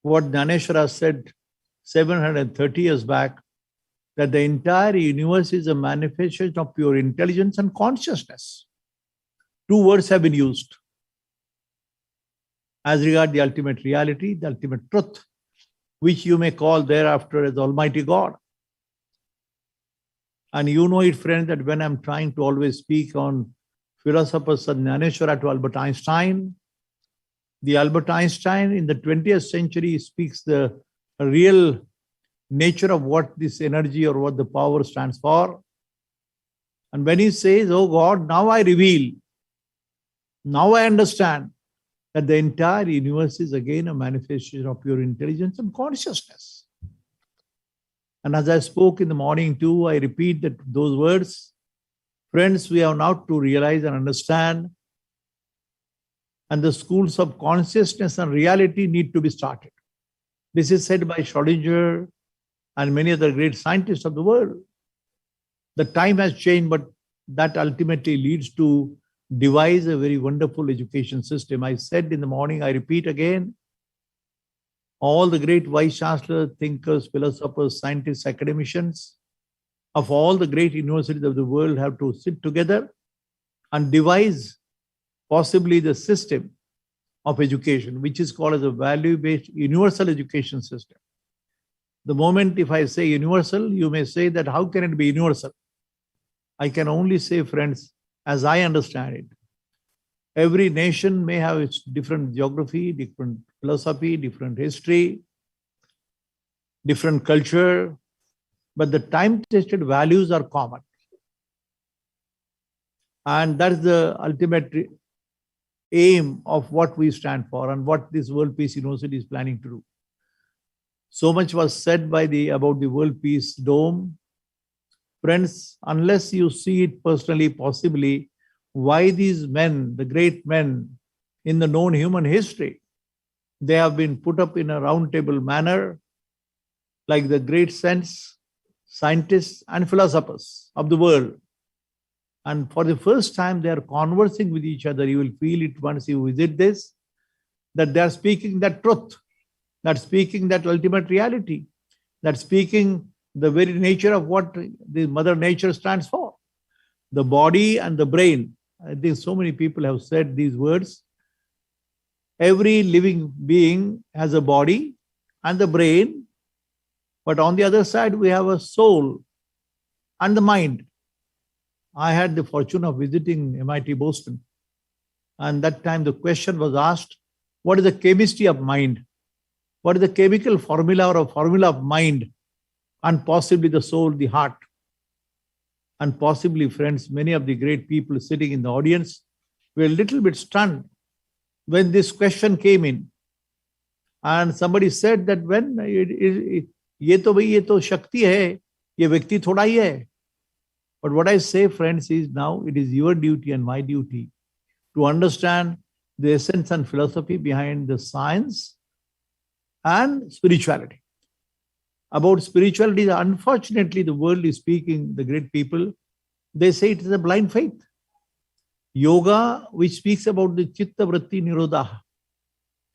what Dhaneshwara said 730 years back, that the entire universe is a manifestation of pure intelligence and consciousness. Two words have been used as regard the ultimate reality, the ultimate truth, which you may call thereafter as Almighty God. And you know it, friends, that when I'm trying to always speak on philosophers of Dhaneshwara to Albert Einstein, the Albert Einstein in the 20th century speaks the real nature of what this energy or what the power stands for. And when he says, oh God, now I reveal, now I understand that the entire universe is again a manifestation of pure intelligence and consciousness. And as I spoke in the morning too, I repeat those words. Friends, we have now to realize and understand, and the schools of consciousness and reality need to be started. This is said by Schrödinger and many other great scientists of the world. The time has changed, but that ultimately leads to devise a very wonderful education system. I said in the morning, I repeat again, all the great vice chancellors, thinkers, philosophers, scientists, academicians of all the great universities of the world have to sit together and devise possibly the system of education, which is called as a value-based universal education system. The moment if I say universal, you may say that how can it be universal? I can only say, friends, as I understand it, every nation may have its different geography, different philosophy, different history, different culture, but the time-tested values are common. And that is the ultimate aim of what we stand for and what this World Peace University is planning to do. So much was said about the World Peace Dome. Friends, unless you see it personally, possibly, why these men, the great men in the known human history, they have been put up in a round table manner, like the great saints, scientists, and philosophers of the world. And for the first time, they are conversing with each other. You will feel it once you visit this, that they are speaking that truth, that speaking that ultimate reality, that speaking the very nature of what the Mother Nature stands for. The body and the brain. I think so many people have said these words. Every living being has a body and the brain, but on the other side, we have a soul and the mind. I had the fortune of visiting MIT Boston, and that time the question was asked, what is the chemistry of mind? What is the chemical formula or a formula of mind? And possibly the soul, the heart. And possibly, friends, many of the great people sitting in the audience were a little bit stunned when this question came in. And somebody said that when ye to shakti hai, ye vyakti thoda hi hai. But what I say, friends, is now it is your duty and my duty to understand the essence and philosophy behind the science and spirituality. About spirituality, unfortunately, the world is speaking, the great people, they say it is a blind faith. Yoga, which speaks about the chitta vritti nirodha,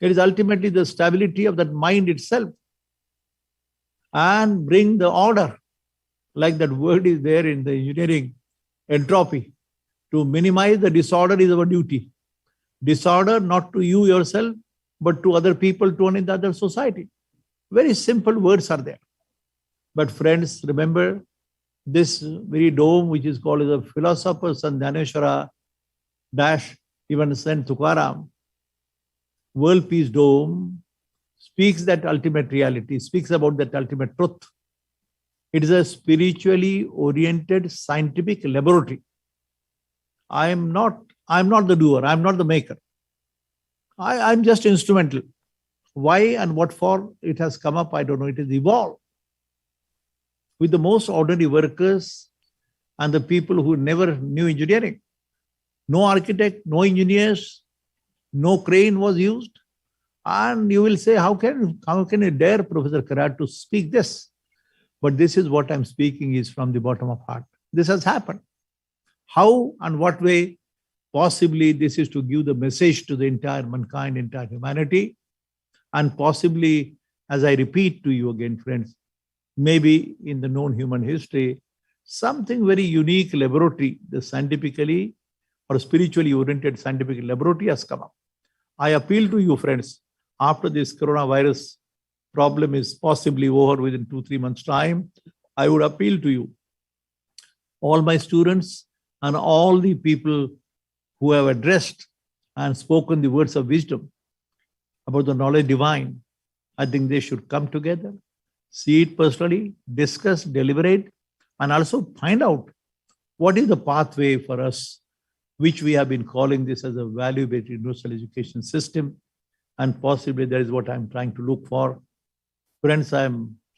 it is ultimately the stability of that mind itself. and bring the order, like that word is there in the engineering, entropy. To minimize the disorder is our duty. Disorder not to you yourself, but to other people, to another society. Very simple words are there. But friends, remember this very dome, which is called as a philosopher Sant Dhaneshwara dash even Sant Tukaram, World Peace Dome, speaks that ultimate reality, speaks about that ultimate truth. It is a spiritually oriented scientific laboratory. I'm not the doer, I'm not the maker. I'm just instrumental. Why and what for it has come up, I don't know. It has evolved with the most ordinary workers and the people who never knew engineering. No architect, no engineers, no crane was used. And you will say, how can you dare, Professor Karad, to speak this? But this is what I'm speaking is from the bottom of heart. This has happened. How and what way? Possibly this is to give the message to the entire mankind, entire humanity. And possibly, as I repeat to you again, friends, maybe in the known human history, something very unique laboratory, the scientifically or spiritually oriented scientific laboratory has come up. I appeal to you, friends, after this coronavirus problem is possibly over within 2-3 months' time, I would appeal to you, all my students and all the people who have addressed and spoken the words of wisdom about the knowledge divine. I think they should come together, see it personally, discuss, deliberate, and also find out what is the pathway for us, which we have been calling this as a value-based universal education system. And possibly that is what I'm trying to look for. Friends, I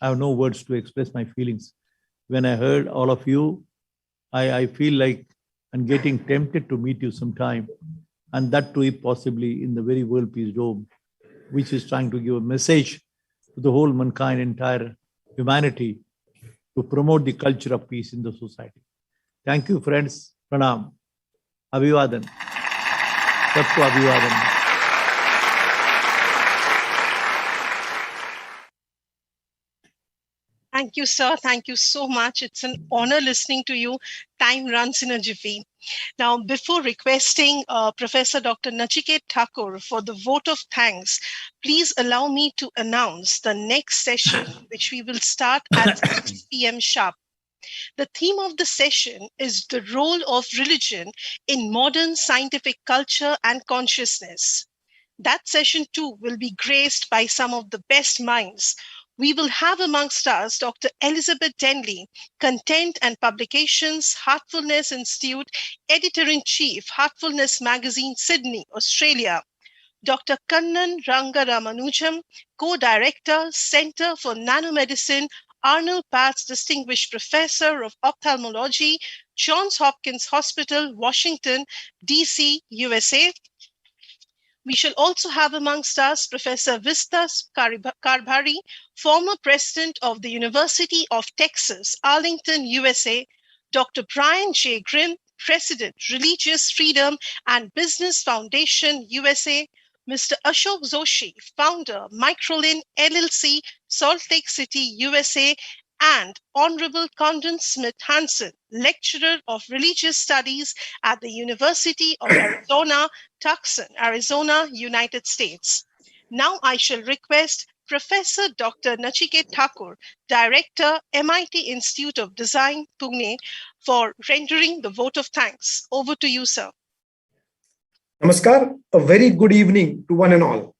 have no words to express my feelings. When I heard all of you, I feel like I'm getting tempted to meet you sometime. And that too, possibly in the very World Peace Dome, which is trying to give a message to the whole mankind, entire humanity, to promote the culture of peace in the society. Thank you, friends. Pranam. Abhivadan. Sabko Abhivadan. Thank you, sir. Thank you so much. It's an honor listening to you. Time runs in a jiffy. Now, before requesting Professor Dr. Nachiket Thakur for the vote of thanks, please allow me to announce the next session, which we will start at 6 p.m. sharp. The theme of the session is the role of religion in modern scientific culture and consciousness. That session too will be graced by some of the best minds. We will have amongst us Dr. Elizabeth Denley, Content and Publications, Heartfulness Institute, Editor-in-Chief, Heartfulness Magazine, Sydney, Australia. Dr. Kannan Rangaramanujan, Co-Director, Center for Nanomedicine, Arnold Patz Distinguished Professor of Ophthalmology, Johns Hopkins Hospital, Washington, DC, USA. We shall also have amongst us Professor Vistas Karbhari, former president of the University of Texas, Arlington, USA, Dr. Brian J. Grimm, president, Religious Freedom and Business Foundation, USA, Mr. Ashok Joshi, founder, Microlin LLC, Salt Lake City, USA, and Honorable Condon Smith Hansen, lecturer of religious studies at the University of Arizona, Tucson, Arizona, United States. Now I shall request Professor Dr. Nachiket Thakur, Director, MIT Institute of Design, Pune, for rendering the vote of thanks. Over to you, sir. Namaskar, a very good evening to one and all.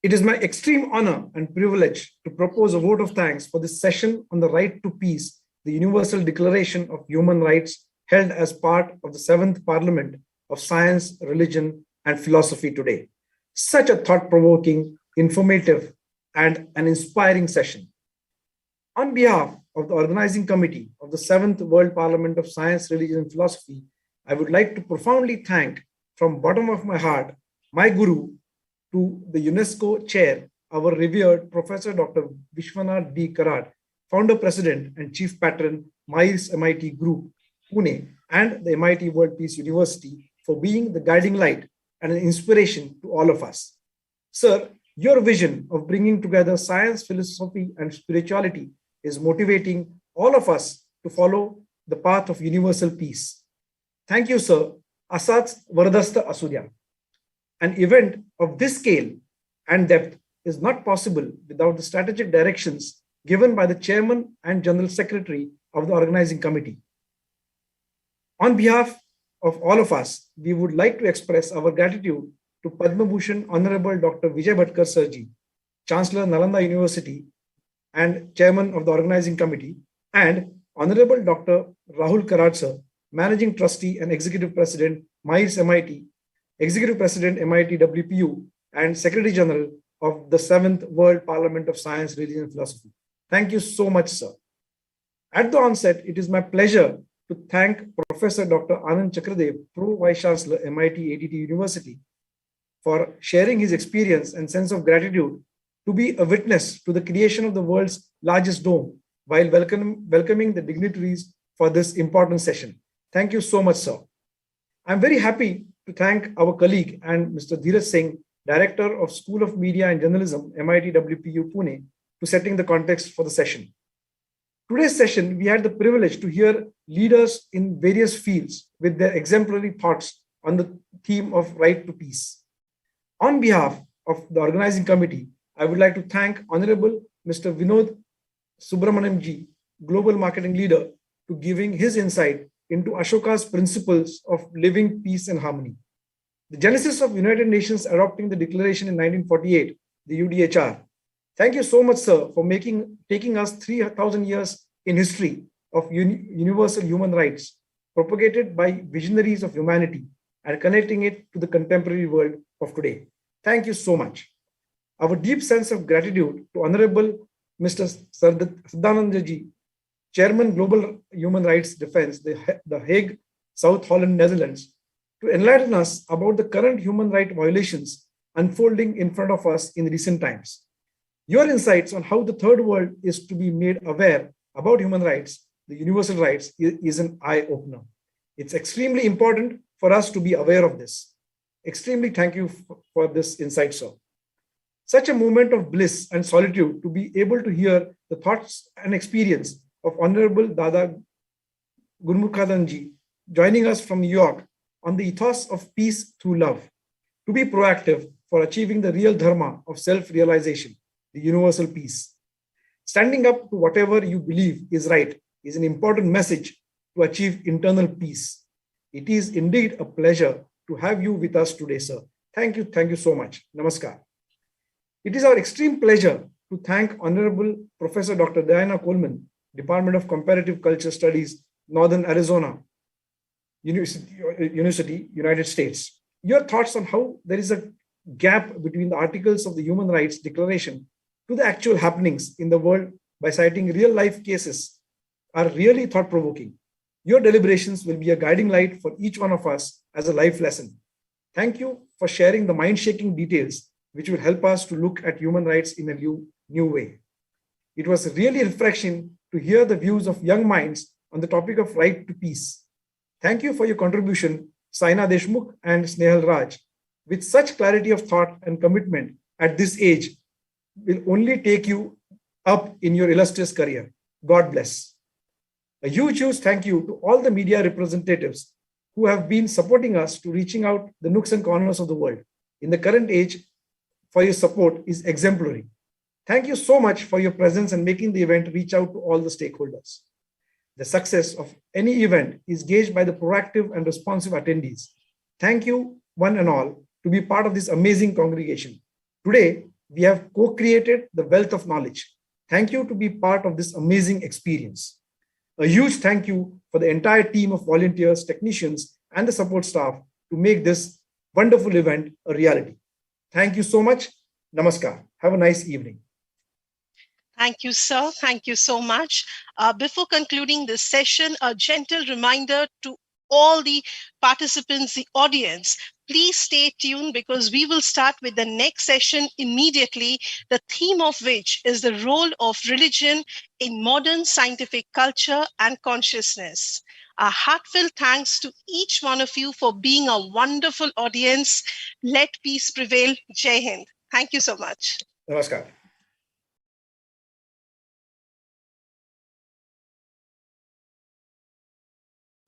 It is my extreme honor and privilege to propose a vote of thanks for this session on the right to peace, the Universal Declaration of Human Rights, held as part of the 7th Parliament of Science, Religion, and Philosophy today. Such a thought-provoking, informative, and an inspiring session. On behalf of the organizing committee of the 7th World Parliament of Science, Religion, and Philosophy, I would like to profoundly thank from bottom of my heart, my guru, to the UNESCO chair, our revered Professor Dr. Vishwanath B. Karad, founder, president, and chief patron, MIRES MIT Group, Pune, and the MIT World Peace University for being the guiding light and an inspiration to all of us. Sir, Your vision of bringing together science, philosophy, and spirituality is motivating all of us to follow the path of universal peace. Thank you, sir. Asat Vardasta Asudya. An event of this scale and depth is not possible without the strategic directions given by the chairman and general secretary of the organizing committee. On behalf of all of us, we would like to express our gratitude to Padma Bhushan Honorable Dr. Vijay Bhatkar Sirji, Chancellor Nalanda University and Chairman of the Organizing Committee, and Honorable Dr. Rahul Karad Sir, Managing Trustee and Executive President, MICE MIT, Executive President, MIT WPU, and Secretary General of the 7th World Parliament of Science, Religion, and Philosophy. Thank you so much, sir. At the onset, it is my pleasure to thank Professor Dr. Anand Chakradev, Pro Vice Chancellor, MIT ADT University, for sharing his experience and sense of gratitude to be a witness to the creation of the world's largest dome while welcoming the dignitaries for this important session. Thank you so much, sir. I'm very happy to thank our colleague and Mr. Dheeraj Singh, Director of School of Media and Journalism, MIT WPU Pune, to setting the context for the session. Today's session, we had the privilege to hear leaders in various fields with their exemplary thoughts on the theme of right to peace. On behalf of the organizing committee, I would like to thank Honorable Mr. Vinod Subramaniam ji, Global Marketing Leader, to giving his insight into Ashoka's principles of living peace and harmony. The genesis of United Nations adopting the declaration in 1948, the UDHR. Thank you so much, sir, for taking us 3,000 years in history of universal human rights propagated by visionaries of humanity and connecting it to the contemporary world of today. Thank you so much. Our deep sense of gratitude to Honorable Mr. Siddhananda ji, Chairman Global Human Rights Defense, The Hague, South Holland, Netherlands, to enlighten us about the current human rights violations unfolding in front of us in recent times. Your insights on how the third world is to be made aware about human rights, the universal rights, is an eye-opener. It's extremely important for us to be aware of this. Extremely thank you for this insight, sir. Such a moment of bliss and solitude to be able to hear the thoughts and experience of Honorable Dada Gurmukhadanji joining us from New York on the ethos of peace through love, to be proactive for achieving the real dharma of self-realization, the universal peace. Standing up to whatever you believe is right is an important message to achieve internal peace. It is indeed a pleasure to have you with us today, sir. Thank you so much. Namaskar. It is our extreme pleasure to thank Honorable Professor Dr. Diana Coleman, Department of Comparative Culture Studies, Northern Arizona University, United States. Your thoughts on how there is a gap between the articles of the Human Rights Declaration to the actual happenings in the world by citing real-life cases are really thought-provoking. Your deliberations will be a guiding light for each one of us as a life lesson. Thank you for sharing the mind-shaking details which will help us to look at human rights in a new way. It was really refreshing to hear the views of young minds on the topic of right to peace. Thank you for your contribution, Saina Deshmukh and Snehal Raj. With such clarity of thought and commitment at this age will only take you up in your illustrious career. God bless. A huge thank you to all the media representatives who have been supporting us to reaching out the nooks and corners of the world. In the current age, for your support is exemplary. Thank you so much for your presence and making the event reach out to all the stakeholders. The success of any event is gauged by the proactive and responsive attendees. Thank you, one and all, to be part of this amazing congregation. Today, we have co-created the wealth of knowledge. Thank you to be part of this amazing experience. A huge thank you for the entire team of volunteers, technicians, and the support staff to make this wonderful event a reality. Thank you so much. Namaskar. Have a nice evening. Thank you, sir. Thank you so much. Before concluding this session, a gentle reminder to all the participants, the audience, please stay tuned because we will start with the next session immediately, the theme of which is the role of religion in modern scientific culture and consciousness. A heartfelt thanks to each one of you for being a wonderful audience. Let peace prevail. Jai Hind. Thank you so much. Namaskar.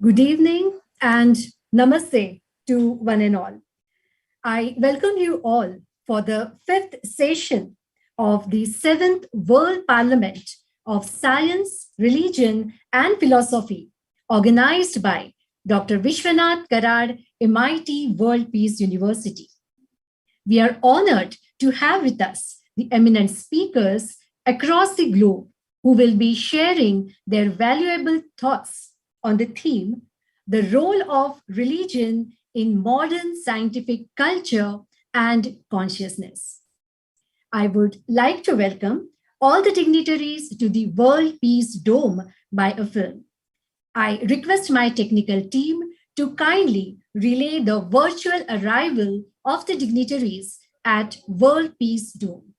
Good evening and namaste to one and all. I welcome you all for the fifth session of the 7th World Parliament of Science, Religion and Philosophy, organized by Dr. Vishwanath Karad, MIT World Peace University. We are honored to have with us the eminent speakers across the globe who will be sharing their valuable thoughts on the theme, the role of religion in modern scientific culture and consciousness. I would like to welcome all the dignitaries to the World Peace Dome by a film. I request my technical team to kindly relay the virtual arrival of the dignitaries at World Peace Dome.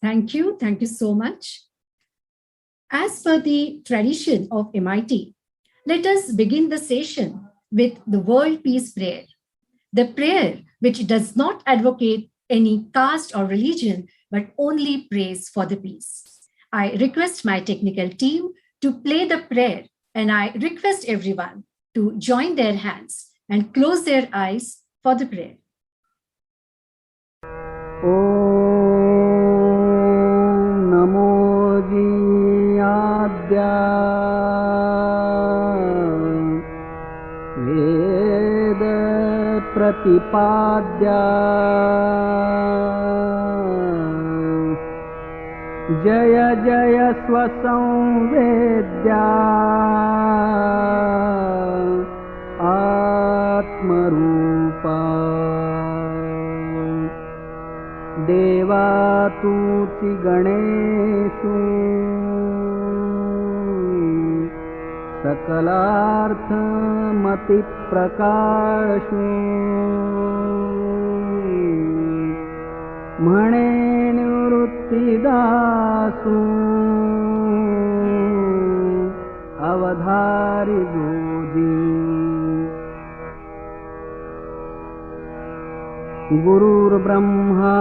Thank you. Thank you so much. As per the tradition of MIT, let us begin the session with the World Peace Prayer. The prayer which does not advocate any caste or religion, but only prays for the peace. I request my technical team to play the prayer, and I request everyone to join their hands and close their eyes for the prayer. नमो जीयाद्या वेद प्रतिपाद्या जय जय स्वसंवेद्या आत्मरूपा देवा तूचि गणेषु सकलार्थमतिप्रकाशु म्हणे निवृत्तिदासु अवधारि goji गुरुर्ब्रह्मा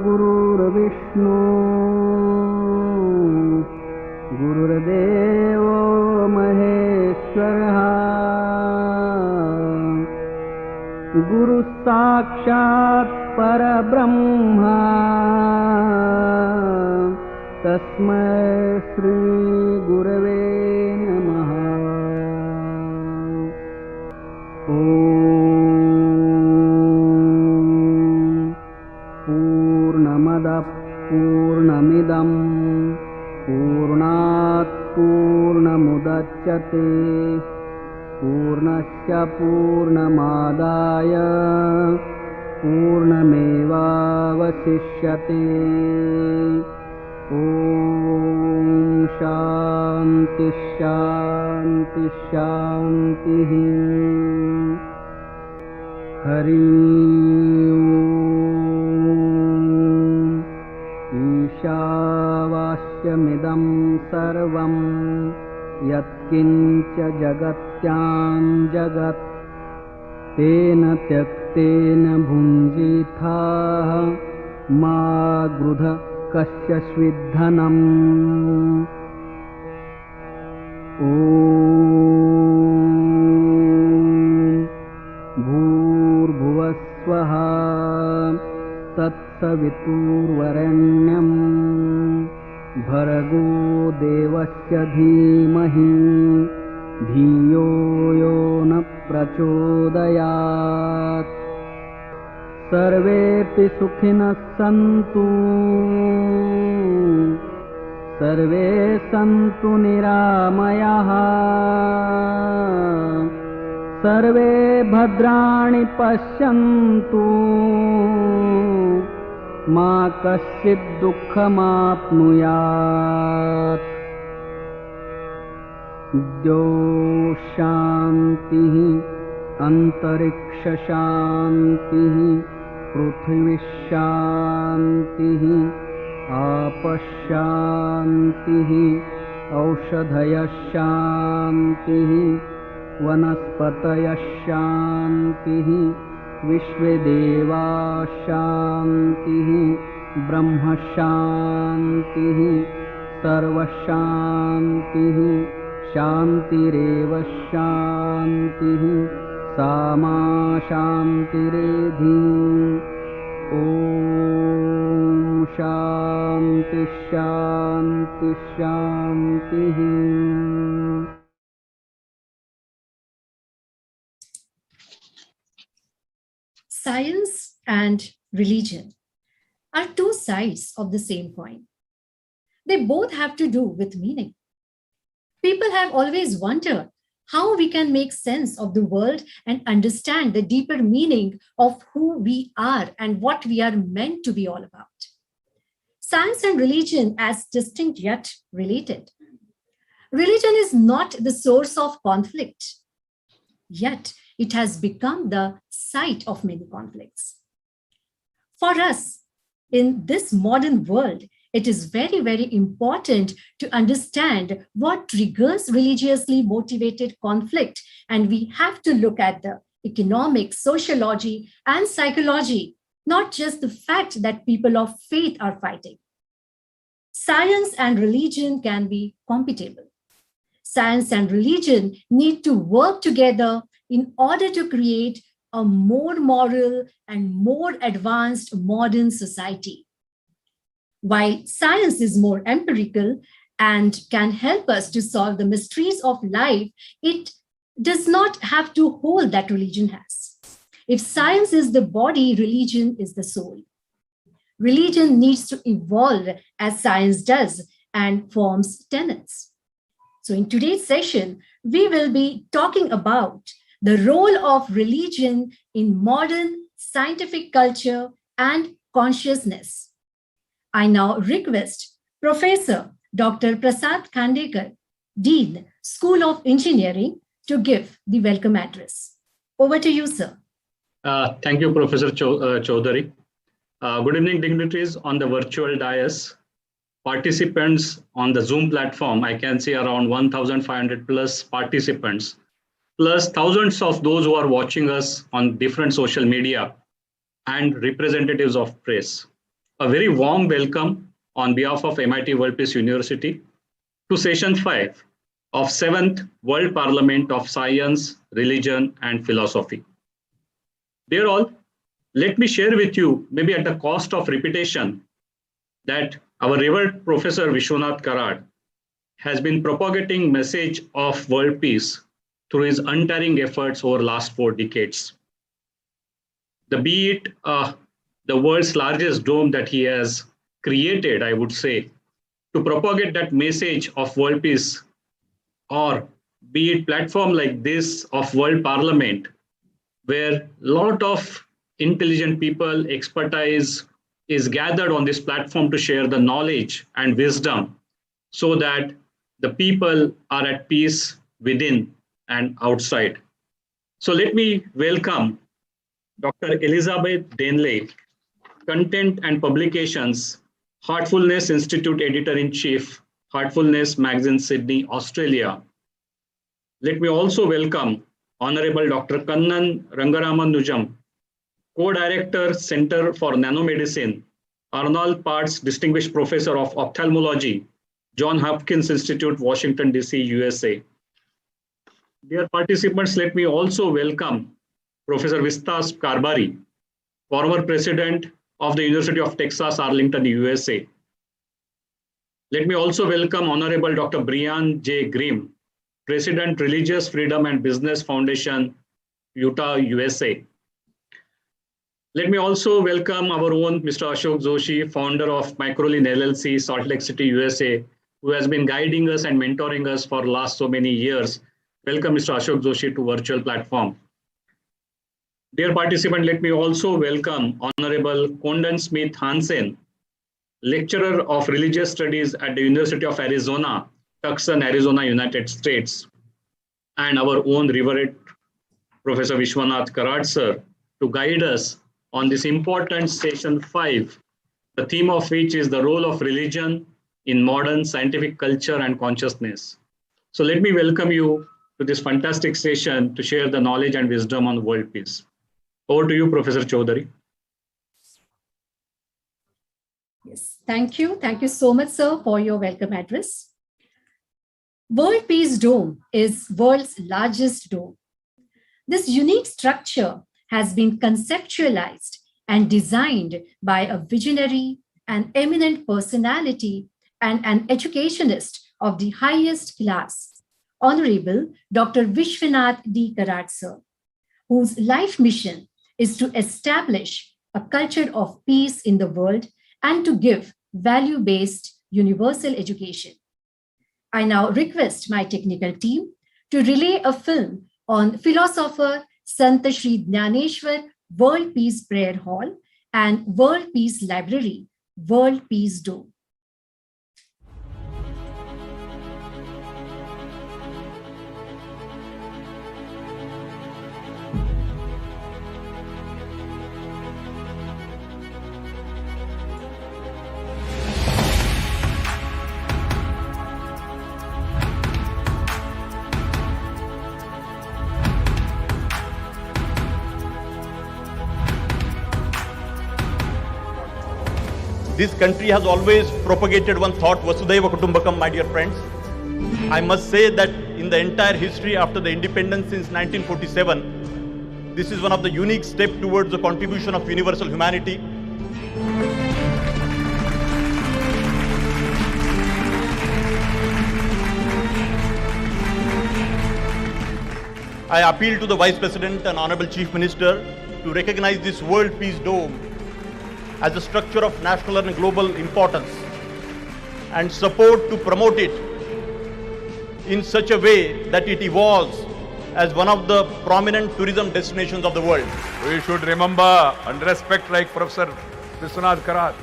गुरुर्विष्णु गुरुर्देवो महेश्वरः गुरुः साक्षात् परब्रह्मा तस्मै श्री गुरवे नमः। ॐ पूर्णात् पूर्णमुदच्यते पूर्णस्य पूर्णमादाय पूर्णमेवावशिष्यते ॐ शान्ति शान्ति शान्तिः हरि ओम् ईशावास्यमिदं सर्वं यत्किञ्च जगत्यां जगत् तेन त्यक्तेन भुञ्जीथाः मा गृध कस्यचिद्धनम् ॐ भूर्भुवस्वः तत्सवितुर्वरेण्यं भर्गो देवस्य धीमहि धियो यो न प्रचोदयात् सर्वेऽपि सुखिनः सन्तु सर्वे सन्तु निरामयाः सर्वे भद्राणि पश्यन्तु मा कश्चित् दुःखमाप्नुयात् शान्तिः अन्तरिक्षशान्तिः पृथिवीशान्तिः आपशान्तिः औषधयशान्तिः वनस्पतयशान्तिः विश्वेदेवाशान्तिः ब्रह्मशान्तिः सर्वशान्तिः शान्तिरेव शान्तिः सामा शान्तिरेधि ॐ शान्ति शान्ति शान्तिः Science and religion are two sides of the same coin. They both have to do with meaning. People have always wondered how we can make sense of the world and understand the deeper meaning of who we are and what we are meant to be all about. Science and religion as distinct yet related. Religion is not the source of conflict, yet it has become the site of many conflicts. For us, in this modern world, it is very, very important to understand what triggers religiously motivated conflict. And we have to look at the economic, sociology, and psychology, not just the fact that people of faith are fighting. Science and religion can be compatible. Science and religion need to work together in order to create a more moral and more advanced modern society. While science is more empirical and can help us to solve the mysteries of life, it does not have to hold that religion has. If science is the body, religion is the soul. Religion needs to evolve as science does and forms tenets. So in today's session, we will be talking about the role of religion in modern scientific culture and consciousness. I now request Professor Dr. Prasad Khandekar, Dean, School of Engineering, to give the welcome address. Over to you, sir. Thank you, Professor Chaudhary. Good evening, dignitaries on the virtual dais. Participants on the Zoom platform, I can see around 1,500 plus participants, plus thousands of those who are watching us on different social media and representatives of press. A very warm welcome on behalf of MIT World Peace University to session 5 of 7th World Parliament of Science, Religion and Philosophy. Dear all, let me share with you, maybe at the cost of repetition, that our revered Professor Vishwanath Karad has been propagating message of world peace through his untiring efforts over the last 4 decades. Be it the world's largest dome that he has created, I would say, to propagate that message of world peace, or be it platform like this of World Parliament, where a lot of intelligent people, expertise is gathered on this platform to share the knowledge and wisdom so that the people are at peace within and outside. So let me welcome Dr. Elizabeth Denley, Content and Publications, Heartfulness Institute Editor-in-Chief, Heartfulness Magazine, Sydney, Australia. Let me also welcome Honorable Dr. Kannan Rangaramanujam, Co-Director, Center for Nanomedicine, Arnold Parts Distinguished Professor of Ophthalmology, Johns Hopkins Institute, Washington, D.C., USA. Dear participants, let me also welcome Professor Vistas Karbari, former President of the University of Texas, Arlington, USA. Let me also welcome Honorable Dr. Brian J. Grimm, President, Religious Freedom and Business Foundation, Utah, USA. Let me also welcome our own Mr. Ashok Joshi, founder of Microlin LLC, Salt Lake City, USA, who has been guiding us and mentoring us for last so many years. Welcome, Mr. Ashok Joshi, to virtual platform. Dear participant, let me also welcome Honorable Condon Smith Hansen, Lecturer of Religious Studies at the University of Arizona, Tucson, Arizona, United States, and our own revered Professor Vishwanath Karad, sir, to guide us on this important session 5, the theme of which is the role of religion in modern scientific culture and consciousness. So let me welcome you to this fantastic session to share the knowledge and wisdom on world peace. Over to you, Professor Chaudhary. Yes, thank you. Thank you so much, sir, for your welcome address. World Peace Dome is world's largest dome. This unique structure has been conceptualized and designed by a visionary, an eminent personality, and an educationist of the highest class, Honorable Dr. Vishwanath D. Karad, sir, whose life mission is to establish a culture of peace in the world and to give value-based universal education. I now request my technical team to relay a film on philosopher Sant Shri Jnaneshwar World Peace Prayer Hall and World Peace Library, World Peace Dome. This country has always propagated one thought, Vasudhaiva Kutumbakam, my dear friends. I must say that in the entire history after the independence since 1947, this is one of the unique steps towards the contribution of universal humanity. I appeal to the Vice President and Honorable Chief Minister to recognize this World Peace Dome as a structure of national and global importance and support to promote it in such a way that it evolves as one of the prominent tourism destinations of the world. We should remember and respect like Professor Vishwanath Karad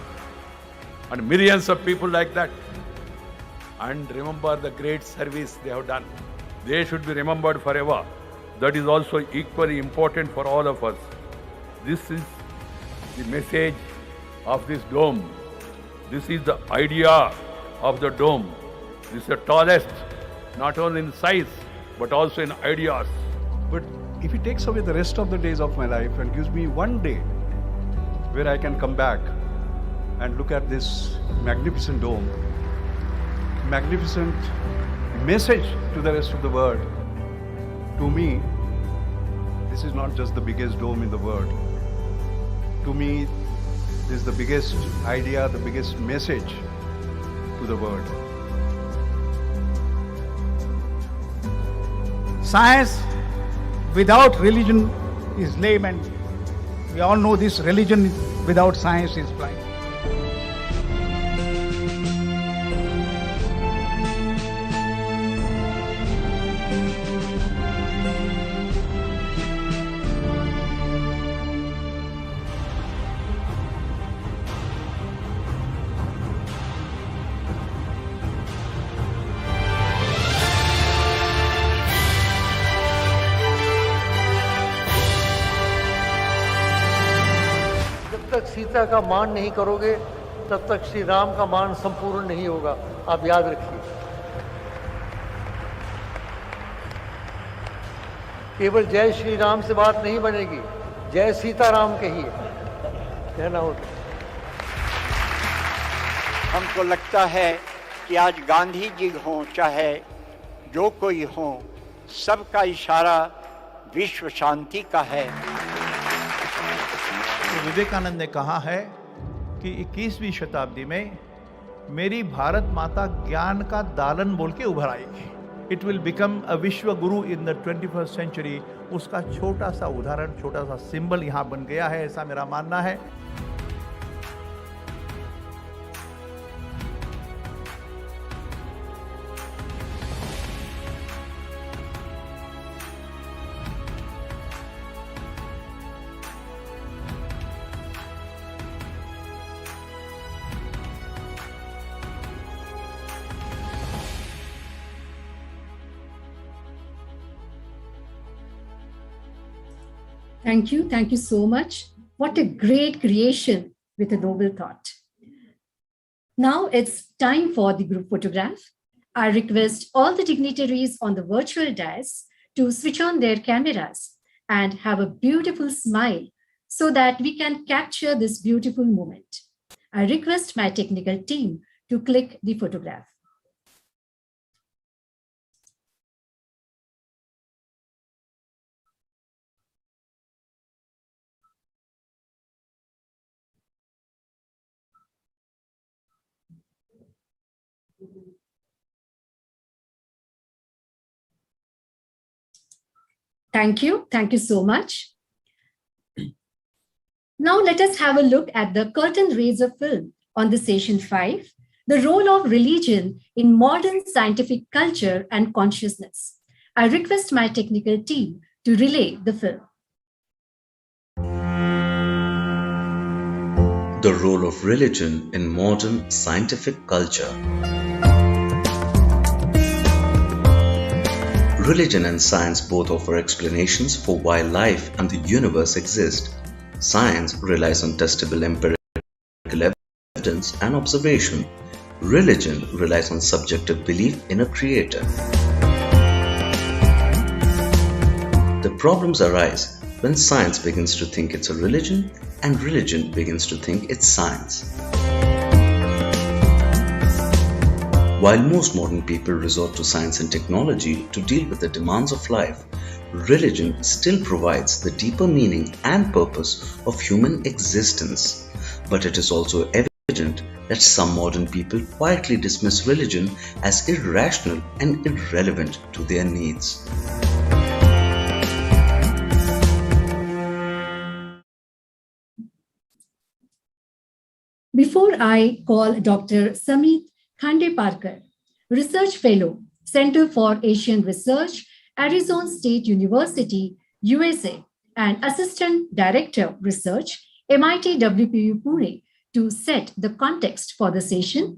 and millions of people like that, and remember the great service they have done. They should be remembered forever. That is also equally important for all of us. This is the message of this dome. This is the idea of the dome. This is the tallest, not only in size, but also in ideas. But if it takes away the rest of the days of my life and gives me one day where I can come back and look at this magnificent dome, magnificent message to the rest of the world, to me, this is not just the biggest dome in the world. To me, this is the biggest idea, the biggest message to the world. Science without religion is lame, and we all know this. Religion without science is blind. तक सीता का मान नहीं करोगे तब तक श्री राम का मान संपूर्ण नहीं होगा, आप याद रखिए। केवल जय श्री राम से बात नहीं बनेगी, जय सीताराम कहिए, कहना होता। हमको लगता है कि आज गांधी जी हों चाहे जो कोई हो, सबका इशारा विश्व शांति का है। तो विवेकानंद ने कहा है कि 21वीं शताब्दी में मेरी भारत माता ज्ञान का दालन बोल के उभर आएगी। इट विल बिकम अ विश्व गुरु इन द 21st सेंचुरी। उसका छोटा सा उदाहरण, छोटा सा सिंबल यहाँ बन गया है, ऐसा मेरा मानना है। Thank you so much. What a great creation with a noble thought. Now it's time for the group photograph. I request all the dignitaries on the virtual dais to switch on their cameras and have a beautiful smile so that we can capture this beautiful moment. I request my technical team to click the photograph. Thank you so much. Now let us have a look at the curtain raiser film on the session 5, the role of religion in modern scientific culture and consciousness. I request my technical team to relay the film. The role of religion in modern scientific culture. Religion and science both offer explanations for why life and the universe exist. Science relies on testable empirical evidence and observation. Religion relies on subjective belief in a creator. The problems arise when science begins to think it's a religion and religion begins to think it's science. While most modern people resort to science and technology to deal with the demands of life, religion still provides the deeper meaning and purpose of human existence. But it is also evident that some modern people quietly dismiss religion as irrational and irrelevant to their needs. Before I call Dr. Samit Khandeparkar, Research Fellow, Center for Asian Research, Arizona State University, USA, and Assistant Director, Research, MIT WPU Pune, to set the context for the session,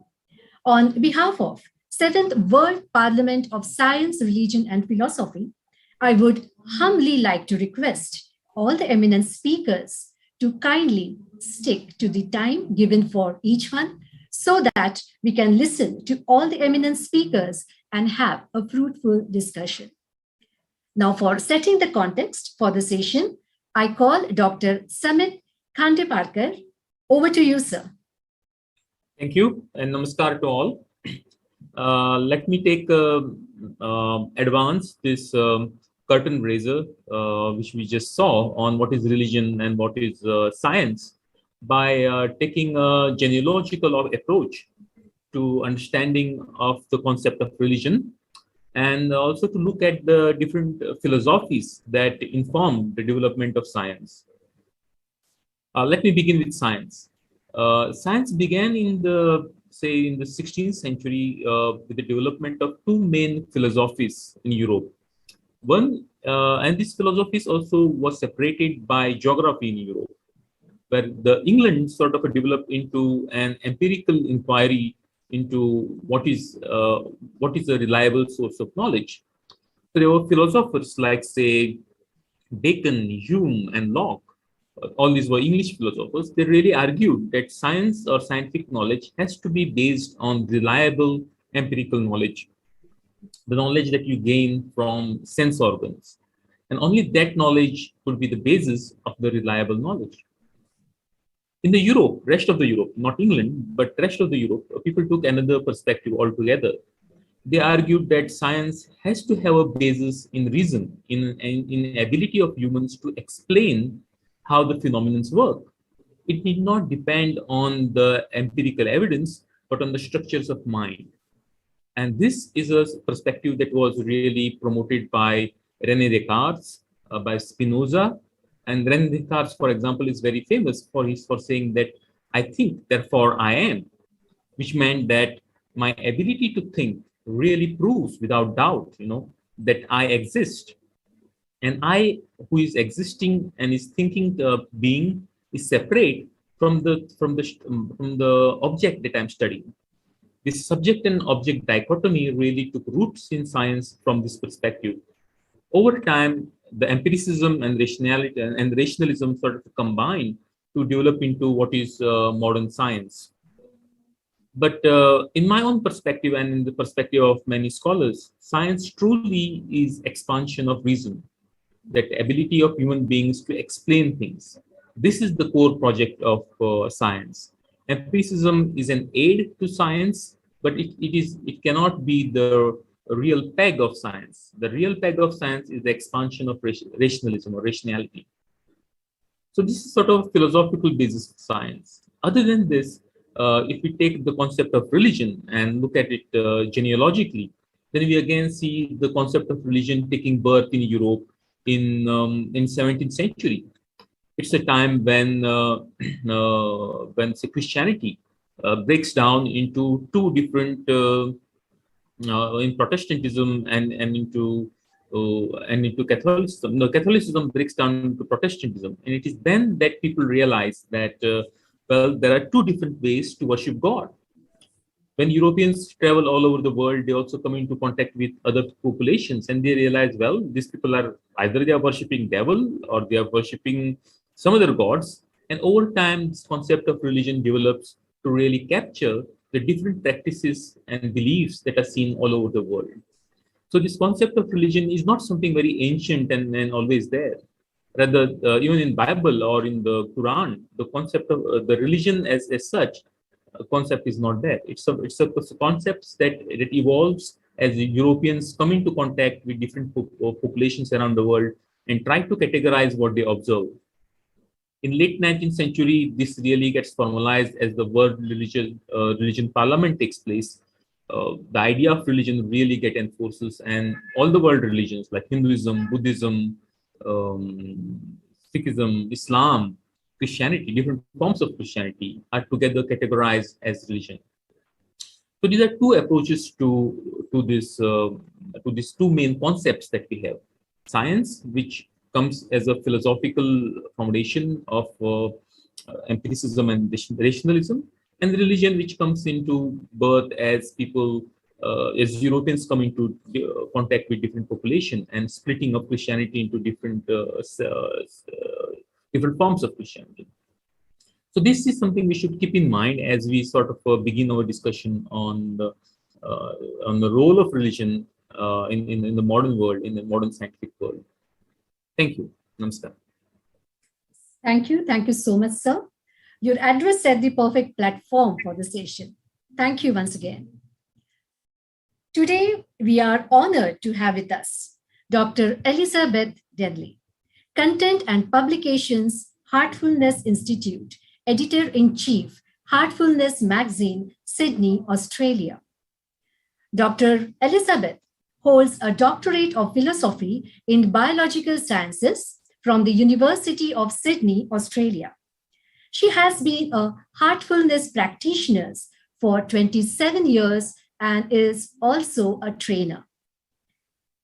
on behalf of 7th World Parliament of Science, Religion, and Philosophy, I would humbly like to request all the eminent speakers to kindly stick to the time given for each one, so that we can listen to all the eminent speakers and have a fruitful discussion. Now, for setting the context for the session, I call Dr. Samit Khandeparkar. Over to you, sir. Thank you, and namaskar to all. Let me take advance this curtain raiser, which we just saw on what is religion and what is science, by taking a genealogical approach to understanding of the concept of religion, and also to look at the different philosophies that inform the development of science. Let me begin with science. Science began in the 16th century with the development of two main philosophies in Europe. One, and these philosophies also was separated by geography in Europe, where the England sort of developed into an empirical inquiry into what is a reliable source of knowledge. So there were philosophers like, say, Bacon, Hume, and Locke, all these were English philosophers, they really argued that science or scientific knowledge has to be based on reliable empirical knowledge, the knowledge that you gain from sense organs. And only that knowledge could be the basis of the reliable knowledge. In the Europe, rest of the Europe, not England, but rest of the Europe, people took another perspective altogether. They argued that science has to have a basis in reason, in ability of humans to explain how the phenomena work. It need not depend on the empirical evidence, but on the structures of mind. And this is a perspective that was really promoted by René Descartes, by Spinoza. And René Descartes, for example, is very famous for saying that I think, therefore I am, which meant that my ability to think really proves without doubt, that I exist. And I, who is existing and is thinking being, is separate from the object that I'm studying. This subject and object dichotomy really took roots in science from this perspective. Over time, the empiricism and rationality and rationalism sort of combined to develop into what is modern science. But in my own perspective and in the perspective of many scholars, science truly is expansion of reason, that ability of human beings to explain things. This is the core project of science. Empiricism is an aid to science, but it cannot be the real peg of science. The real peg of science is the expansion of rationalism or rationality. So this is sort of a philosophical basis of science. Other than this, if we take the concept of religion and look at it genealogically, then we again see the concept of religion taking birth in Europe in 17th century. It's a time when say, Christianity breaks down into two different, in Protestantism and into Catholicism. No, Catholicism breaks down into Protestantism, and it is then that people realize that well, there are two different ways to worship God. When Europeans travel all over the world, they also come into contact with other populations, and they realize, well, these people are either they are worshipping devil or they are worshipping some other gods. And over time, this concept of religion develops to really capture the different practices and beliefs that are seen all over the world. So this concept of religion is not something very ancient and always there. Rather, even in Bible or in the Quran, the concept of the religion as such, concept is not there. It's a concept that evolves as the Europeans come into contact with different populations around the world and try to categorize what they observe. In late 19th century, this really gets formalized as the world religion parliament takes place. The idea of religion really get enforces, and all the world religions like Hinduism, Buddhism, Sikhism, Islam, Christianity, different forms of Christianity are together categorized as religion. So these are two approaches to these two main concepts that we have: science, which comes as a philosophical foundation of empiricism and rationalism, and religion, which comes into birth as people, as Europeans come into contact with different population and splitting of Christianity into different forms of Christianity. So this is something we should keep in mind as we sort of begin our discussion on the role of religion in the modern world, in the modern scientific world. Thank you. Namaskar. Thank you. Thank you so much, sir. Your address set the perfect platform for the session. Thank you once again. Today, we are honored to have with us Dr. Elizabeth Denley, Content and Publications, Heartfulness Institute, Editor-in-Chief, Heartfulness Magazine, Sydney, Australia. Dr. Elizabeth holds a doctorate of philosophy in biological sciences from the University of Sydney, Australia. She has been a heartfulness practitioner for 27 years and is also a trainer.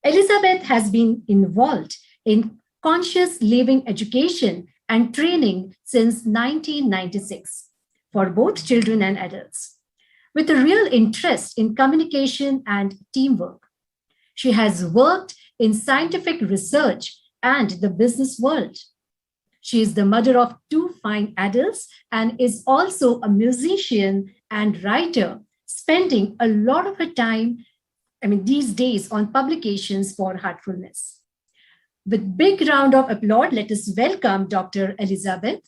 Elizabeth has been involved in conscious living education and training since 1996 for both children and adults, with a real interest in communication and teamwork. She has worked in scientific research and the business world. She is the mother of 2 fine adults and is also a musician and writer, spending a lot of her time, these days on publications for heartfulness. With big round of applause, let us welcome Dr. Elizabeth.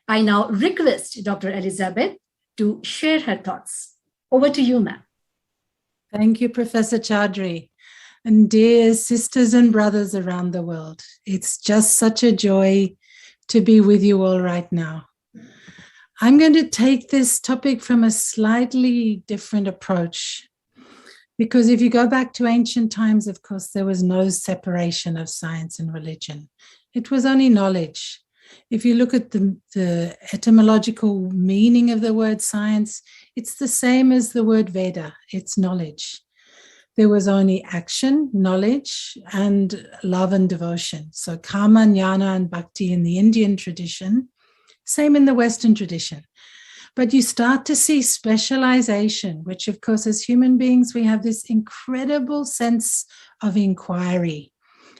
I now request Dr. Elizabeth to share her thoughts. Over to you, ma'am. Thank you, Professor Chaudhary. And dear sisters and brothers around the world, it's just such a joy to be with you all right now. I'm going to take this topic from a slightly different approach, because if you go back to ancient times, of course, there was no separation of science and religion. It was only knowledge. If you look at the etymological meaning of the word science, it's the same as the word Veda, it's knowledge. There was only action, knowledge, and love and devotion. So karma, jnana, and bhakti in the Indian tradition, same in the Western tradition. But you start to see specialization, which of course, as human beings, we have this incredible sense of inquiry.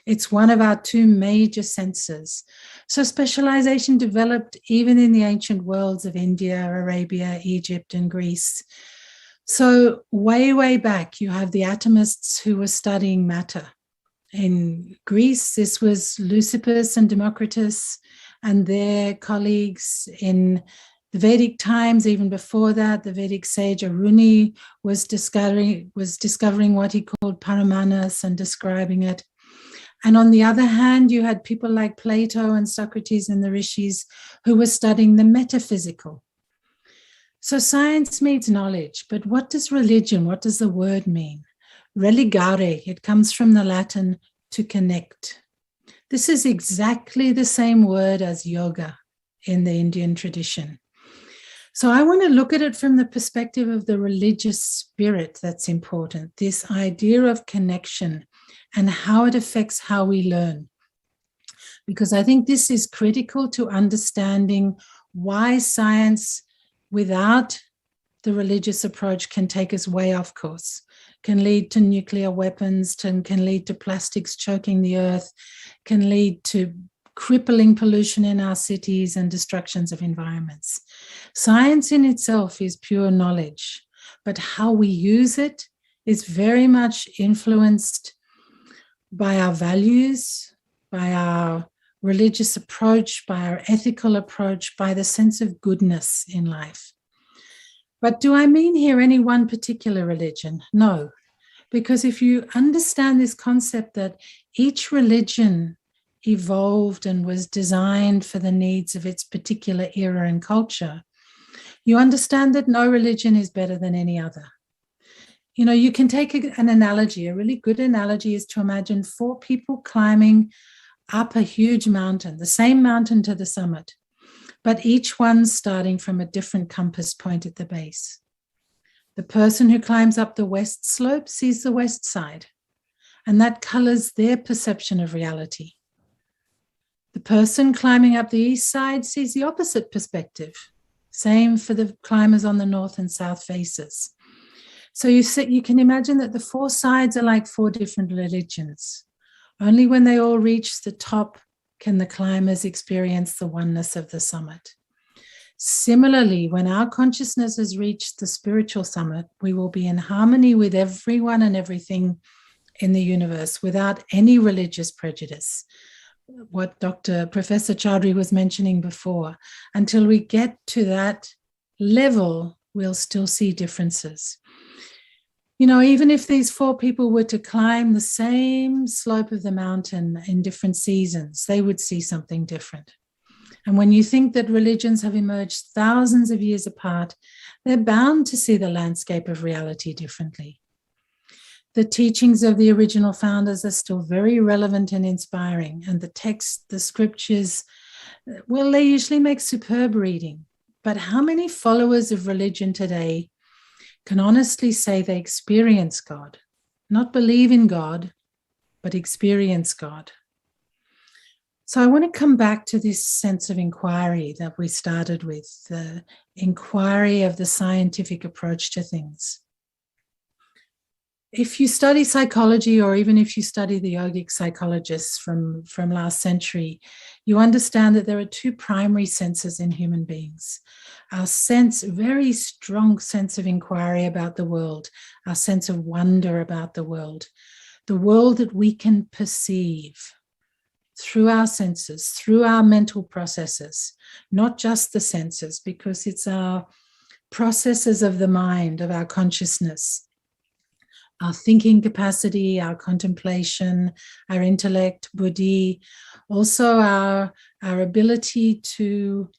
It's one of our 2 major senses. So specialization developed even in the ancient worlds of India, Arabia, Egypt, and Greece. So way, way back, you have the atomists who were studying matter. In Greece, this was Leucippus and Democritus and their colleagues. In the Vedic times, even before that, the Vedic sage Aruni was discovering what he called paramanas and describing it. And on the other hand, you had people like Plato and Socrates and the rishis who were studying the metaphysical. So science means knowledge, but what does religion, what does the word mean? Religare, it comes from the Latin to connect. This is exactly the same word as yoga in the Indian tradition. So I want to look at it from the perspective of the religious spirit that's important, this idea of connection and how it affects how we learn. Because I think this is critical to understanding why science without the religious approach can take us way off course, can lead to nuclear weapons, can lead to plastics choking the earth, can lead to crippling pollution in our cities and destructions of environments. Science in itself is pure knowledge, but how we use it is very much influenced by our values, by our religious approach, by our ethical approach, by the sense of goodness in life. But do I mean here any one particular religion? No, because if you understand this concept that each religion evolved and was designed for the needs of its particular era and culture, you understand that no religion is better than any other. You know, you can take an analogy. A really good analogy is to imagine 4 people climbing up a huge mountain, the same mountain to the summit, but each one starting from a different compass point at the base. The person who climbs up the west slope sees the west side, and that colors their perception of reality. The person climbing up the east side sees the opposite perspective. Same for the climbers on the north and south faces. So you can imagine that the 4 sides are like 4 different religions. Only when they all reach the top can the climbers experience the oneness of the summit. Similarly, when our consciousness has reached the spiritual summit, we will be in harmony with everyone and everything in the universe without any religious prejudice. What Professor Chaudhary was mentioning before, until we get to that level, we'll still see differences. You know, even if these 4 people were to climb the same slope of the mountain in different seasons, they would see something different. And when you think that religions have emerged thousands of years apart, they're bound to see the landscape of reality differently. The teachings of the original founders are still very relevant and inspiring, and the text, the scriptures, well, they usually make superb reading. But how many followers of religion today can honestly say they experience God, not believe in God, but experience God? So I want to come back to this sense of inquiry that we started with, the inquiry of the scientific approach to things. if you study psychology, or even if you study the yogic psychologists from last century, you understand that there are two primary senses in human beings. Our very strong sense of inquiry about the world, our sense of wonder about the world that we can perceive through our senses, through our mental processes, not just the senses, because it's our processes of the mind, of our consciousness, our thinking capacity, our contemplation, our intellect, buddhi, also our ability to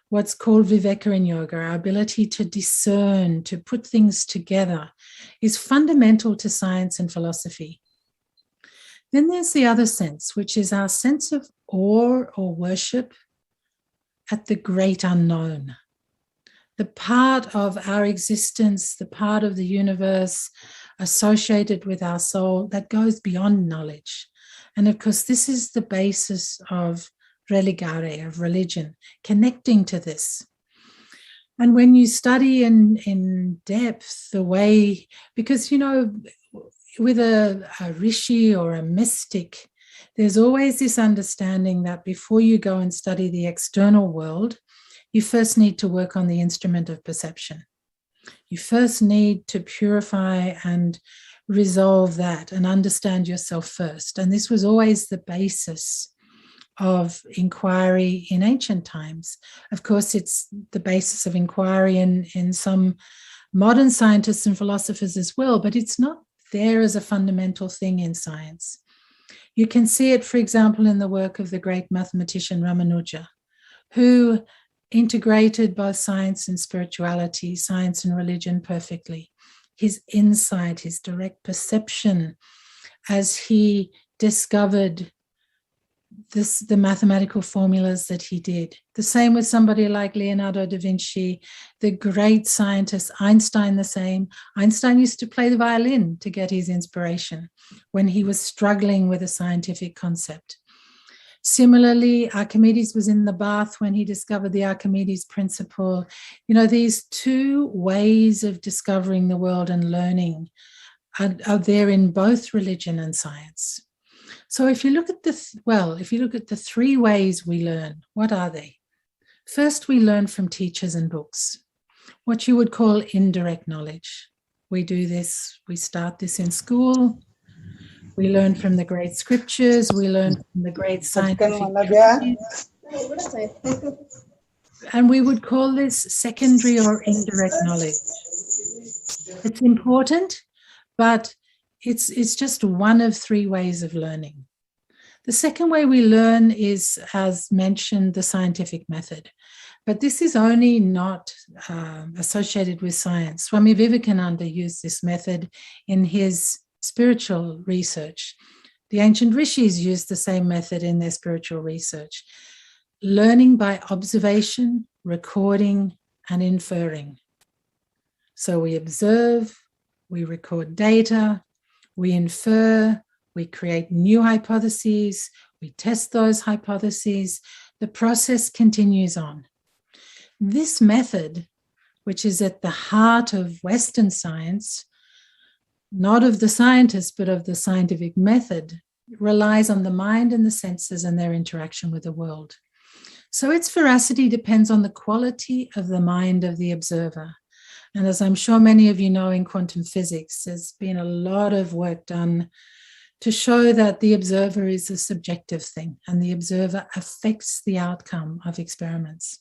what's called viveka in yoga, our ability to discern, to put things together, is fundamental to science and philosophy. Then there's the other sense, which is our sense of awe or worship at the great unknown, the part of our existence, the part of the universe associated with our soul that goes beyond knowledge. And of course, this is the basis of religare, of religion, connecting to this. And when you study in depth the way, because, you know, with a rishi or a mystic, there's always this understanding that before you go and study the external world, you first need to work on the instrument of perception. You first need to purify and resolve that and understand yourself first. And this was always the basis of inquiry in ancient times. Of course, it's the basis of inquiry in some modern scientists and philosophers as well, but it's not there as a fundamental thing in science. You can see it, for example, in the work of the great mathematician Ramanuja, who integrated both science and spirituality, science and religion perfectly. His insight, his direct perception as he discovered the mathematical formulas that he did. The same with somebody like Leonardo da Vinci, the great scientist, Einstein the same. Einstein used to play the violin to get his inspiration when he was struggling with a scientific concept. Similarly, Archimedes was in the bath when he discovered the Archimedes principle. You know, these two ways of discovering the world and learning are there in both religion and science. So if you look at the three ways we learn, what are they? First, we learn from teachers and books, what you would call indirect knowledge. We do this, we start this in school. We learn from the great scriptures. We learn from the great scientific treatises. And we would call this secondary or indirect knowledge. It's important, but it's just one of three ways of learning. The second way we learn is, as mentioned, the scientific method. But this is only not associated with science. Swami Vivekananda used this method in his spiritual research. The ancient rishis used the same method in their spiritual research. Learning by observation, recording, and inferring. So we observe, we record data, we infer, we create new hypotheses, we test those hypotheses. The process continues on. This method, which is at the heart of Western science, not of the scientists, but of the scientific method, relies on the mind and the senses and their interaction with the world. So its veracity depends on the quality of the mind of the observer. And as I'm sure many of you know, in quantum physics, there's been a lot of work done to show that the observer is a subjective thing and the observer affects the outcome of experiments.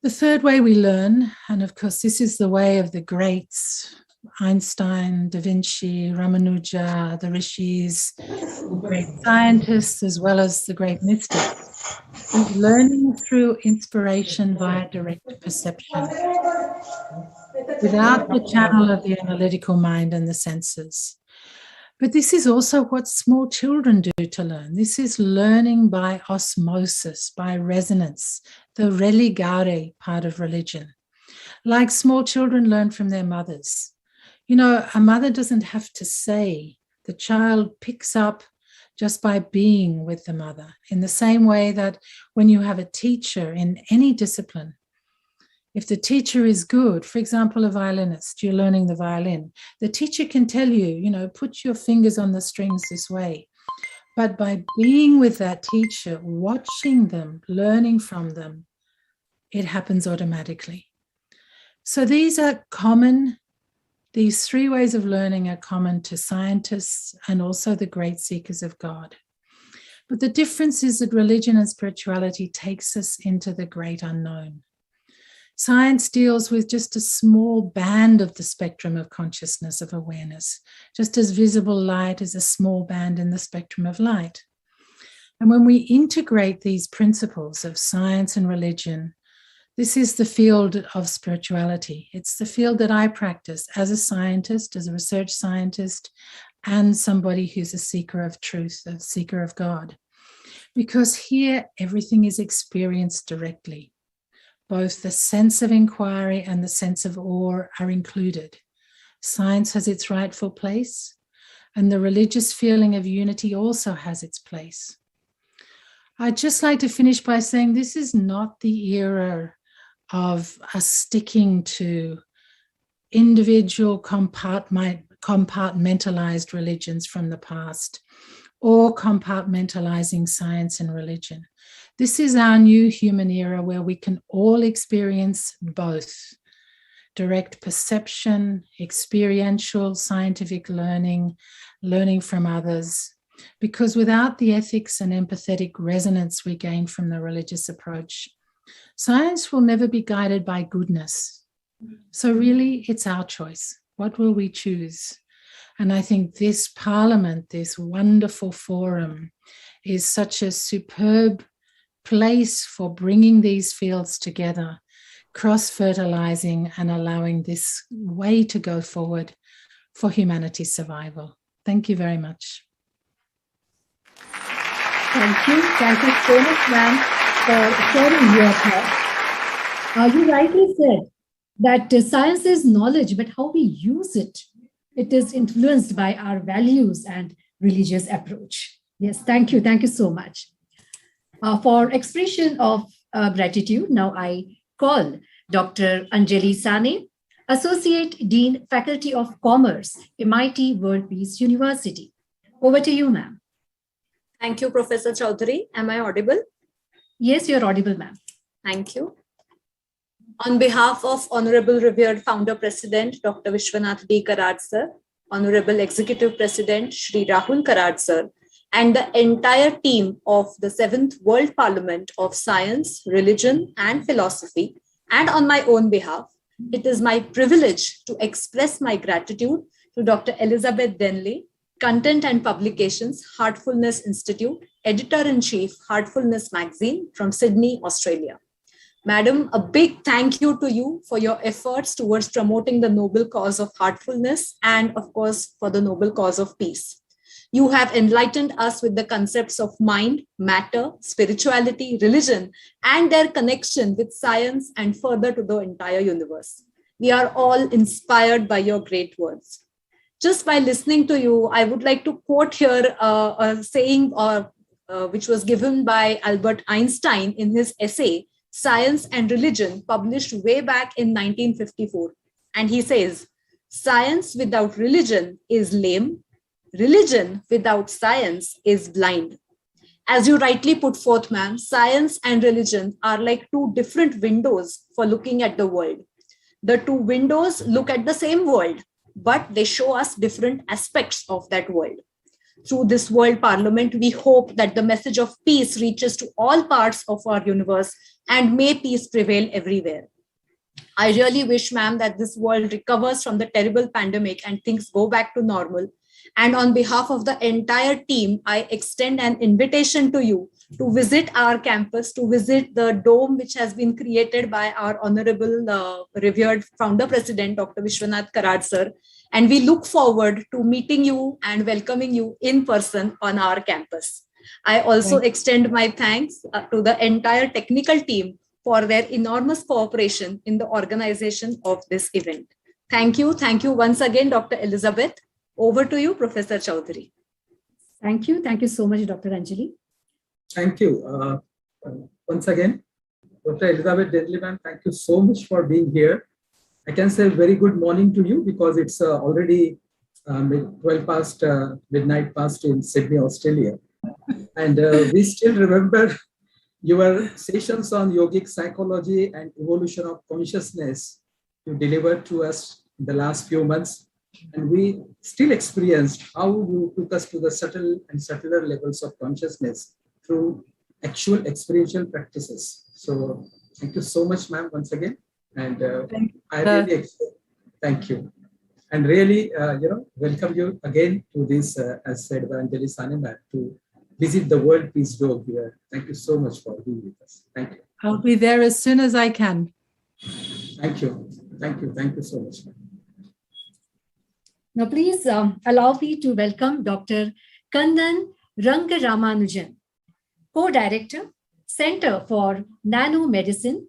The third way we learn, and of course this is the way of the greats, Einstein, Da Vinci, Ramanuja, the rishis, the great scientists, as well as the great mystics, is learning through inspiration via direct perception, without the channel of the analytical mind and the senses. But this is also what small children do to learn. This is learning by osmosis, by resonance, the religare part of religion. Like small children learn from their mothers. You know, a mother doesn't have to say. The child picks up just by being with the mother, in the same way that when you have a teacher in any discipline, If the teacher is good, for example, a violinist, you're learning the violin, the teacher can tell you, put your fingers on the strings this way. But by being with that teacher, watching them, learning from them, it happens automatically. So these are common. These three ways of learning are common to scientists and also the great seekers of God. But the difference is that religion and spirituality takes us into the great unknown. Science deals with just a small band of the spectrum of consciousness, of awareness, just as visible light is a small band in the spectrum of light. And when we integrate these principles of science and religion, this is the field of spirituality. It's the field that I practice as a scientist, as a research scientist, and somebody who's a seeker of truth, a seeker of God. Because here, everything is experienced directly. Both the sense of inquiry and the sense of awe are included. Science has its rightful place, and the religious feeling of unity also has its place. I'd just like to finish by saying this is not the era of us sticking to individual compartmentalized religions from the past or compartmentalizing science and religion. This is our new human era where we can all experience both direct perception, experiential scientific learning, learning from others, because without the ethics and empathetic resonance we gain from the religious approach, science will never be guided by goodness. So really, it's our choice. What will we choose? And I think this parliament, this wonderful forum, is such a superb place for bringing these fields together, cross-fertilizing and allowing this way to go forward for humanity's survival. Thank you very much. Thank you. Thank you so much, ma'am, for sharing your thoughts. You rightly said that science is knowledge, but how we use it, it is influenced by our values and religious approach. Yes, thank you. Thank you so much. For expression of gratitude, now I call Dr. Anjali Sane, Associate Dean, Faculty of Commerce, MIT World Peace University. Over to you, ma'am. Thank you, Professor Chaudhary. Am I audible? Yes, you're audible, ma'am. Thank you. On behalf of Honorable Revered Founder President, Dr. Vishwanath D. Karad sir, Honorable Executive President, Shri Rahul Karad sir, and the entire team of the 7th World Parliament of Science, Religion and Philosophy, and on my own behalf, it is my privilege to express my gratitude to Dr. Elizabeth Denley, Content and Publications, Heartfulness Institute, Editor-in-Chief, Heartfulness Magazine from Sydney, Australia. Madam, a big thank you to you for your efforts towards promoting the noble cause of heartfulness and, of course, for the noble cause of peace. You have enlightened us with the concepts of mind, matter, spirituality, religion, and their connection with science and further to the entire universe. We are all inspired by your great words. Just by listening to you, I would like to quote here a saying which was given by Albert Einstein in his essay, Science and Religion, published way back in 1954. And he says, science without religion is lame. Religion without science is blind. As you rightly put forth, ma'am, science and religion are like two different windows for looking at the world. The two windows look at the same world, but they show us different aspects of that world. Through this World Parliament, we hope that the message of peace reaches to all parts of our universe, and may peace prevail everywhere. I really wish, ma'am, that this world recovers from the terrible pandemic and things go back to normal. And on behalf of the entire team, I extend an invitation to you to visit our campus, to visit the dome which has been created by our Honorable Revered Founder President, Dr. Vishwanath Karad sir. And we look forward to meeting you and welcoming you in person on our campus. I also extend my thanks to the entire technical team for their enormous cooperation in the organization of this event. Thank you. Thank you once again, Dr. Elizabeth. Over to you, Professor Chaudhary. Thank you. Thank you so much, Dr. Anjali. Thank you. Once again, Dr. Elizabeth Dudley, ma'am, thank you so much for being here. I can say very good morning to you because it's already 12 past midnight past in Sydney, Australia. And we still remember your sessions on yogic psychology and evolution of consciousness you delivered to us in the last few months. And we still experienced how you took us to the subtle and subtler levels of consciousness through actual experiential practices. So thank you so much, ma'am, once again. And I really thank you. And really, welcome you again to this, as said by Anjali Saneman, to visit the World Peace Dome here. Thank you so much for being with us. Thank you. I'll be there as soon as I can. Thank you. Thank you. Thank you so much. Now, please allow me to welcome Dr. Kandan Rangaramanujan, Co-Director, Center for Nanomedicine,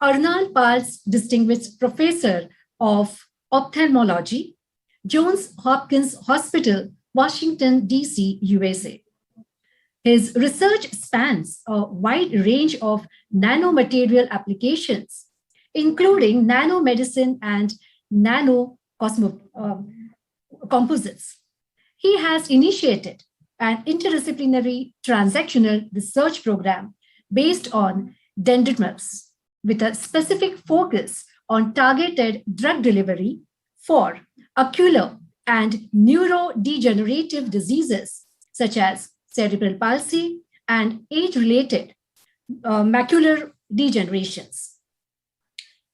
Arnal Pal's Distinguished Professor of Ophthalmology, Johns Hopkins Hospital, Washington, D.C., USA. His research spans a wide range of nanomaterial applications, including nanomedicine and composites. He has initiated an interdisciplinary transactional research program based on dendrimers with a specific focus on targeted drug delivery for ocular and neurodegenerative diseases such as cerebral palsy and age-related macular degenerations.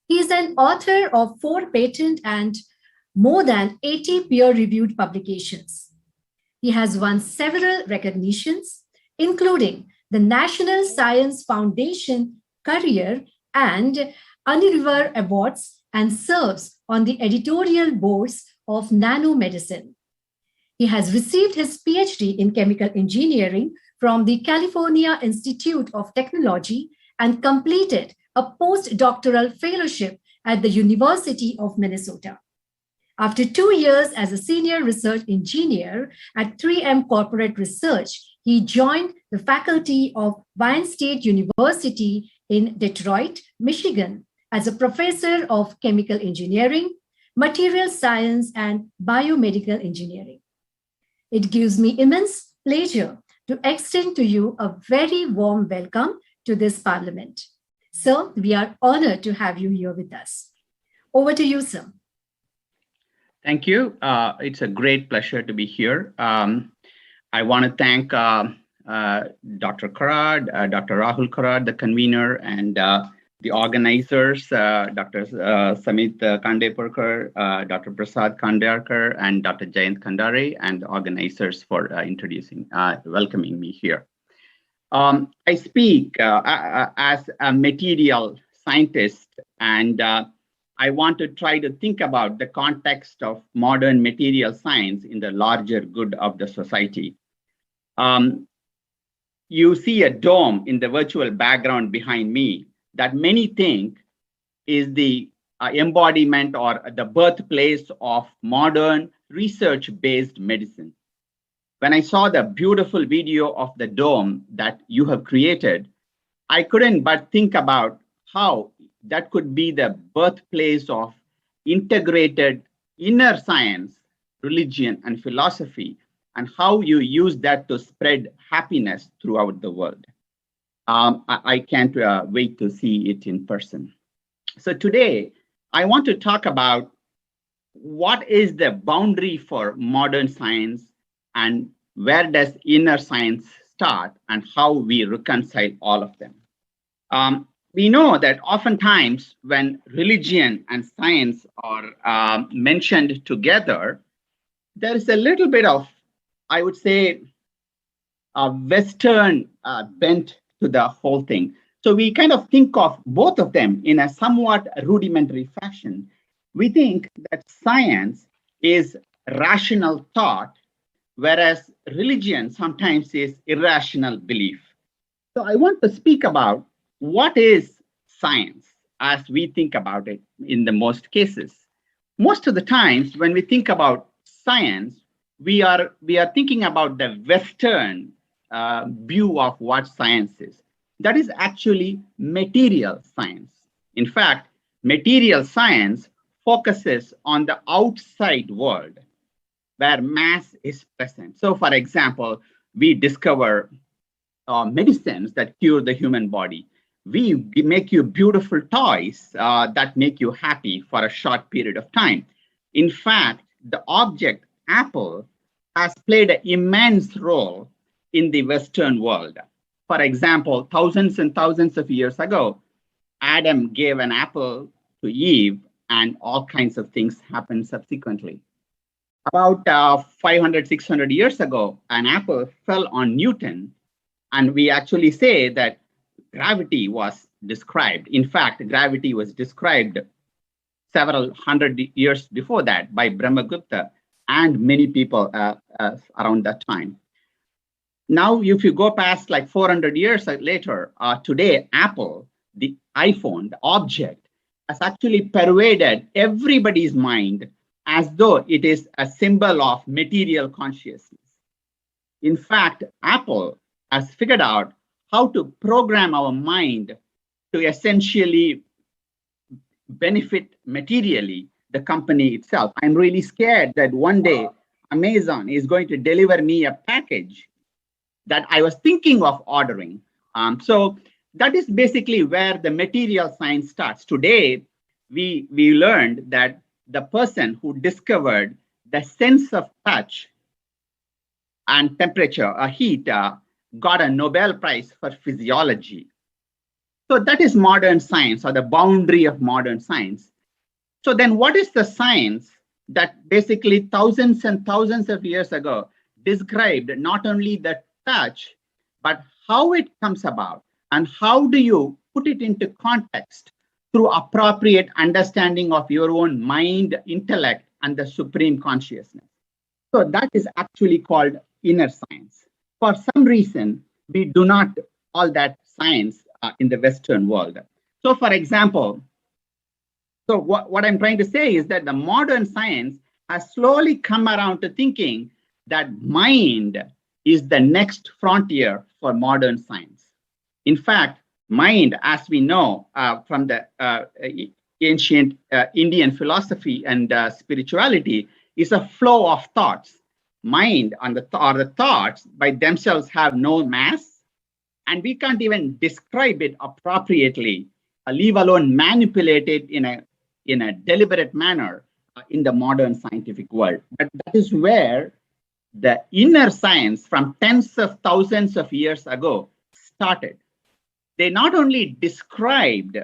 He is an author of 4 patent and more than 80 peer-reviewed publications. He has won several recognitions, including the National Science Foundation Career and Anirvar Awards, and serves on the editorial boards of Nanomedicine. He has received his PhD in chemical engineering from the California Institute of Technology and completed a postdoctoral fellowship at the University of Minnesota. After 2 years as a senior research engineer at 3M Corporate Research, he joined the faculty of Wayne State University in Detroit, Michigan, as a professor of chemical engineering, material science, and biomedical engineering. It gives me immense pleasure to extend to you a very warm welcome to this Parliament. Sir, we are honored to have you here with us. Over to you, sir. Thank you. It's a great pleasure to be here. I want to thank Dr. Karad, Dr. Rahul Karad, the convener, and the organizers, Dr. Samit Kandeparkar, Dr. Prasad Kandarkar, and Dr. Jayant Kandare, and the organizers for welcoming me here. I speak as a material scientist, and I want to try to think about the context of modern material science in the larger good of the society. You see a dome in the virtual background behind me that many think is the embodiment or the birthplace of modern research-based medicine. When I saw the beautiful video of the dome that you have created, I couldn't but think about how that could be the birthplace of integrated inner science, religion, and philosophy, and how you use that to spread happiness throughout the world. I can't wait to see it in person. So today, I want to talk about what is the boundary for modern science and where does inner science start and how we reconcile all of them. We know that oftentimes when religion and science are mentioned together, there is a little bit of, I would say, a Western bent to the whole thing. So we kind of think of both of them in a somewhat rudimentary fashion. We think that science is rational thought, whereas religion sometimes is irrational belief. So I want to speak about what is science as we think about it in the most cases. Most of the times when we think about science, we are thinking about the Western view of what science is. That is actually material science. In fact, material science focuses on the outside world where mass is present. So, for example, we discover medicines that cure the human body. We make you beautiful toys that make you happy for a short period of time. In fact, the object Apple has played an immense role in the Western world. For example, thousands and thousands of years ago, Adam gave an apple to Eve, and all kinds of things happened subsequently. About 500, 600 years ago, an apple fell on Newton, and we actually say that gravity was described. In fact, gravity was described several hundred years before that by Brahmagupta and many people around that time. Now, if you go past like 400 years later, today, Apple, the iPhone, the object, has actually pervaded everybody's mind as though it is a symbol of material consciousness. In fact, Apple has figured out how to program our mind to essentially benefit materially the company itself. I'm really scared that one day Amazon is going to deliver me a package that I was thinking of ordering. So that is basically where the material science starts. Today, we learned that the person who discovered the sense of touch and temperature, heat, got a Nobel Prize for physiology. So that is modern science, or the boundary of modern science. So then what is the science that basically thousands and thousands of years ago described not only the touch, but how it comes about, and how do you put it into context through appropriate understanding of your own mind, intellect, and the supreme consciousness. So that is actually called inner science. For some reason, we do not call that science in the Western world. So for example, so what I'm trying to say is that the modern science has slowly come around to thinking that mind is the next frontier for modern science. In fact, mind, as we know from the ancient Indian philosophy and spirituality, is a flow of thoughts. Mind or the thoughts by themselves have no mass, and we can't even describe it appropriately, leave alone manipulate it in a deliberate manner in the modern scientific world. But that is where the inner science from tens of thousands of years ago started. They not only described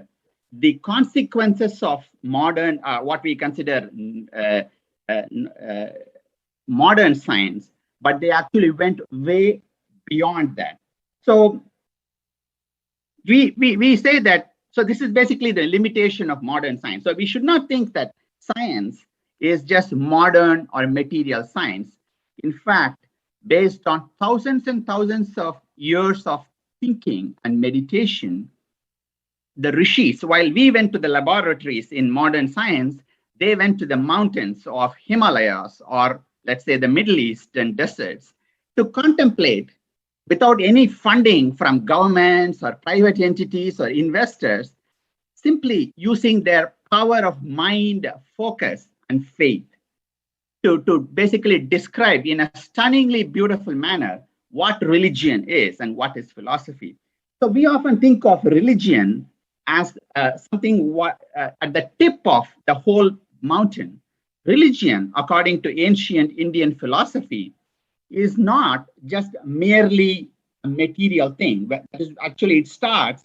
the consequences of modern, what we consider modern science, but they actually went way beyond that. So we say that, so this is basically the limitation of modern science. So we should not think that science is just modern or material science. In fact, based on thousands and thousands of years of thinking and meditation, the rishis, while we went to the laboratories in modern science, they went to the mountains of Himalayas, or let's say the Middle Eastern deserts, to contemplate, without any funding from governments or private entities or investors, simply using their power of mind, focus, and faith to basically describe in a stunningly beautiful manner what religion is and what is philosophy. So we often think of religion as something at the tip of the whole mountain. Religion, according to ancient Indian philosophy, is not just merely a material thing, but actually it starts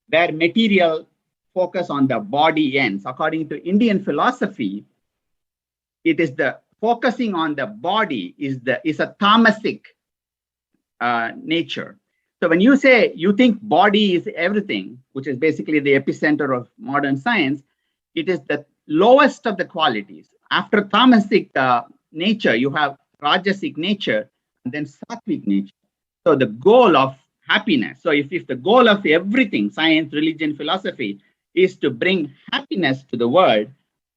where material focus on the body ends. According to Indian philosophy, it is the focusing on the body is a tamasic nature. So when you say you think body is everything, which is basically the epicenter of modern science, it is the lowest of the qualities. After tamasic nature, you have rajasic nature, and then sattvic nature. So the goal of happiness. So if the goal of everything, science, religion, philosophy, is to bring happiness to the world,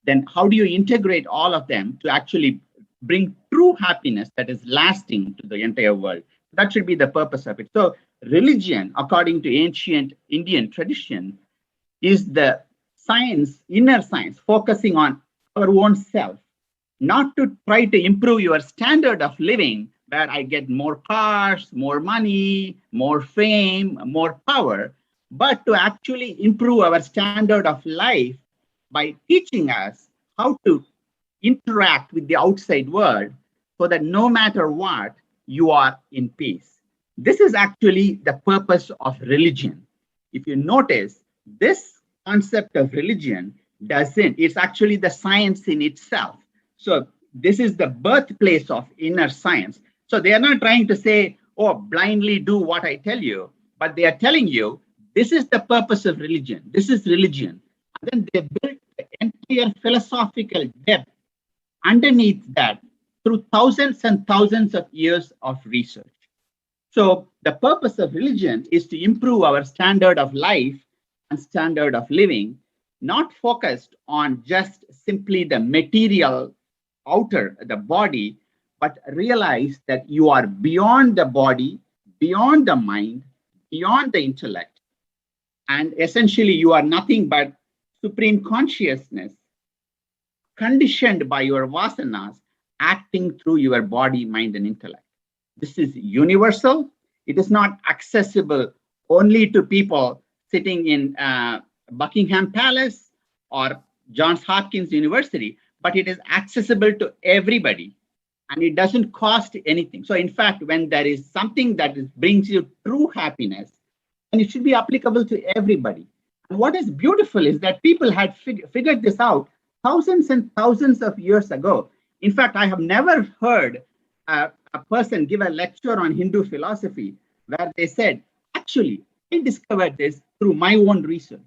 then how do you integrate all of them to actually bring true happiness that is lasting to the entire world? That should be the purpose of it. So religion, according to ancient Indian tradition, is the science, inner science, focusing on our own self, not to try to improve your standard of living, where I get more cars, more money, more fame, more power, but to actually improve our standard of life by teaching us how to interact with the outside world so that no matter what, you are in peace. This is actually the purpose of religion. If you notice, this concept of religion it's actually the science in itself. So this is the birthplace of inner science. So they are not trying to say, oh, blindly do what I tell you, but they are telling you, this is the purpose of religion. This is religion. And then they built the entire philosophical depth underneath that through thousands and thousands of years of research. So the purpose of religion is to improve our standard of life and standard of living, not focused on just simply the material outer, the body, but realize that you are beyond the body, beyond the mind, beyond the intellect. And essentially, you are nothing but supreme consciousness, conditioned by your vasanas, acting through your body, mind, and intellect. This is universal. It is not accessible only to people sitting in Buckingham Palace or Johns Hopkins University, but it is accessible to everybody, and it doesn't cost anything. So in fact, when there is something that brings you true happiness, and it should be applicable to everybody. And what is beautiful is that people had figured this out thousands and thousands of years ago. In fact, I have never heard a person give a lecture on Hindu philosophy where they said, actually, I discovered this through my own research.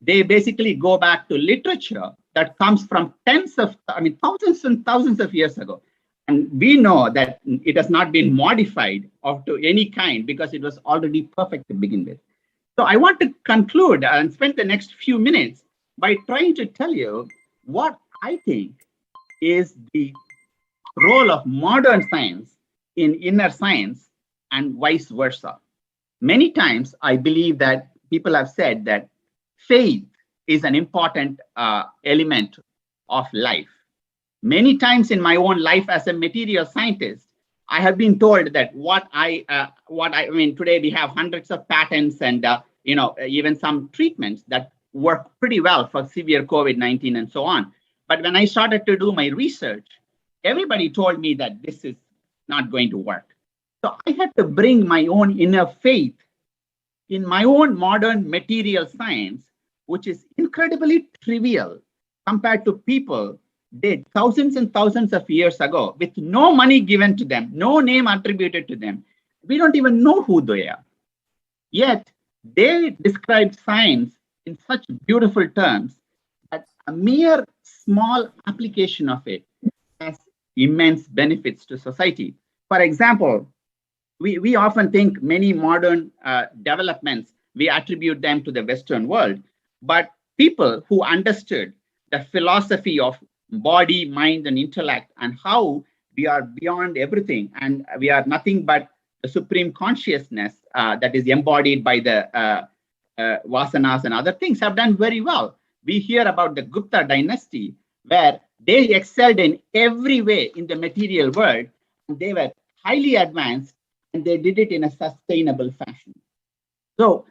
They basically go back to literature that comes from thousands and thousands of years ago. And we know that it has not been modified of to any kind because it was already perfect to begin with. So I want to conclude and spend the next few minutes by trying to tell you what I think is the role of modern science in inner science and vice versa. Many times I believe that people have said that faith is an important element of life. Many times in my own life as a material scientist, I have been told that today we have hundreds of patents and even some treatments that work pretty well for severe COVID-19 and so on. But when I started to do my research, everybody told me that this is not going to work. So I had to bring my own inner faith in my own modern material science, which is incredibly trivial compared to people did thousands and thousands of years ago with no money given to them, no name attributed to them. We don't even know who they are. Yet they describe science in such beautiful terms that a mere small application of it has immense benefits to society. For example, we often think many modern developments, we attribute them to the Western world, but people who understood the philosophy of body, mind, and intellect, and how we are beyond everything, and we are nothing but the supreme consciousness that is embodied by the vasanas and other things, have done very well. We hear about the Gupta dynasty, where they excelled in every way in the material world, and they were highly advanced, and they did it in a sustainable fashion. So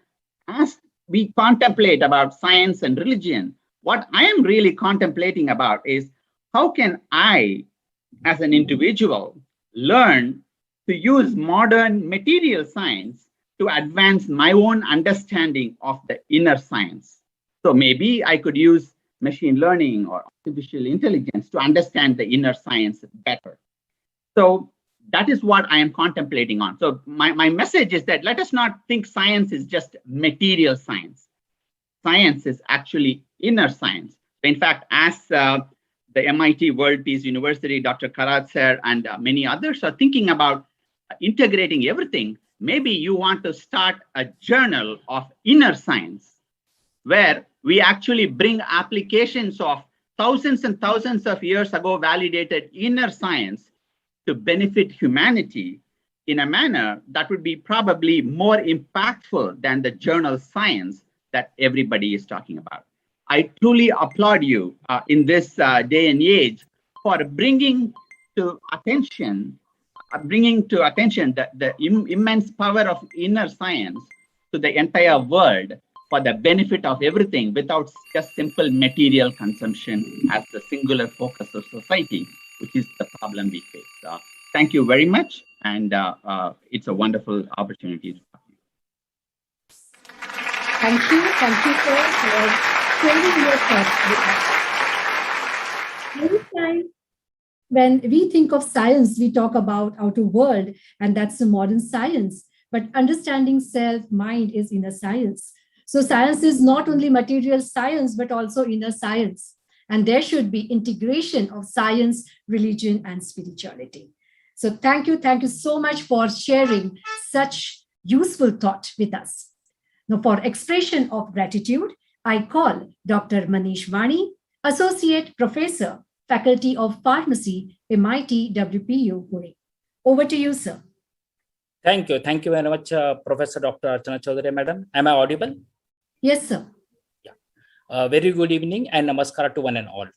as we contemplate about science and religion, what I am really contemplating about is how can I, as an individual, learn to use modern material science to advance my own understanding of the inner science. So maybe I could use machine learning or artificial intelligence to understand the inner science better. So that is what I am contemplating on. So my message is that let us not think science is just material science. Science is actually inner science. In fact, as the MIT World Peace University, Dr. Karat sir, and many others are thinking about integrating everything, maybe you want to start a journal of inner science, where we actually bring applications of thousands and thousands of years ago validated inner science to benefit humanity in a manner that would be probably more impactful than the journal Science that everybody is talking about. I truly applaud you in this day and age for bringing to attention the immense power of inner science to the entire world for the benefit of everything without just simple material consumption as the singular focus of society, which is the problem we face. Thank you very much, and it's a wonderful opportunity to talk to you. Thank you, sir, for sharing your thoughts with us. Many times, when we think of science, we talk about outer world, and that's the modern science. But understanding self, mind is inner science. So science is not only material science, but also inner science. And there should be integration of science, religion, and spirituality. So thank you so much for sharing such useful thought with us. Now, for expression of gratitude, I call Dr. Manish Vani, Associate Professor, Faculty of Pharmacy, MIT WPU, Pune. Over to you, sir. Thank you. Thank you very much, Professor Dr. Archana Chaudhary, madam. Am I audible? Yes, sir. Yeah. Very good evening and namaskar to one and all.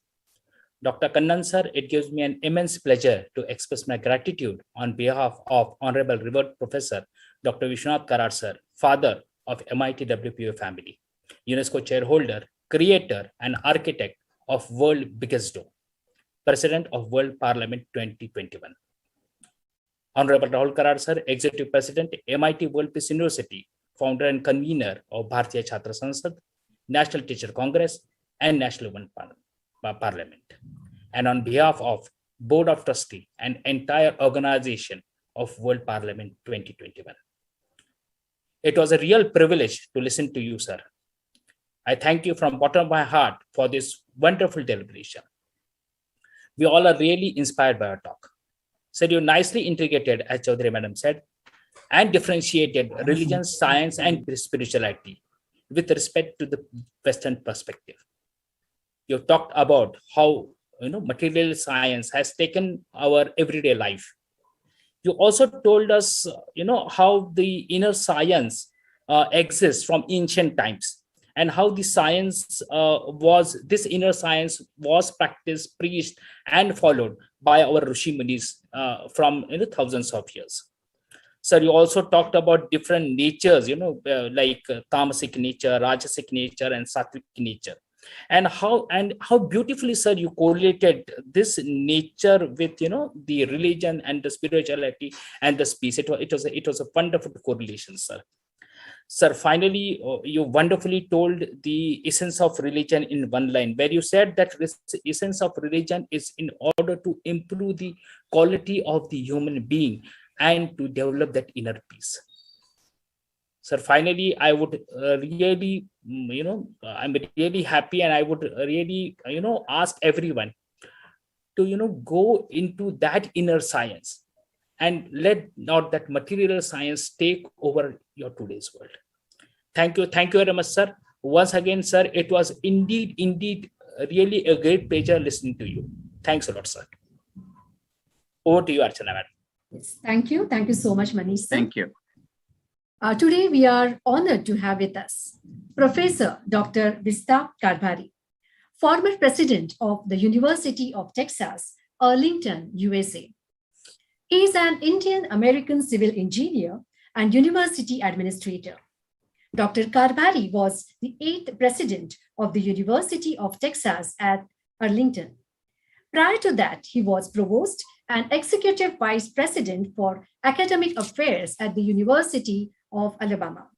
Dr. Kannan, sir, it gives me an immense pleasure to express my gratitude on behalf of Honorable Revered Professor Dr. Vishwanath Karad, sir, father of MIT WPU family, UNESCO chairholder, creator, and architect of World Biggest Dome, President of World Parliament 2021. Honorable Rahul Karad, sir, Executive President, MIT World Peace University, founder and convener of Bharatiya Chhatra Sansad, National Teacher Congress, and National Women Parliament. And on behalf of Board of Trustee and entire organization of World Parliament 2021. It was a real privilege to listen to you, sir. I thank you from bottom of my heart for this wonderful deliberation. We all are really inspired by our talk. Sir, you nicely integrated, as Chaudhary madam said, and differentiated religion, science, and spirituality with respect to the Western perspective. You talked about how material science has taken our everyday life. You also told us, how the inner science exists from ancient times, and how the science this inner science was practiced, preached, and followed by our Rishi Munis from thousands of years. Sir, you also talked about different natures, like tamasic nature, rajasic nature, and sattvic nature. And how beautifully, sir, you correlated this nature with the religion and the spirituality and the speech. It was a wonderful correlation, sir. Sir, finally, you wonderfully told the essence of religion in one line, where you said that the essence of religion is in order to improve the quality of the human being and to develop that inner peace. Sir, finally, I would really, I'm really happy, and I would really, ask everyone to, go into that inner science and let not that material science take over your today's world. Thank you very much, sir. Once again, sir, it was indeed really a great pleasure listening to you. Thanks a lot, sir. Over to you, Archana madam. Yes, thank you so much, Manish, sir. Thank you. Today, we are honored to have with us Professor Dr. Vista Karbhari, former president of the University of Texas, Arlington, USA. He is an Indian-American civil engineer and university administrator. Dr. Karbhari was the 8th president of the University of Texas at Arlington. Prior to that, he was provost and executive vice president for academic affairs at the University of Alabama.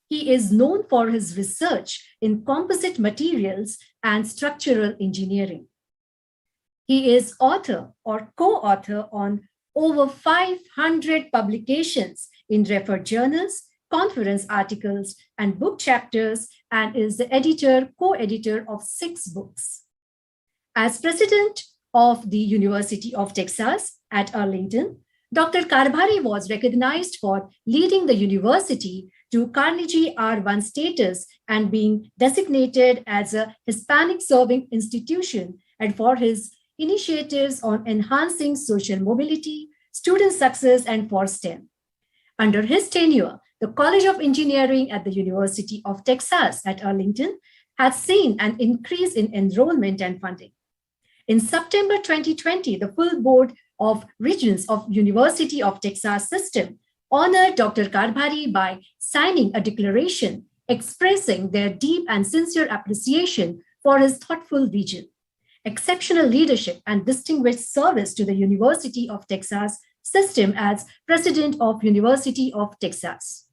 He is known for his research in composite materials and structural engineering. He is author or co-author on over 500 publications in referred journals, conference articles, and book chapters, and is the co-editor of 6 books. As president of the University of Texas at Arlington, Dr. Karbhari was recognized for leading the university to Carnegie R1 status and being designated as a Hispanic serving institution, and for his initiatives on enhancing social mobility, student success, and for STEM. Under his tenure, the College of Engineering at the University of Texas at Arlington has seen an increase in enrollment and funding. In September 2020, the full board of Regents of University of Texas System honored Dr. Karbhari by signing a declaration expressing their deep and sincere appreciation for his thoughtful vision, exceptional leadership, and distinguished service to the University of Texas System as President of University of Texas.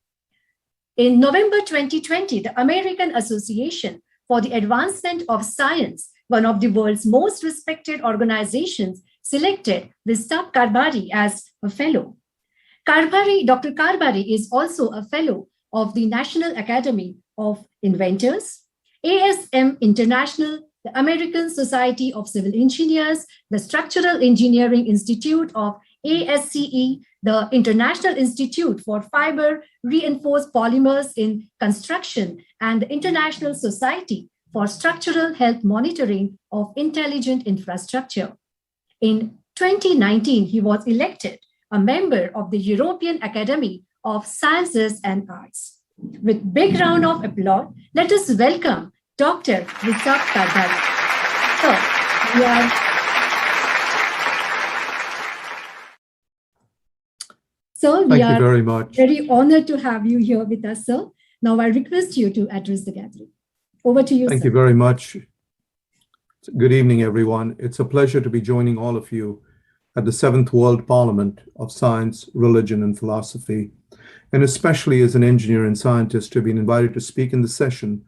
In November 2020, the American Association for the Advancement of Science, one of the world's most respected organizations, selected Vishwashanti Karbhari as a fellow. Dr. Karbhari is also a fellow of the National Academy of Inventors, ASM International, the American Society of Civil Engineers, the Structural Engineering Institute of ASCE, the International Institute for Fiber Reinforced Polymers in Construction, and the International Society for Structural Health Monitoring of Intelligent Infrastructure. In 2019, he was elected a member of the European Academy of Sciences and Arts. With big round of applause, let us welcome Dr. Vishwashanti Karbhari. So, we are Thank you very much. Very honored to have you here with us, sir. Now I request you to address the gathering. Over to you, Thank sir. you very much. Good evening, everyone. It's a pleasure to be joining all of you at the 7th World Parliament of Science, Religion, and Philosophy, and especially as an engineer and scientist to have been invited to speak in the session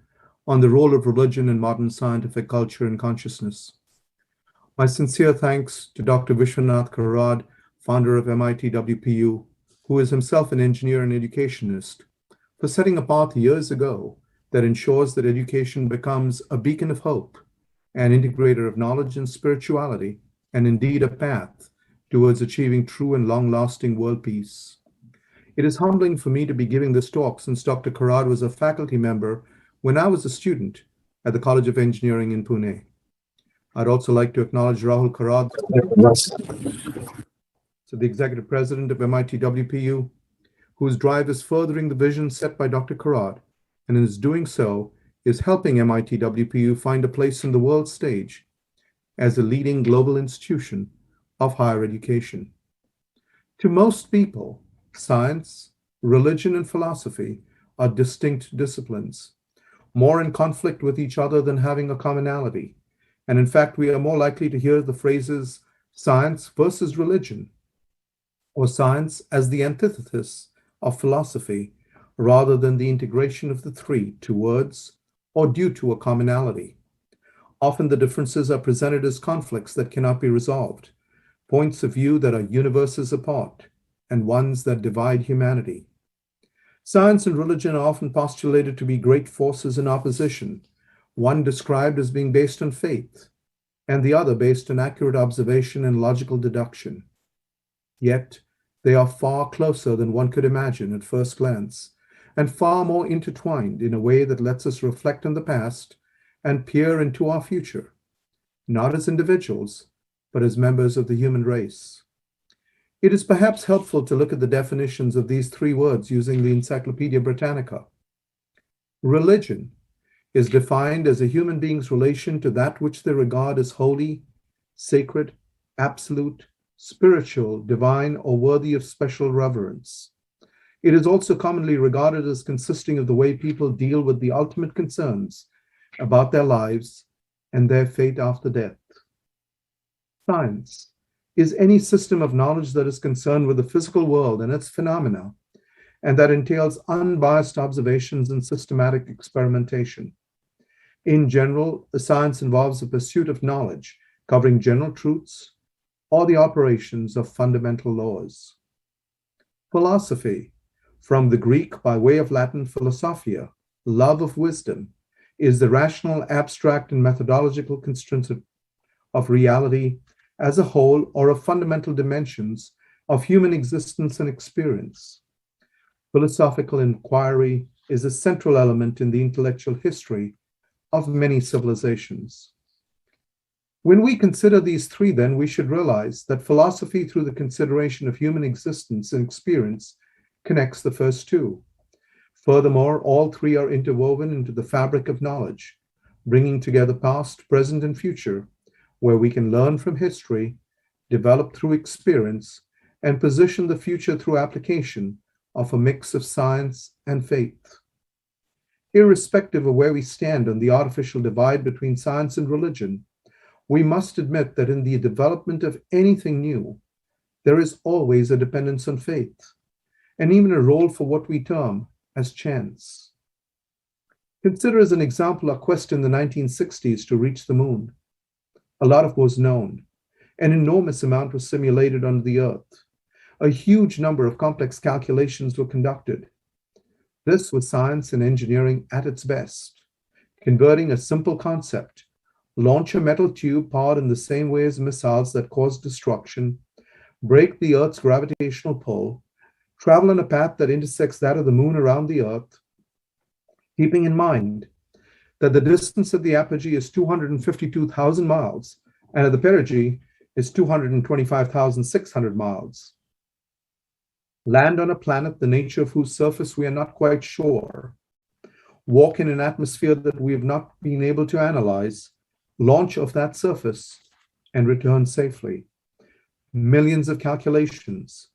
on the role of religion in modern scientific culture and consciousness. My sincere thanks to Dr. Vishwanath Karad, founder of MIT WPU, who is himself an engineer and educationist, for setting a path years ago that ensures that education becomes a beacon of hope, an integrator of knowledge and spirituality, and indeed a path towards achieving true and long-lasting world peace. It is humbling for me to be giving this talk since Dr. Karad was a faculty member when I was a student at the College of Engineering in Pune. I'd also like to acknowledge Rahul Karad, the executive president of MIT WPU, whose drive is furthering the vision set by Dr. Karad, and in his doing so is helping MIT WPU find a place in the world stage as a leading global institution of higher education. To most people, science, religion, and philosophy are distinct disciplines, more in conflict with each other than having a commonality. And in fact, we are more likely to hear the phrases science versus religion, or science as the antithesis of philosophy, rather than the integration of the three towards or due to a commonality. Often the differences are presented as conflicts that cannot be resolved, points of view that are universes apart, and ones that divide humanity. Science and religion are often postulated to be great forces in opposition, one described as being based on faith, and the other based on accurate observation and logical deduction. Yet, they are far closer than one could imagine at first glance, and far more intertwined in a way that lets us reflect on the past and peer into our future, not as individuals, but as members of the human race. It is perhaps helpful to look at the definitions of these three words using the Encyclopedia Britannica. Religion is defined as a human being's relation to that which they regard as holy, sacred, absolute, spiritual, divine, or worthy of special reverence. It is also commonly regarded as consisting of the way people deal with the ultimate concerns about their lives and their fate after death. Science is any system of knowledge that is concerned with the physical world and its phenomena, and that entails unbiased observations and systematic experimentation. In general, the science involves the pursuit of knowledge covering general truths or the operations of fundamental laws. Philosophy, from the Greek by way of Latin philosophia, love of wisdom, is the rational, abstract, and methodological constraint of reality as a whole or of fundamental dimensions of human existence and experience. Philosophical inquiry is a central element in the intellectual history of many civilizations. When we consider these three, then, we should realize that philosophy, through the consideration of human existence and experience, connects the first two. Furthermore, all three are interwoven into the fabric of knowledge, bringing together past, present, and future, where we can learn from history, develop through experience, and position the future through application of a mix of science and faith. Irrespective of where we stand on the artificial divide between science and religion, we must admit that in the development of anything new, there is always a dependence on faith, and even a role for what we term as chance. Consider as an example our quest in the 1960s to reach the moon. A lot was known. An enormous amount was simulated on the Earth. A huge number of complex calculations were conducted. This was science and engineering at its best, converting a simple concept, launch a metal tube powered in the same way as missiles that cause destruction, break the Earth's gravitational pull, travel on a path that intersects that of the moon around the Earth, keeping in mind that the distance at the apogee is 252,000 miles and at the perigee is 225,600 miles. Land on a planet the nature of whose surface we are not quite sure, walk in an atmosphere that we have not been able to analyze, launch off that surface, and return safely. Millions of calculations,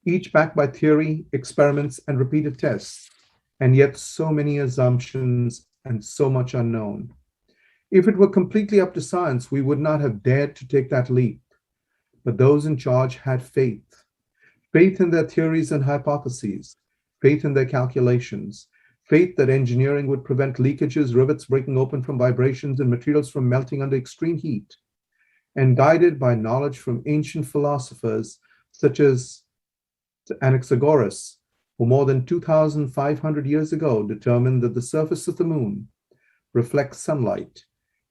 each backed by theory, experiments, and repeated tests, and yet so many assumptions and so much unknown. If it were completely up to science, we would not have dared to take that leap. But those in charge had faith. Faith in their theories and hypotheses, faith in their calculations, faith that engineering would prevent leakages, rivets breaking open from vibrations, and materials from melting under extreme heat, and guided by knowledge from ancient philosophers such as Anaxagoras, who more than 2,500 years ago determined that the surface of the moon reflects sunlight,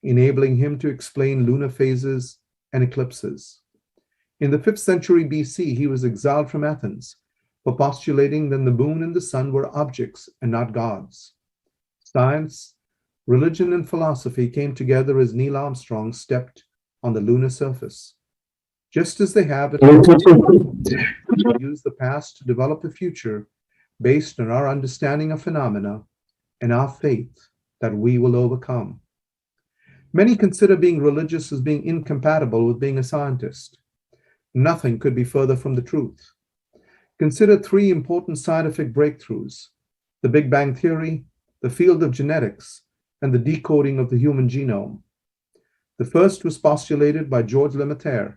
enabling him to explain lunar phases and eclipses. In the 5th century BC, he was exiled from Athens for postulating that the moon and the sun were objects and not gods. Science, religion, and philosophy came together as Neil Armstrong stepped on the lunar surface. Just as they have used the past to develop the future based on our understanding of phenomena and our faith that we will overcome. Many consider being religious as being incompatible with being a scientist. Nothing could be further from the truth. Consider three important scientific breakthroughs: the Big Bang Theory, the field of genetics, and the decoding of the human genome. The first was postulated by George Lemaitre,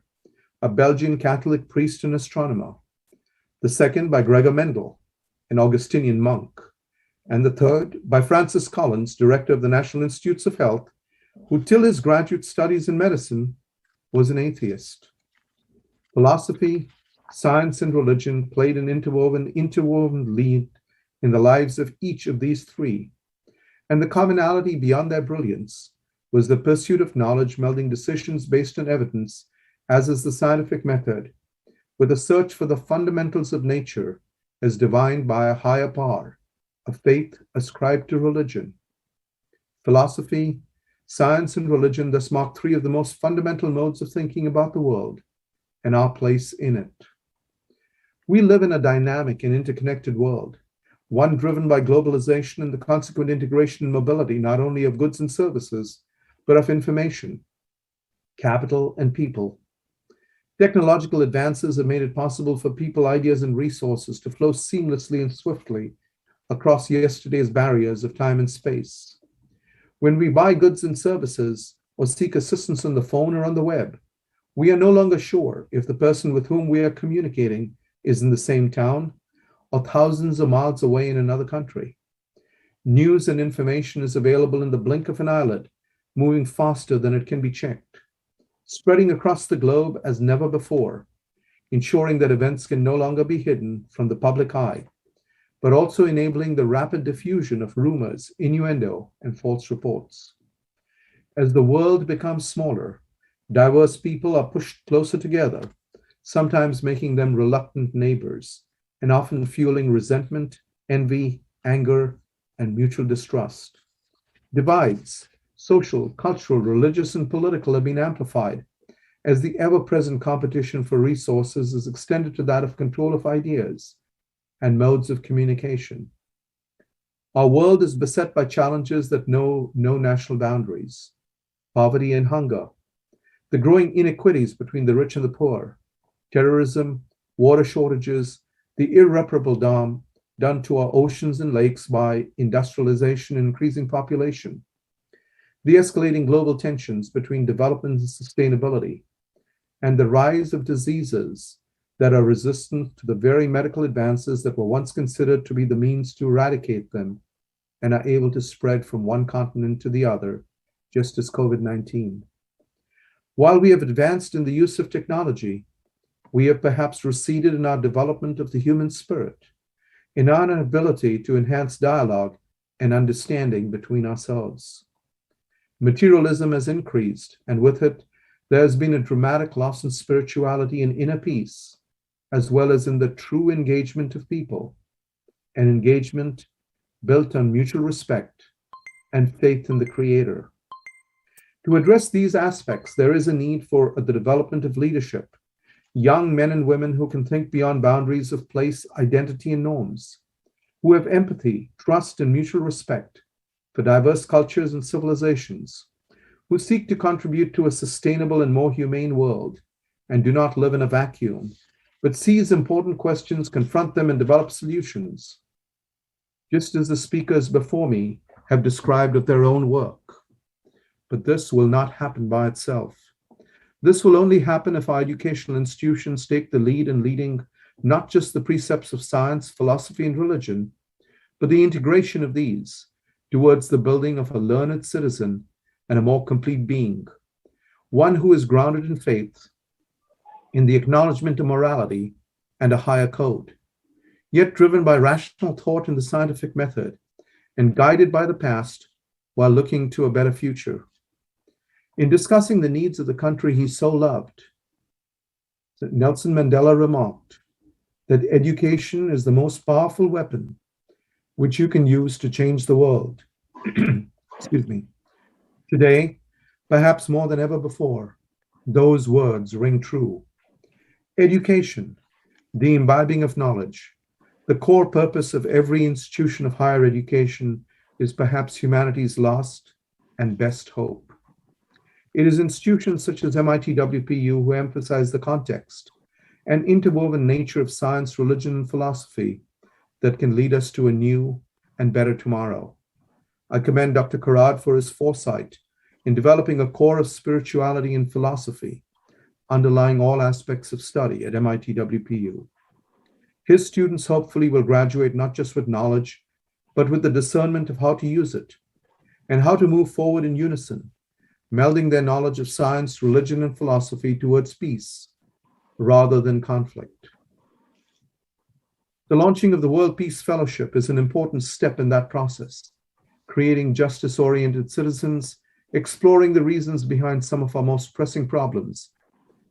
a Belgian Catholic priest and astronomer. The second by Gregor Mendel, an Augustinian monk. And the third by Francis Collins, director of the National Institutes of Health, who till his graduate studies in medicine was an atheist. Philosophy, science, and religion played an interwoven lead in the lives of each of these three, and the commonality beyond their brilliance was the pursuit of knowledge, melding decisions based on evidence, as is the scientific method, with a search for the fundamentals of nature as divined by a higher power, a faith ascribed to religion. Philosophy, science, and religion thus mark three of the most fundamental modes of thinking about the world and our place in it. We live in a dynamic and interconnected world, one driven by globalization and the consequent integration and mobility not only of goods and services, but of information, capital, and people. Technological advances have made it possible for people, ideas, and resources to flow seamlessly and swiftly across yesterday's barriers of time and space. When we buy goods and services or seek assistance on the phone or on the web, we are no longer sure if the person with whom we are communicating is in the same town or thousands of miles away in another country. News and information is available in the blink of an eyelid, moving faster than it can be checked, spreading across the globe as never before, ensuring that events can no longer be hidden from the public eye, but also enabling the rapid diffusion of rumors, innuendo, and false reports. As the world becomes smaller, diverse people are pushed closer together, sometimes making them reluctant neighbors, and often fueling resentment, envy, anger, and mutual distrust. Divides, social, cultural, religious, and political have been amplified as the ever-present competition for resources is extended to that of control of ideas and modes of communication. Our world is beset by challenges that know no national boundaries: poverty and hunger, the growing inequities between the rich and the poor, terrorism, water shortages, the irreparable harm done to our oceans and lakes by industrialization and increasing population, the escalating global tensions between development and sustainability, and the rise of diseases that are resistant to the very medical advances that were once considered to be the means to eradicate them and are able to spread from one continent to the other, just as COVID-19. While we have advanced in the use of technology, we have perhaps receded in our development of the human spirit, in our ability to enhance dialogue and understanding between ourselves. Materialism has increased, and with it, there has been a dramatic loss in spirituality and inner peace, as well as in the true engagement of people, an engagement built on mutual respect and faith in the Creator. To address these aspects, there is a need for the development of leadership, young men and women who can think beyond boundaries of place, identity, and norms, who have empathy, trust, and mutual respect for diverse cultures and civilizations, who seek to contribute to a sustainable and more humane world, and do not live in a vacuum, but seize important questions, confront them, and develop solutions, just as the speakers before me have described of their own work. But this will not happen by itself. This will only happen if our educational institutions take the lead in leading not just the precepts of science, philosophy, and religion, but the integration of these towards the building of a learned citizen and a more complete being, one who is grounded in faith, in the acknowledgement of morality and a higher code, yet driven by rational thought and the scientific method, and guided by the past while looking to a better future. In discussing the needs of the country he so loved, Nelson Mandela remarked that education is the most powerful weapon which you can use to change the world. Excuse me. Today, perhaps more than ever before, those words ring true. Education, the imbibing of knowledge, the core purpose of every institution of higher education, is perhaps humanity's last and best hope. It is institutions such as MIT WPU who emphasize the context and interwoven nature of science, religion, and philosophy that can lead us to a new and better tomorrow. I commend Dr. Karad for his foresight in developing a core of spirituality and philosophy underlying all aspects of study at MIT WPU. His students hopefully will graduate not just with knowledge, but with the discernment of how to use it and how to move forward in unison, melding their knowledge of science, religion, and philosophy towards peace rather than conflict. The launching of the World Peace Fellowship is an important step in that process, creating justice-oriented citizens, exploring the reasons behind some of our most pressing problems,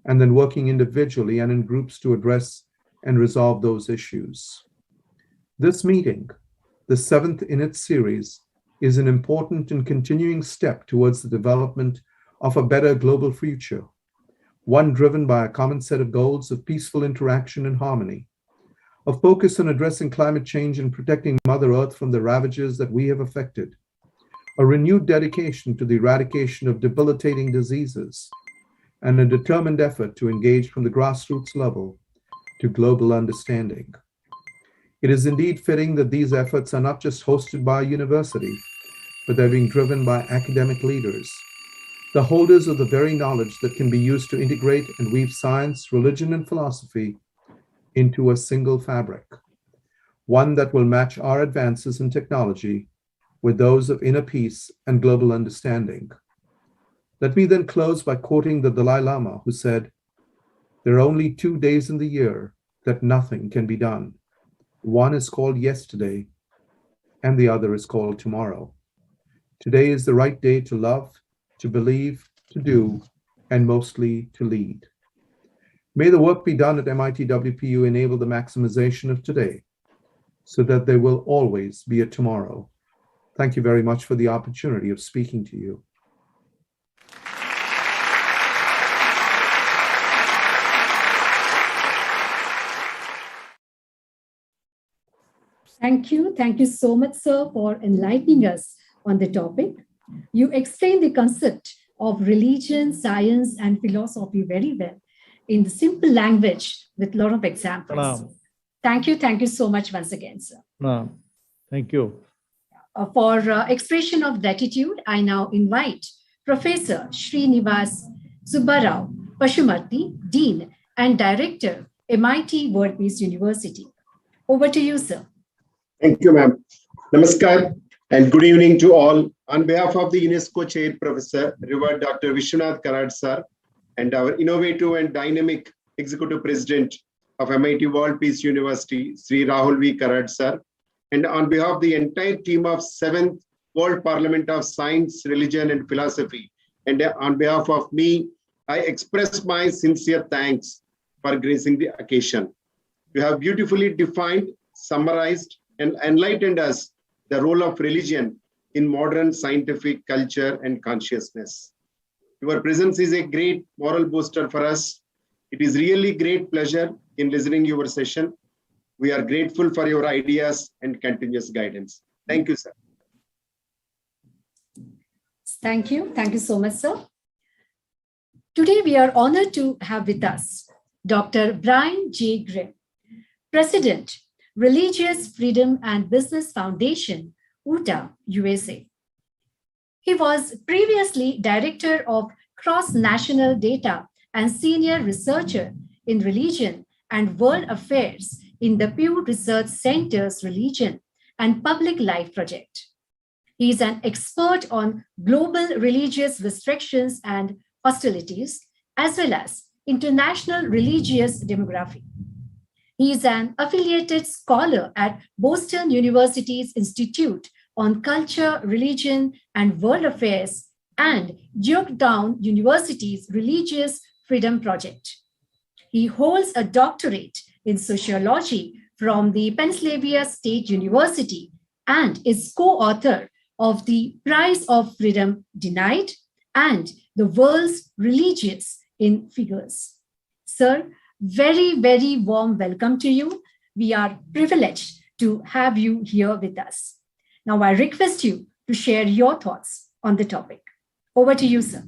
and then working individually and in groups to address and resolve those issues. This meeting, the seventh in its series, is an important and continuing step towards the development of a better global future, one driven by a common set of goals of peaceful interaction and harmony, a focus on addressing climate change and protecting Mother Earth from the ravages that we have affected, a renewed dedication to the eradication of debilitating diseases, and a determined effort to engage from the grassroots level to global understanding. It is indeed fitting that these efforts are not just hosted by a university, but they're being driven by academic leaders, the holders of the very knowledge that can be used to integrate and weave science, religion, and philosophy into a single fabric, one that will match our advances in technology with those of inner peace and global understanding. Let me then close by quoting the Dalai Lama, who said, "There are only 2 days in the year that nothing can be done. One is called yesterday, and the other is called tomorrow. Today is the right day to love, to believe, to do, and mostly to lead." May the work be done at MIT WPU enable the maximization of today so that there will always be a tomorrow. Thank you very much for the opportunity of speaking to you. Thank you. Thank you so much, sir, for enlightening us on the topic. You explained the concept of religion, science, and philosophy very well in the simple language with a lot of examples. Pranam. Thank you. Thank you so much once again, sir. Pranam. Thank you. For expression of gratitude, I now invite Professor Srinivas Subbarao Pashumarthy, Dean and Director, MIT World Peace University. Over to you, sir. Thank you, ma'am. Namaskar and good evening to all. On behalf of the UNESCO Chair Professor, Revered Dr. Vishwanath Karad sir, and our innovative and dynamic Executive President of MIT World Peace University, Sri Rahul V. Karad sir, and on behalf of the entire team of 7th World Parliament of Science, Religion and Philosophy, and on behalf of me, I express my sincere thanks for gracing the occasion. You have beautifully defined, summarized, and enlightened us the role of religion in modern scientific culture and consciousness. Your presence is a great moral booster for us. It is really great pleasure in listening to your session. We are grateful for your ideas and continuous guidance. Thank you, sir. Thank you. Thank you so much, sir. Today, we are honored to have with us Dr. Brian J. Grimm, President, Religious Freedom and Business Foundation, Utah, USA. He was previously Director of Cross-National Data and Senior Researcher in Religion and World Affairs in the Pew Research Center's Religion and Public Life Project. He is an expert on global religious restrictions and hostilities, as well as international religious demography. He is an affiliated scholar at Boston University's Institute on Culture, Religion, and World Affairs and Georgetown University's Religious Freedom Project. He holds a doctorate in sociology from the Pennsylvania State University and is co-author of the Prize of Freedom Denied and the World's Religions in Figures. Sir, very, very warm welcome to you. We are privileged to have you here with us. Now, I request you to share your thoughts on the topic. Over to you, sir.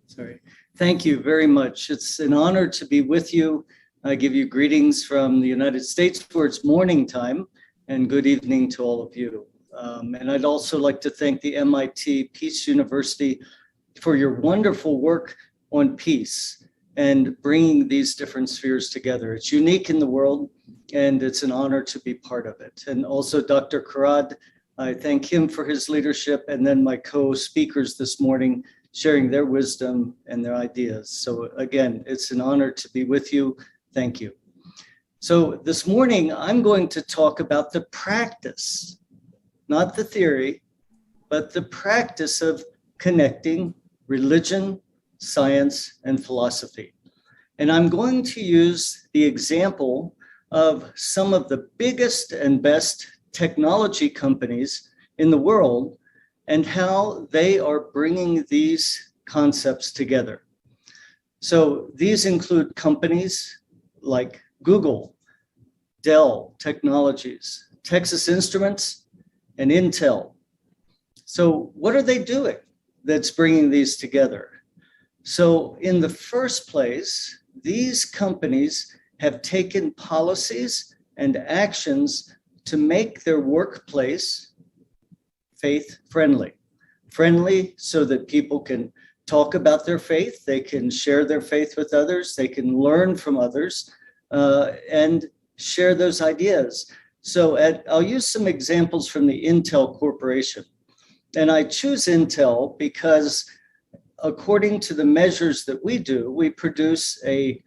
Sorry. Thank you very much. It's an honor to be with you. I give you greetings from the United States where it's morning time, and good evening to all of you. And I'd also like to thank the MIT Peace University for your wonderful work on peace and bringing these different spheres together. It's unique in the world, and it's an honor to be part of it. And also Dr. Karad, I thank him for his leadership, and then my co-speakers this morning sharing their wisdom and their ideas. So again, it's an honor to be with you. Thank you. So this morning, I'm going to talk about the practice, not the theory, but the practice of connecting religion, science, and philosophy. And I'm going to use the example of some of the biggest and best technology companies in the world and how they are bringing these concepts together. So these include companies like Google, Dell Technologies, Texas Instruments, and Intel. So what are they doing that's bringing these together? So in the first place, these companies have taken policies and actions to make their workplace faith friendly. Friendly so that people can talk about their faith, they can share their faith with others, they can learn from others, and share those ideas. So I'll use some examples from the Intel Corporation. And I choose Intel because according to the measures that we do, we produce a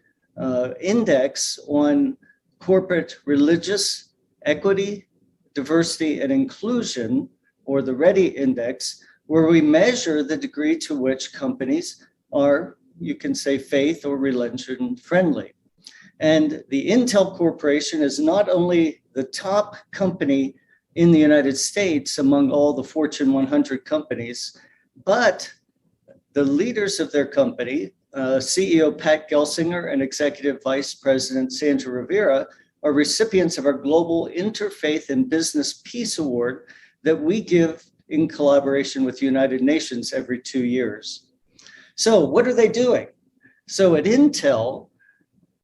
index on corporate religious equity, diversity, and inclusion, or the READY Index, where we measure the degree to which companies are, you can say, faith or religion friendly. And the Intel Corporation is not only the top company in the United States among all the Fortune 100 companies, but the leaders of their company, CEO Pat Gelsinger and Executive Vice President Sandra Rivera are recipients of our Global Interfaith and Business Peace Award that we give in collaboration with United Nations every 2 years. So what are they doing? So at Intel,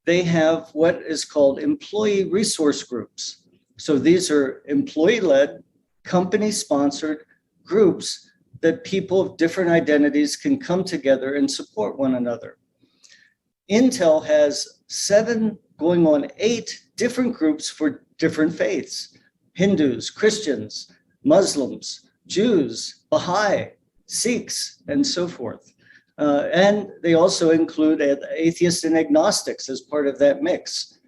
they have what is called employee resource groups. So these are employee-led, company-sponsored groups that people of different identities can come together and support one another. Intel has 7 going on 8 different groups for different faiths: Hindus, Christians, Muslims, Jews, Baha'i, Sikhs, and so forth. And they also include atheists and agnostics as part of that mix.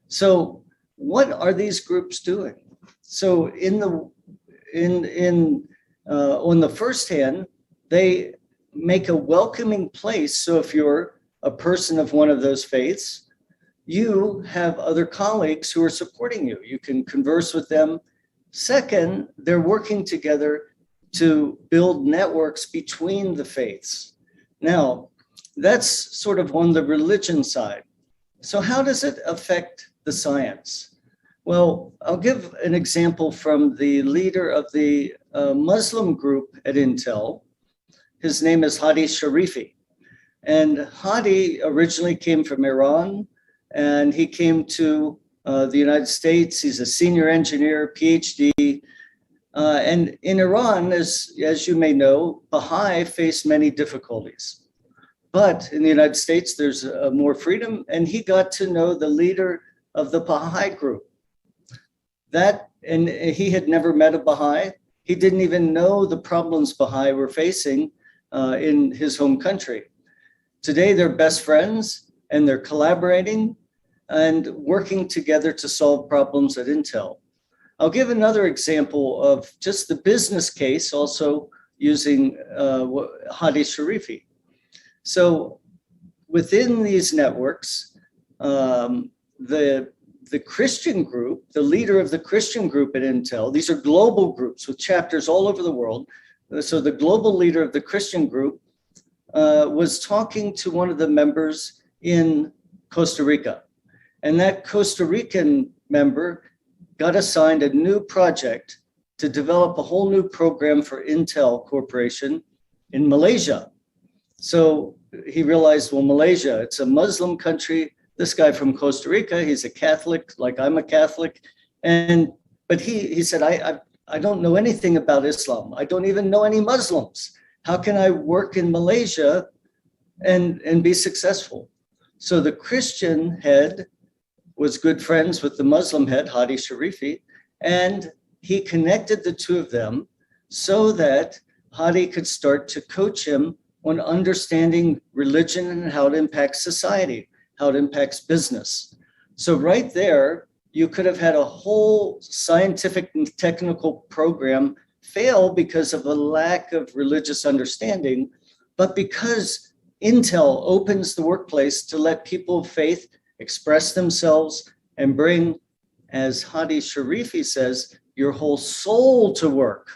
So what are these groups doing? So on the first hand, they make a welcoming place. So if you're a person of one of those faiths, you have other colleagues who are supporting you. You can converse with them. Second, they're working together to build networks between the faiths. Now, that's sort of on the religion side. So how does it affect the science? Well, I'll give an example from the leader of the Muslim group at Intel. His name is Hadi Sharifi. And Hadi originally came from Iran, and he came to the United States. He's a senior engineer, PhD. And in Iran, as you may know, Baha'i face many difficulties. But in the United States, there's more freedom, and he got to know the leader of the Baha'i group. And he had never met a Baha'i. He didn't even know the problems Baha'i were facing in his home country. Today, they're best friends, and they're collaborating and working together to solve problems at Intel. I'll give another example of just the business case, also using Hadi Sharifi. So within these networks, the Christian group, the leader of the Christian group at Intel, these are global groups with chapters all over the world. So the global leader of the Christian group was talking to one of the members in Costa Rica. And that Costa Rican member got assigned a new project to develop a whole new program for Intel Corporation in Malaysia. So he realized, well, Malaysia, it's a Muslim country. This guy from Costa Rica, he's a Catholic, like I'm a Catholic. But he said, I don't know anything about Islam. I don't even know any Muslims. How can I work in Malaysia and be successful? So the Christian head was good friends with the Muslim head, Hadi Sharifi, and he connected the two of them so that Hadi could start to coach him on understanding religion and how it impacts society, how it impacts business. So right there, you could have had a whole scientific and technical program fail because of a lack of religious understanding, but because Intel opens the workplace to let people of faith express themselves and bring, as Hadi Sharifi says, your whole soul to work,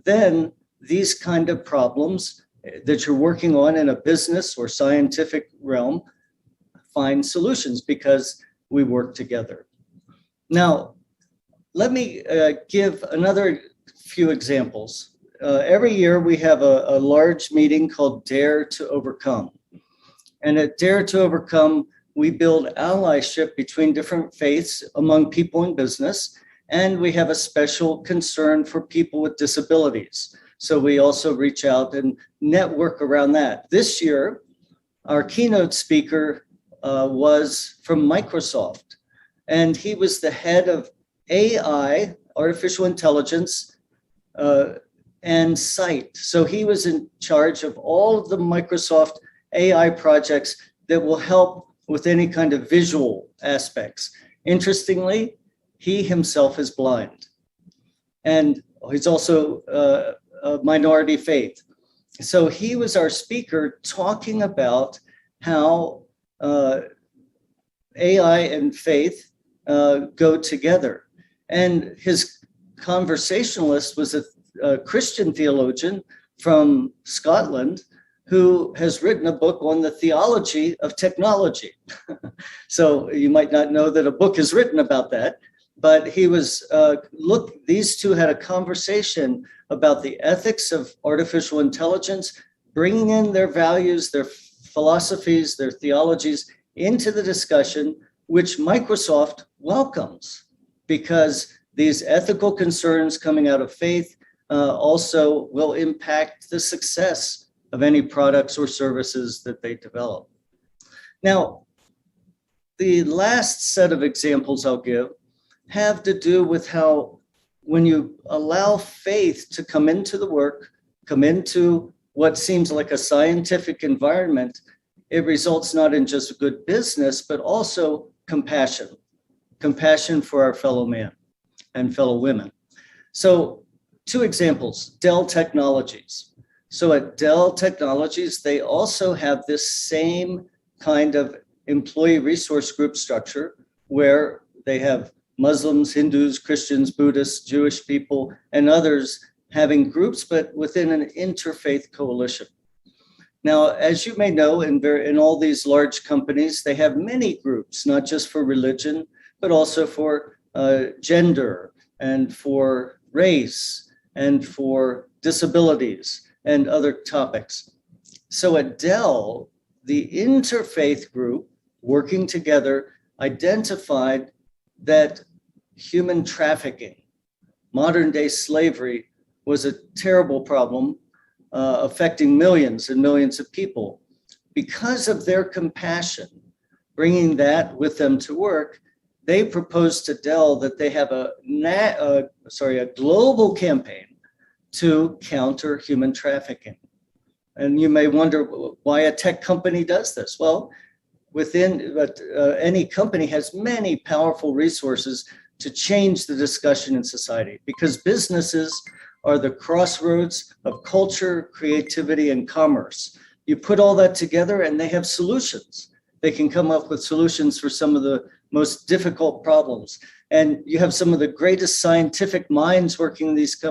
then these kind of problems that you're working on in a business or scientific realm find solutions because we work together. Now, let me give another few examples. Every year we have a large meeting called Dare to Overcome. And at Dare to Overcome, we build allyship between different faiths among people in business, and we have a special concern for people with disabilities. So we also reach out and network around that. This year, our keynote speaker was from Microsoft, and he was the head of AI, artificial intelligence, and SITE. So he was in charge of all of the Microsoft AI projects that will help with any kind of visual aspects. Interestingly, he himself is blind. And he's also a minority faith. So he was our speaker talking about how AI and faith go together. And his conversationalist was a Christian theologian from Scotland who has written a book on the theology of technology. So you might not know that a book is written about that, but he was, these two had a conversation about the ethics of artificial intelligence, bringing in their values, their philosophies, their theologies into the discussion, which Microsoft welcomes, because these ethical concerns coming out of faith also will impact the success of any products or services that they develop. Now, the last set of examples I'll give have to do with how when you allow faith to come into the work, come into what seems like a scientific environment, it results not in just good business, but also compassion for our fellow man and fellow women. So 2 examples, Dell Technologies. So at Dell Technologies, they also have this same kind of employee resource group structure where they have Muslims, Hindus, Christians, Buddhists, Jewish people, and others having groups, but within an interfaith coalition. Now, as you may know, in all these large companies, they have many groups, not just for religion, but also for gender and for race and for disabilities and other topics. So at Dell, the interfaith group working together identified that human trafficking, modern day slavery, was a terrible problem affecting millions and millions of people. Because of their compassion, bringing that with them to work, they proposed to Dell that they have a global campaign to counter human trafficking. And you may wonder why a tech company does this. Well, any company has many powerful resources to change the discussion in society, because businesses are the crossroads of culture, creativity, and commerce. You put all that together and they have solutions. They can come up with solutions for some of the most difficult problems. And you have some of the greatest scientific minds working in these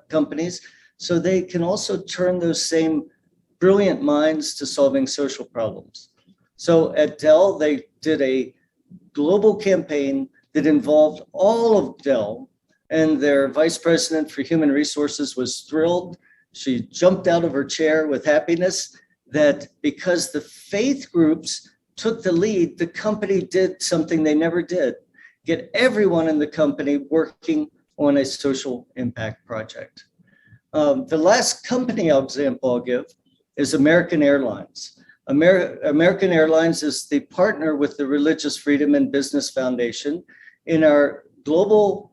companies, so they can also turn those same brilliant minds to solving social problems. So at Dell, they did a global campaign that involved all of Dell, and their vice president for human resources was thrilled. She jumped out of her chair with happiness that because the faith groups took the lead, the company did something they never did: get everyone in the company working on a social impact project. The last company example I'll give is American Airlines. American Airlines is the partner with the Religious Freedom and Business Foundation in our global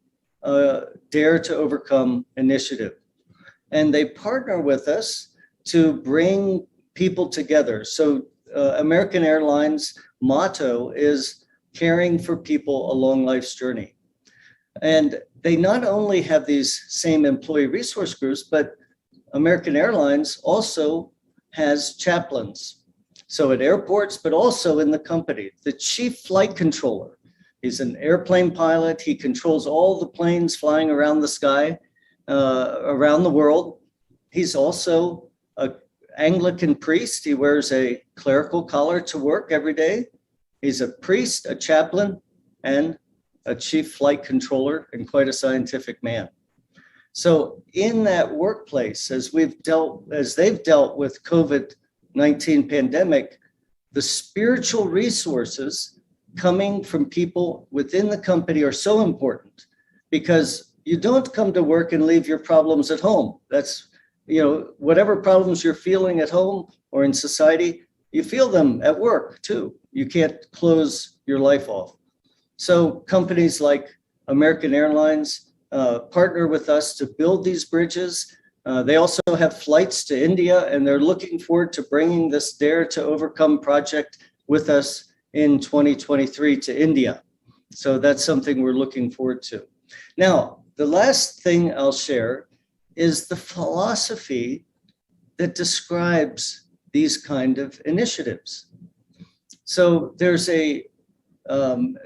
Dare to Overcome initiative. And they partner with us to bring people together. So American Airlines' motto is caring for people along life's journey. And they not only have these same employee resource groups, but American Airlines also has chaplains. So at airports, but also in the company, the chief flight controller, he's an airplane pilot. He controls all the planes flying around the sky, around the world. He's also an Anglican priest. He wears a clerical collar to work every day. He's a priest, a chaplain, and a chief flight controller, and quite a scientific man. So in that workplace, as they've dealt with COVID-19 pandemic, the spiritual resources coming from people within the company are so important, because you don't come to work and leave your problems at home. That's, whatever problems you're feeling at home or in society, you feel them at work too. You can't close your life off. So companies like American Airlines partner with us to build these bridges. They also have flights to India, and they're looking forward to bringing this Dare to Overcome project with us in 2023 to India. So that's something we're looking forward to. Now, the last thing I'll share is the philosophy that describes these kind of initiatives. So there's a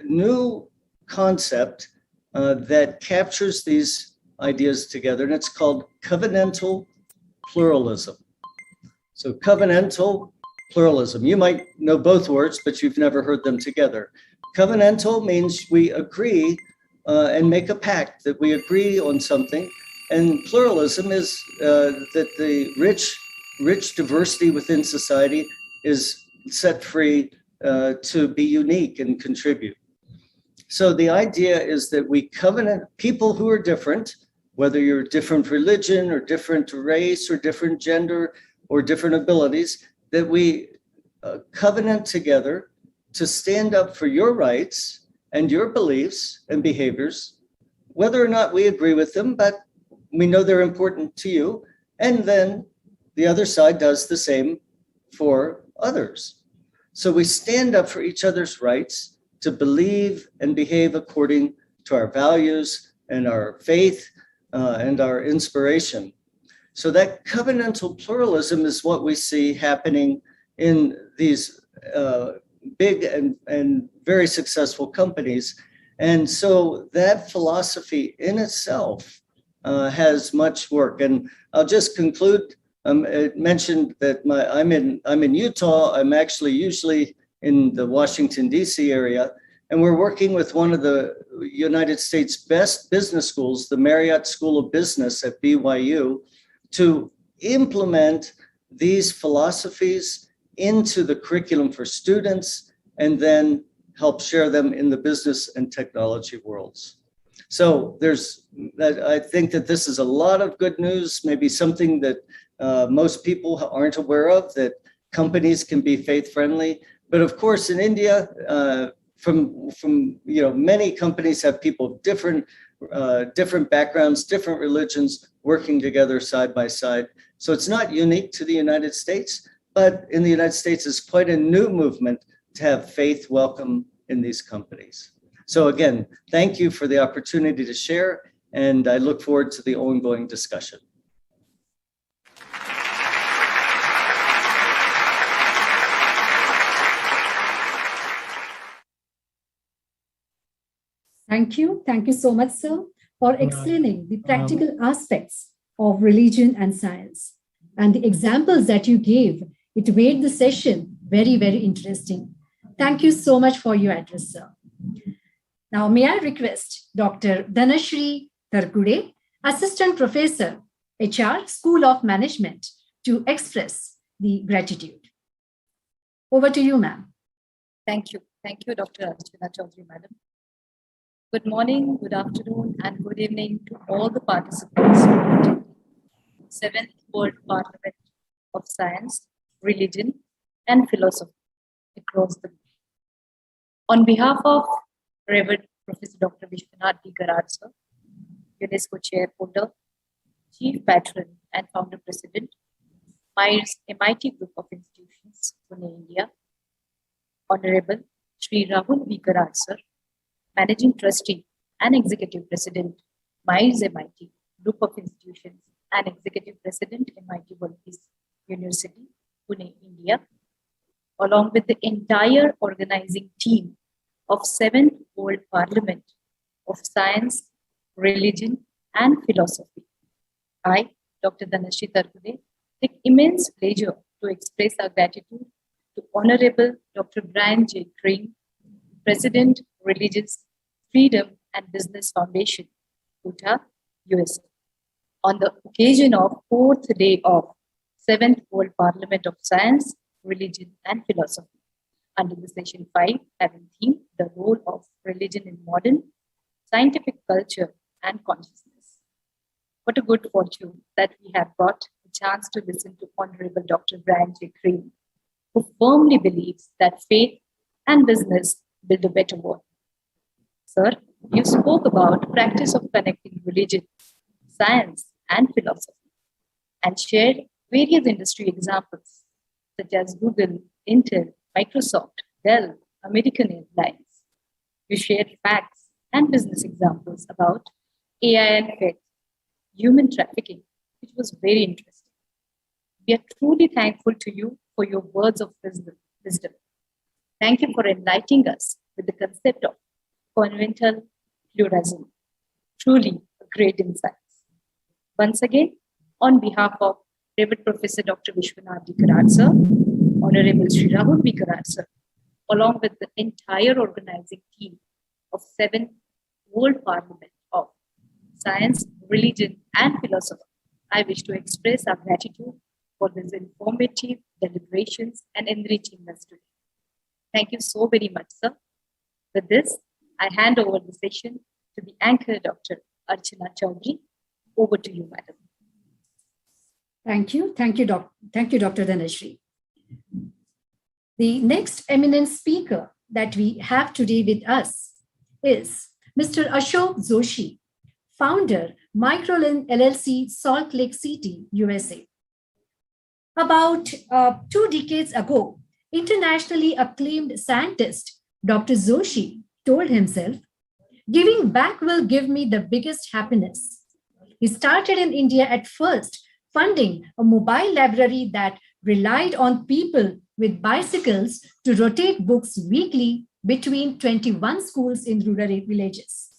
new concept that captures these ideas together, and it's called covenantal pluralism. So covenantal pluralism. You might know both words, but you've never heard them together. Covenantal means we agree and make a pact that we agree on something. And pluralism is that the rich diversity within society is set free to be unique and contribute. So the idea is that we covenant people who are different, whether you're different religion or different race or different gender or different abilities, that we covenant together to stand up for your rights and your beliefs and behaviors, whether or not we agree with them, but we know they're important to you. And then the other side does the same for others. So we stand up for each other's rights to believe and behave according to our values and our faith and our inspiration. So that covenantal pluralism is what we see happening in these big and very successful companies. And so that philosophy in itself has much work. And I'll just conclude. It mentioned that I'm in Utah. I'm actually usually in the Washington, D.C. area. And we're working with one of the United States' best business schools, the Marriott School of Business at BYU, to implement these philosophies into the curriculum for students and then help share them in the business and technology worlds. So I think that this is a lot of good news, maybe something that most people aren't aware of, that companies can be faith-friendly. But of course, in India, from many companies have people of different backgrounds, different religions working together side by side. So it's not unique to the United States, but in the United States, it's quite a new movement to have faith welcome in these companies. So again, thank you for the opportunity to share, and I look forward to the ongoing discussion. Thank you. Thank you so much, sir, for explaining the practical aspects of religion and science. And the examples that you gave, it made the session very, very interesting. Thank you so much for your address, sir. Now, may I request Dr. Dhanashri Tarkude, Assistant Professor, HR, School of Management, to express the gratitude. Over to you, ma'am. Thank you. Thank you, Dr. Archana Chaudhary, madam. Good morning, good afternoon, and good evening to all the participants in the 7th World Parliament of Science, Religion, and Philosophy across the globe. On behalf of Reverend Professor Dr. Vishwanath D. Garad, sir, UNESCO Chairholder, Chief Patron and Founder President, MIT Group of Institutions, Pune, India, Honorable Shri Rahul V. Garad, sir, Managing Trustee and Executive President, MITES MIT Group of Institutions and Executive President, MIT World Peace University, Pune, India, along with the entire organizing team of 7th World Parliament of Science, Religion, and Philosophy. I, Dr. Dhanashri Tarkude, take immense pleasure to express our gratitude to Honorable Dr. Brian J. Crane, President, Religious Freedom and Business Foundation, Utah, USA, on the occasion of 4th day of 7th World Parliament of Science, Religion, and Philosophy, under the session 5, having theme, the role of religion in modern scientific culture and consciousness. What a good fortune that we have got a chance to listen to Honorable Dr. Brian J. Crane, who firmly believes that faith and business build a better world. Sir, you spoke about practice of connecting religion, science, and philosophy, and shared various industry examples, such as Google, Intel, Microsoft, Dell, American Airlines. You shared facts and business examples about AI and faith, human trafficking, which was very interesting. We are truly thankful to you for your words of wisdom. Thank you for enlightening us with the concept of covenantal pluralism. Truly a great insight. Once again, on behalf of Reverend Professor Dr. Vishwashanti Karad sir, Honorable Shri Rahul B. Karad sir, along with the entire organizing team of 7th World Parliament of Science, Religion and Philosophy, I wish to express our gratitude for these informative deliberations and enriching us today. Thank you so very much, sir. With this, I hand over the session to the anchor, Dr. Archana Chaudhary. Over to you, madam. Thank you. Thank you, Dr. Dhanashree. The next eminent speaker that we have today with us is Mr. Ashok Joshi, founder, Microlin LLC, Salt Lake City, USA. About 2 decades ago, internationally acclaimed scientist Dr. Joshi told himself, "Giving back will give me the biggest happiness." He started in India at first, funding a mobile library that relied on people with bicycles to rotate books weekly between 21 schools in rural villages.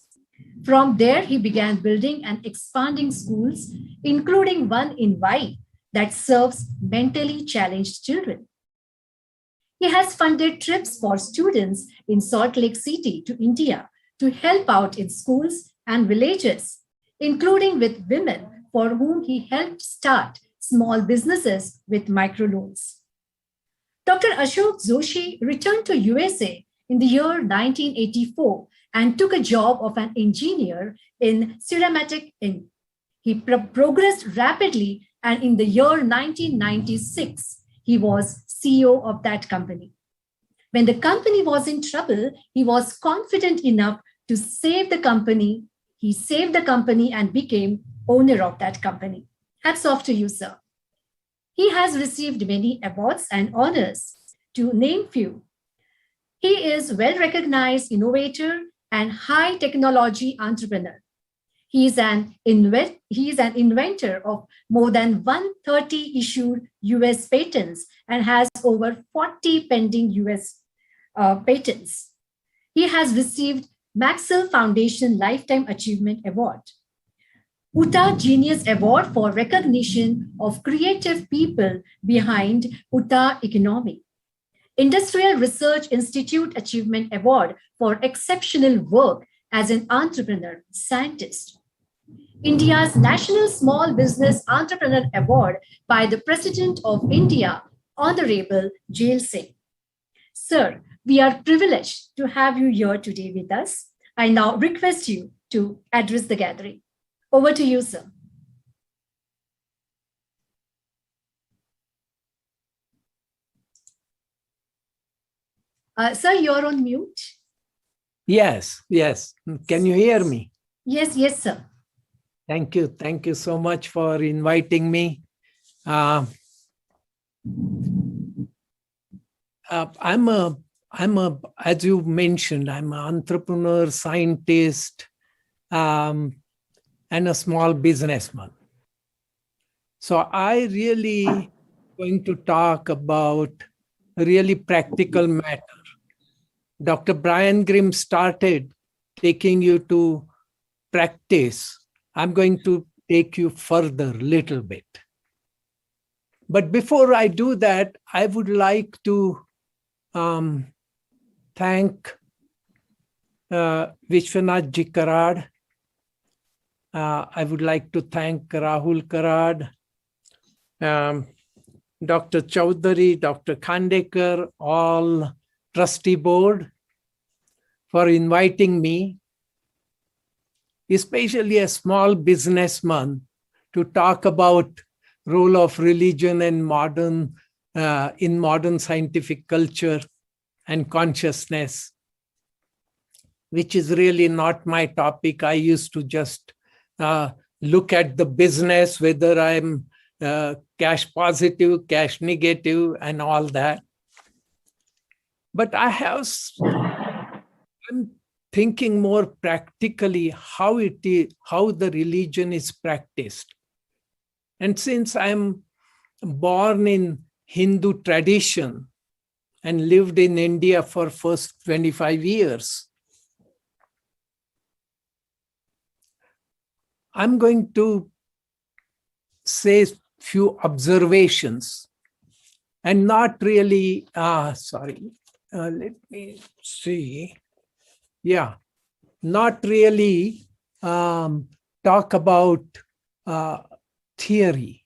From there, he began building and expanding schools, including one in Vai that serves mentally challenged children. He has funded trips for students in Salt Lake City to India to help out in schools and villages, including with women for whom he helped start small businesses with microloans. Dr. Ashok Joshi returned to USA in the year 1984 and took a job of an engineer in Ceramatic Inc. He progressed rapidly, and in the year 1996, he was CEO of that company. When the company was in trouble, he was confident enough to save the company. He saved the company and became owner of that company. Hats off to you, sir. He has received many awards and honors. To name few, he is well-recognized innovator and high technology entrepreneur. He is an inventor of more than 130 issued US patents and has over 40 pending US patents. He has received Maxwell Foundation Lifetime Achievement Award, Utah Genius Award for recognition of creative people behind Utah economy, Industrial Research Institute Achievement Award for exceptional work as an entrepreneur, scientist, India's National Small Business Entrepreneur Award by the President of India, Honorable Jail Singh. Sir, we are privileged to have you here today with us. I now request you to address the gathering. Over to you, sir. Sir, you're on mute. Yes. Can you hear me? Yes, sir. Thank you. Thank you so much for inviting me. As you mentioned, I'm an entrepreneur, scientist, and a small businessman. So I really going to talk about a really practical matter. Dr. Brian Grimm started taking you to practice. I'm going to take you further a little bit. But before I do that, I would like to thank Vishwanathji Karad. I would like to thank Rahul Karad, Dr. Chaudhary, Dr. Khandekar, all trustee board for inviting me, especially a small businessman, to talk about role of religion and in modern scientific culture and consciousness, which is really not my topic. I used to just look at the business, whether I'm cash positive, cash negative, and all that. But I'm thinking more practically how the religion is practiced. And since I'm born in Hindu tradition and lived in India for first 25 years, I'm going to say few observations and not really, let me see. Yeah, not really talk about theory.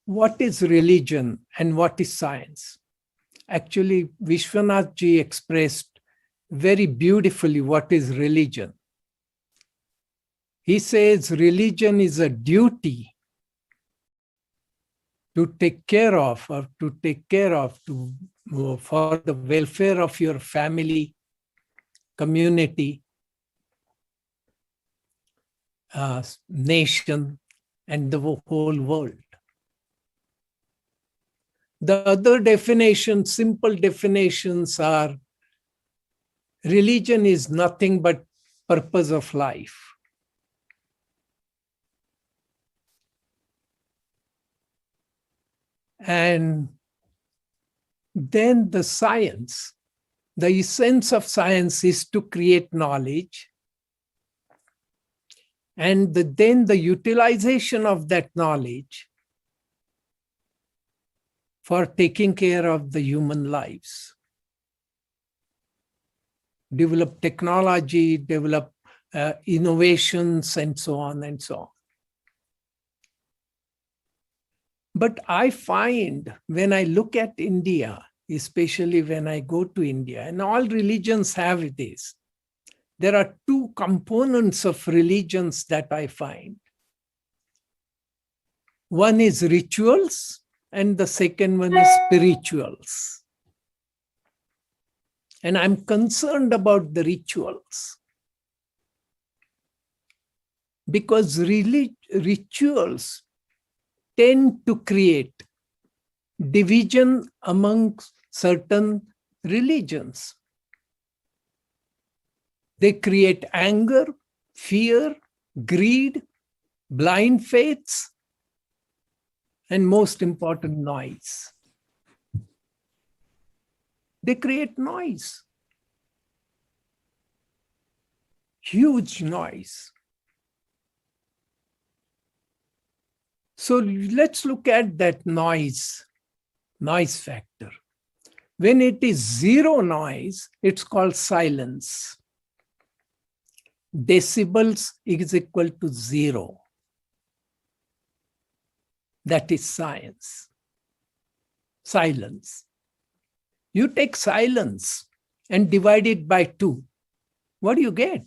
What is religion and what is science? Actually, Vishwanath ji expressed very beautifully what is religion. He says religion is a duty to take care of, for the welfare of your family, community, nation, and the whole world. The other definitions, simple definitions, are religion is nothing but purpose of life. And then the science, the essence of science is to create knowledge. And then the utilization of that knowledge for taking care of the human lives. Develop technology, develop innovations, and so on and so on. But I find when I look at India, especially when I go to India, and all religions have this, there are two components of religions that I find. One is rituals, and the second one is spirituals. And I'm concerned about the rituals. Because rituals tend to create division among certain religions. They create anger, fear, greed, blind faiths, and most important, noise. They create noise. Huge noise. So let's look at that noise factor. When it is zero noise, it's called silence. Decibels is equal to 0. That is science. Silence. You take silence and divide it by 2. What do you get?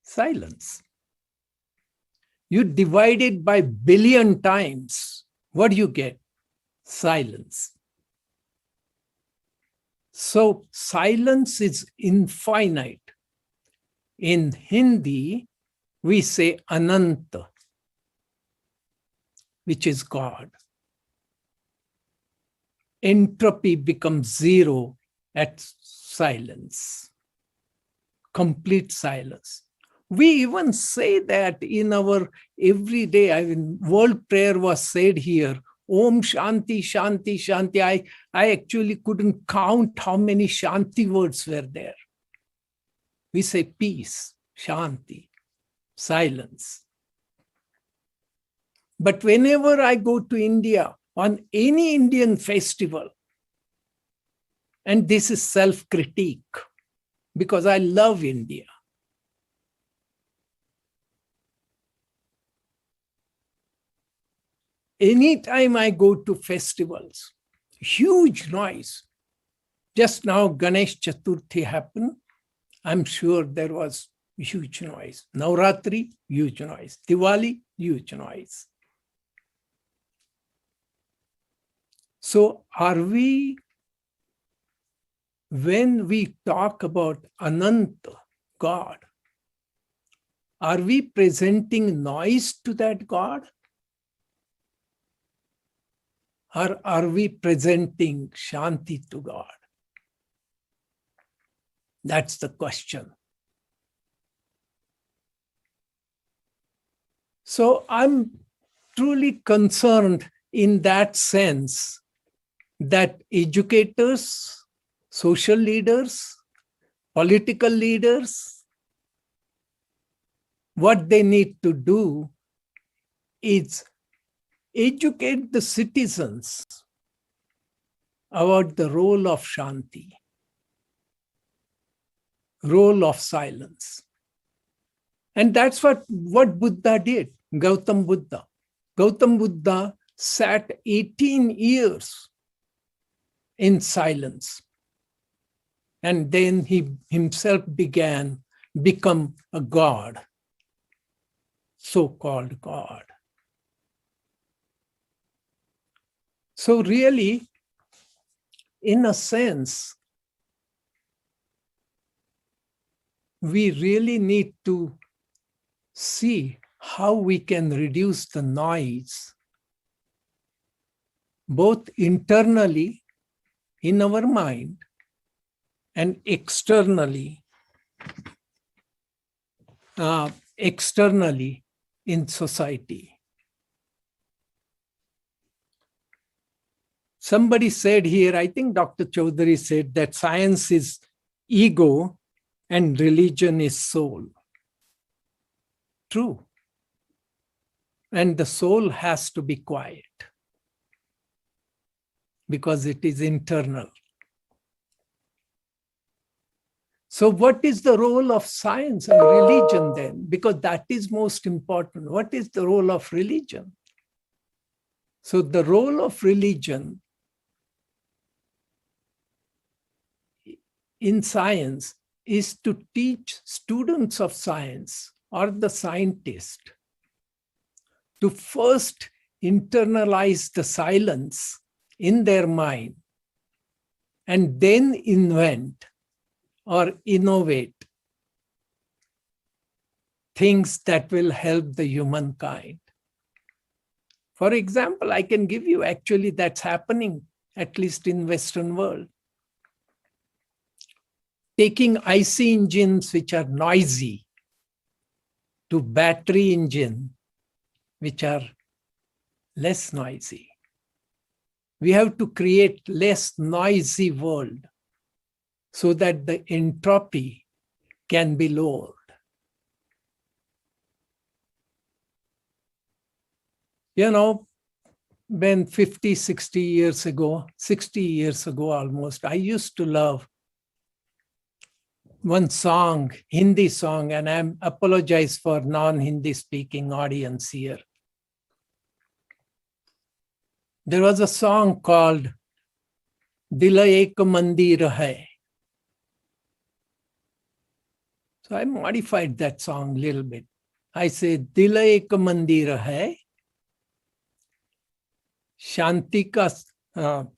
Silence. You divide it by billion times. What do you get? Silence. So silence is infinite. In Hindi, we say Ananta, which is God. Entropy becomes 0 at silence. Complete silence. We even say that in our everyday, world prayer was said here, Om Shanti, Shanti, Shanti. I actually couldn't count how many Shanti words were there. We say peace, Shanti, silence. But whenever I go to India, on any Indian festival, and this is self-critique, because I love India. Anytime I go to festivals, huge noise. Just now Ganesh Chaturthi happened. I'm sure there was huge noise. Navratri, huge noise. Diwali, huge noise. So when we talk about Ananta, God, are we presenting noise to that God? Or are we presenting Shanti to God? That's the question. So I'm truly concerned in that sense that educators, social leaders, political leaders, what they need to do is educate the citizens about the role of Shanti, role of silence. And that's what Buddha did, Gautam Buddha. Gautam Buddha sat 18 years in silence. And then he himself become a god, so-called God. So really, in a sense, we really need to see how we can reduce the noise, both internally in our mind and externally in society. Somebody said here, I think Dr. Chaudhary said that science is ego and religion is soul. True. And the soul has to be quiet because it is internal. So what is the role of science and religion then? Because that is most important. What is the role of religion? So the role of religion in science is to teach students of science or the scientist to first internalize the silence in their mind and then invent or innovate things that will help the humankind. For example, I can give you actually that's happening, at least in Western world. Taking IC engines which are noisy to battery engine which are less noisy. We have to create less noisy world so that the entropy can be lowered. You know, when 50, 60 years ago almost, I used to love one song, Hindi song, and I apologize for non-Hindi speaking audience here. There was a song called Dil Ek Mandir Hai. So I modified that song a little bit. I say, Dil Ek Mandir Hai, शांति का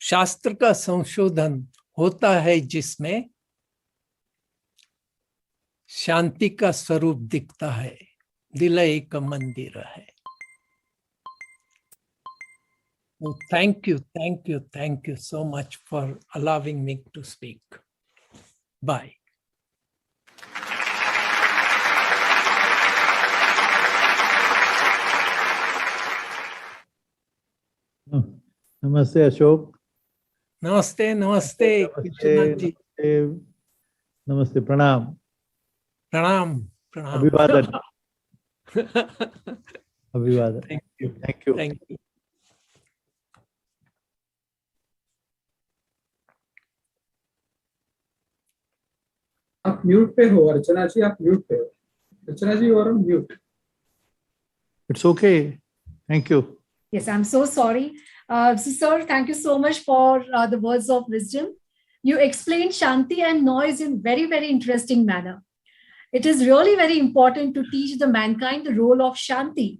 शास्त्र का संशोधन होता है जिसमें शांति का स्वरूप दिखता है, दिल एक मंदिर है. Oh, thank you so much for allowing me to speak. Bye. Namaste, Ashok. Namaste. Namaste, namaste, pranam. Pranam. Abhivadan. Abhivadan. Thank you. आप म्यूट पे हो अर्चना जी, आप म्यूट पे हो. अर्चना जी, you are on mute. It's okay. Thank you. Yes, I'm so sorry. So, sir, thank you so much for the words of wisdom. You explained Shanti and noise in very, very interesting manner. It is really very important to teach the mankind the role of Shanti.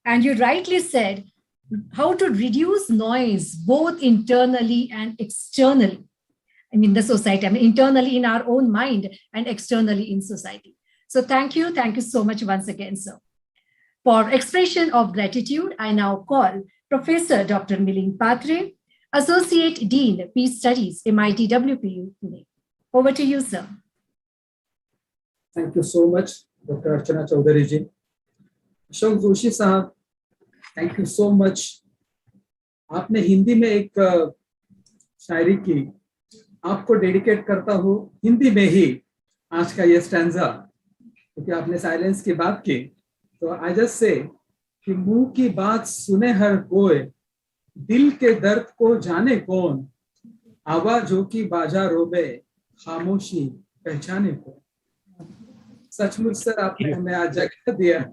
And you rightly said how to reduce noise both internally and externally. I mean, the society, internally in our own mind and externally in society. So thank you so much once again, sir. For expression of gratitude, I now call Professor Dr. Milind Patre, Associate Dean, Peace Studies, MIT WPU, Pune. Over to you, sir. Thank you so much, Dr. Archana Chaudhary ji. Ashok Joshi साहब, thank you so much. आपने हिंदी में एक शायरी की, आपको dedicate करता हूँ हिंदी में ही आज का ये स्टैंजा, क्योंकि आपने साइलेंस की बात की. So I just say कि मुंह की बात सुने हर कोई, दिल के दर्द को जाने कौन, आवाजों की बाजा रोबे, खामोशी पहचाने कौन. सचमुच सर आपने हमें आज जगह दिया.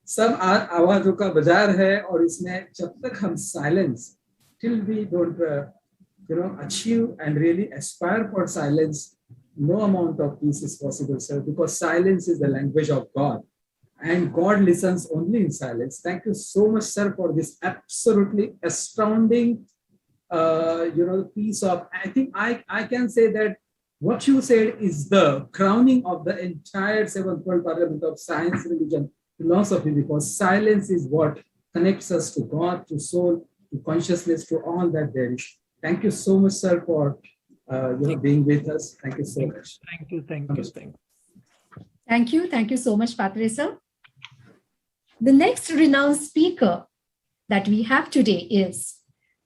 सब आवाजों का बाजार है और इसमें जब तक हम silence, till we don't achieve and really aspire for silence, no amount of peace is possible, sir, because silence is the language of God and God listens only in silence. Thank you so much, sir, for this absolutely astounding piece of, I think I can say that what you said is the crowning of the entire Seventh World Parliament of Science, Religion, Philosophy, because silence is what connects us to God, to soul, to consciousness, to all that there is. Thank you so much, sir, for being with us. Thank you so much. Thank you. Thank you so much, Patre sir. The next renowned speaker that we have today is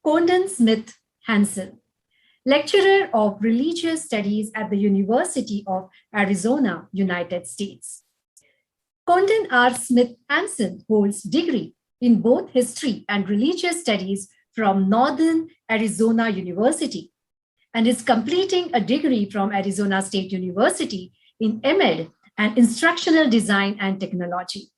Condon Smith Hansen, lecturer of religious studies at the University of Arizona, United States. Condon R. Smith Hansen holds degree in both history and religious studies from Northern Arizona University and is completing a degree from Arizona State University in MEd and Instructional Design and Technology.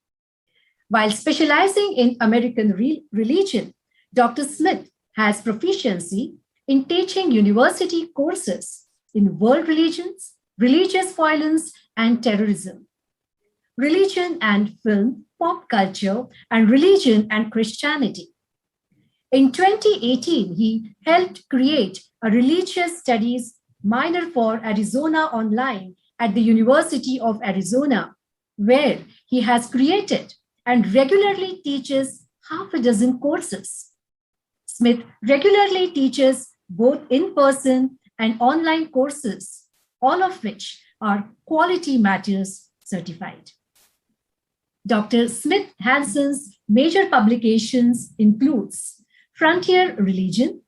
While specializing in American religion, Dr. Smith has proficiency in teaching university courses in world religions, religious violence and terrorism, religion and film, pop culture, and religion and Christianity. In 2018, he helped create a religious studies minor for Arizona Online at the University of Arizona, where he has created and regularly teaches half a dozen courses. Smith regularly teaches both in-person and online courses, all of which are Quality Matters certified. Dr. Smith Hansen's major publications includes Frontier Religion,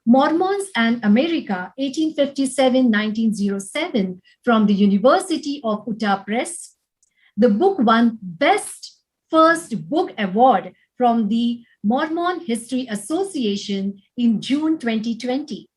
Mormons and America, 1857-1907 from the University of Utah Press. The book won Best First Book Award from the Mormon History Association in June 2020.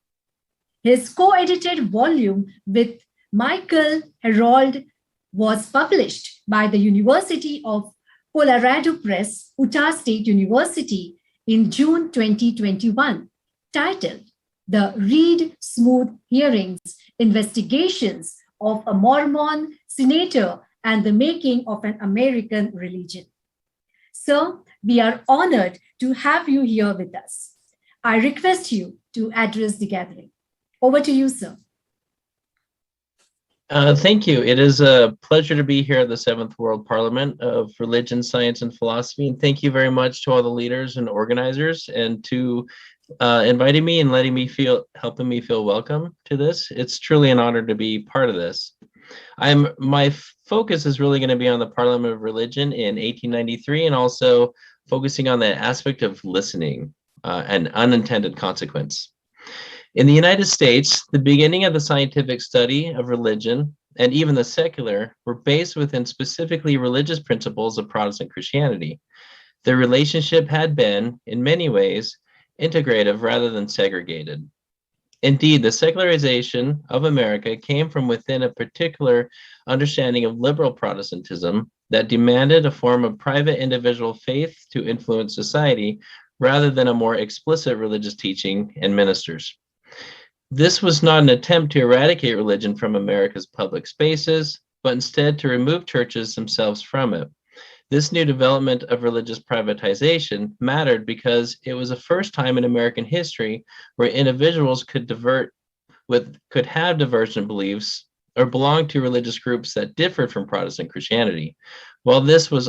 His co-edited volume with Michael Herold was published by the University of Colorado Press, Utah State University in June 2021, titled The Reed Smoot Hearings, Investigations of a Mormon Senator and the Making of an American Religion. Sir, we are honored to have you here with us. I request you to address the gathering. Over to you, sir. Thank you. It is a pleasure to be here at the Seventh World Parliament of Religion, Science, and Philosophy. And thank you very much to all the leaders and organizers and to inviting me and helping me feel welcome to this. It's truly an honor to be part of this. My focus is really going to be on the Parliament of Religion in 1893 and also focusing on the aspect of listening and unintended consequence. In the United States, the beginning of the scientific study of religion and even the secular were based within specifically religious principles of Protestant Christianity. The relationship had been, in many ways, integrative rather than segregated. Indeed, the secularization of America came from within a particular understanding of liberal Protestantism that demanded a form of private individual faith to influence society rather than a more explicit religious teaching and ministers. This was not an attempt to eradicate religion from America's public spaces, but instead to remove churches themselves from it. This new development of religious privatization mattered because it was the first time in American history where individuals could have divergent beliefs or belong to religious groups that differed from Protestant Christianity. While this was